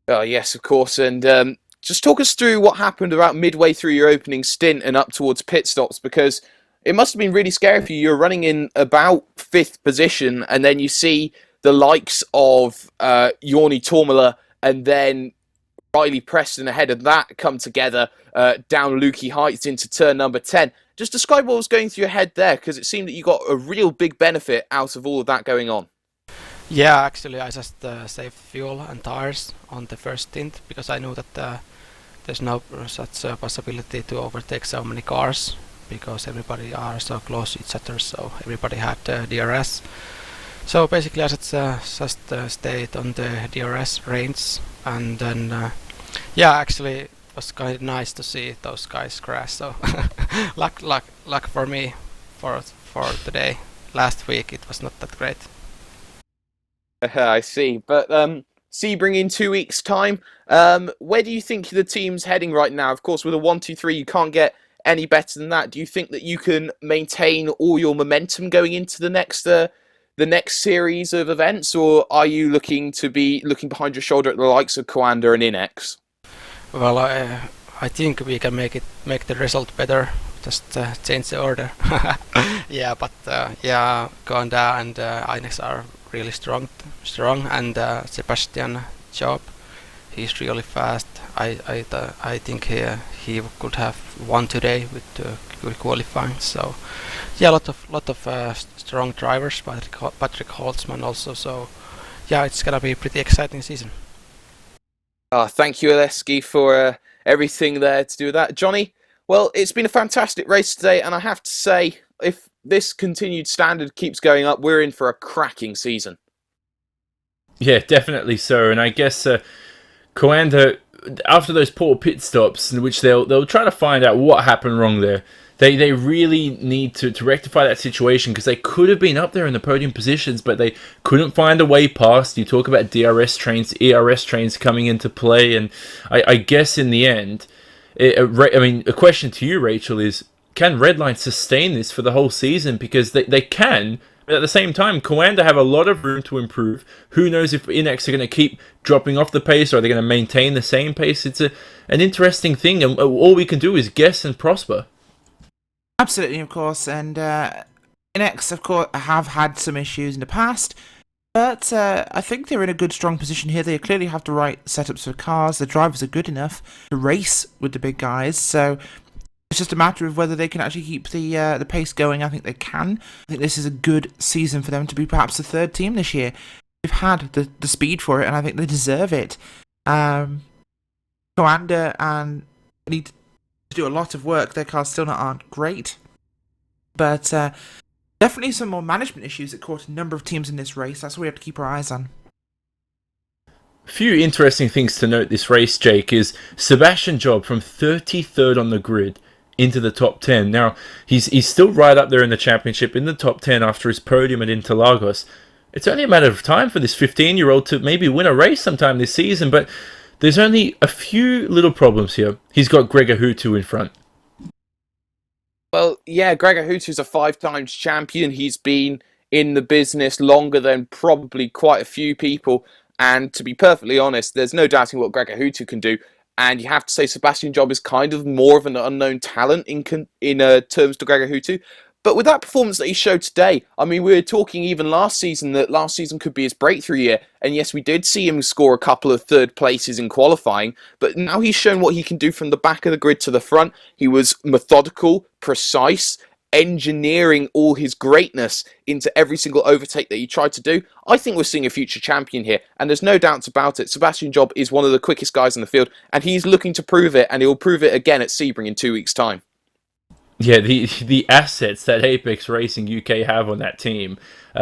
Yes, of course, and just talk us through what happened about midway through your opening stint and up towards pit stops, because it must have been really scary for you. You're running in about 5th position, and then you see the likes of Joni Tomala and then Riley Preston ahead of that come together down Lukey Heights into turn number 10. Just describe what was going through your head there, because it seemed that you got a real big benefit out of all of that going on. Yeah, actually, I just saved fuel and tires on the first stint because I knew that there's no such possibility to overtake so many cars because everybody are so close to each other. So everybody had DRS. So basically, I just stayed on the DRS range, and then yeah, actually, it was kind of nice to see those guys crash. So luck for me for today. Last week it was not that great. I see. But Sebring in 2 weeks' time, where do you think the team's heading right now? Of course, with a 1-2-3, you can't get any better than that. Do you think that you can maintain all your momentum going into the next series of events, or are you looking behind your shoulder at the likes of Coanda and Inex? Well, I think we can make the result better. Just change the order. Yeah, but yeah, Gonda and Inex are really strong, and Sebastian Job, he's really fast. I think he could have won today with good qualifying. So yeah, lot of strong drivers. Patrick Holtzman also. So yeah, it's gonna be a pretty exciting season. Thank you, Oleski, for everything there to do with that. Johnny, well, it's been a fantastic race today, and I have to say, if this continued standard keeps going up, we're in for a cracking season. Yeah, definitely so. And I guess Coanda, after those poor pit stops, in which they'll try to find out what happened wrong there, they really need to rectify that situation, because they could have been up there in the podium positions, but they couldn't find a way past. You talk about DRS trains, ERS trains coming into play, and I guess in the end, a question to you, Rachel, is can Redline sustain this for the whole season? Because they can, but at the same time, Coanda have a lot of room to improve. Who knows if Inex are going to keep dropping off the pace, or are they going to maintain the same pace? It's an interesting thing, and all we can do is guess and prosper. Absolutely, of course, and Inex, of course, have had some issues in the past, but I think they're in a good, strong position here. They clearly have the right setups for cars. The drivers are good enough to race with the big guys, so it's just a matter of whether they can actually keep the pace going. I think they can. I think this is a good season for them to be perhaps the third team this year. They've had the speed for it, and I think they deserve it. Coanda and need to do a lot of work. Their cars still aren't great, but definitely some more management issues that caught a number of teams in this race. That's what we have to keep our eyes on. A few interesting things to note this race, Jake, is Sebastian Job from 33rd on the grid into the top 10. Now, he's still right up there in the championship, in the top 10 after his podium at Interlagos. It's only a matter of time for this 15-year-old to maybe win a race sometime this season, but there's only a few little problems here. He's got Gregor Hutu in front. Well, yeah, Gregor Hutu's a 5-time champion. He's been in the business longer than probably quite a few people. And to be perfectly honest, there's no doubting what Gregor Hutu can do. And you have to say Sebastian Job is kind of more of an unknown talent in terms to Gregor Hutu. But with that performance that he showed today, I mean, we were talking even last season that last season could be his breakthrough year. And yes, we did see him score a couple of third places in qualifying. But now he's shown what he can do from the back of the grid to the front. He was methodical, precise, engineering all his greatness into every single overtake that he tried to do. I think we're seeing a future champion here, and there's no doubts about it. Sebastian Job is one of the quickest guys in the field, and he's looking to prove it, and he'll prove it again at Sebring in 2 weeks' time. Yeah, the assets that Apex Racing UK have on that team.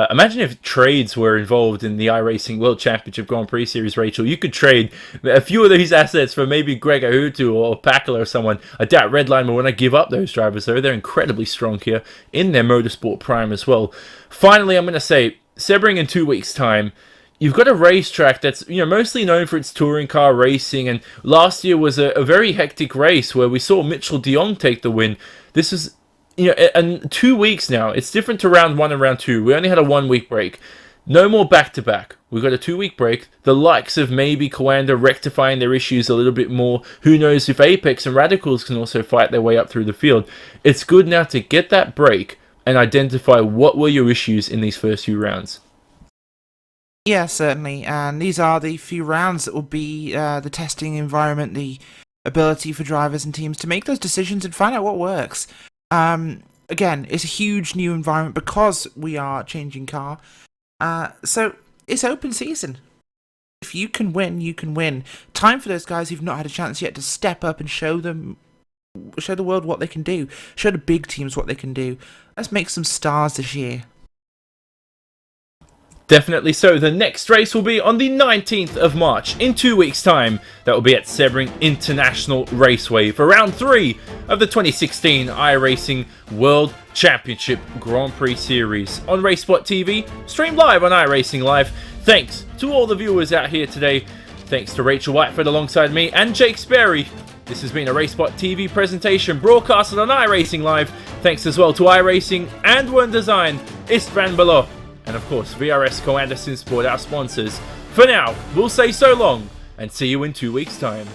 Imagine if trades were involved in the iRacing World Championship Grand Prix Series, Rachel. You could trade a few of these assets for maybe Gregor Hutu or Pakala or someone. I doubt Redline will want to give up those drivers, though. They're incredibly strong here in their Motorsport Prime as well. Finally, I'm going to say, Sebring in 2 weeks' time, you've got a racetrack that's mostly known for its touring car racing, and last year was a very hectic race where we saw Mitchell de Jong take the win. This is, and 2 weeks now. It's different to round 1 and round 2. We only had a 1 week break. No more back-to-back. We've got a 2 week break. The likes of maybe Coanda rectifying their issues a little bit more. Who knows if Apex and Radicals can also fight their way up through the field. It's good now to get that break and identify what were your issues in these first few rounds. Yeah, certainly. And these are the few rounds that will be the testing environment, the ability for drivers and teams to make those decisions and find out what works. Again, it's a huge new environment because we are changing car. So it's open season. If you can win, you can win. Time for those guys who've not had a chance yet to step up and show the world what they can do. Show the big teams what they can do. Let's make some stars this year. Definitely so. The next race will be on the 19th of March, in 2 weeks' time. That will be at Sebring International Raceway for round 3 of the 2016 iRacing World Championship Grand Prix Series on RaceSpot TV, streamed live on iRacing Live. Thanks to all the viewers out here today. Thanks to Rachel Whiteford alongside me and Jake Sperry. This has been a RaceSpot TV presentation broadcasted on iRacing Live. Thanks as well to iRacing and One Design, Istvan Below, and of course VRS Co-Anderson Sport, our sponsors. For now, we'll say so long and see you in 2 weeks' time.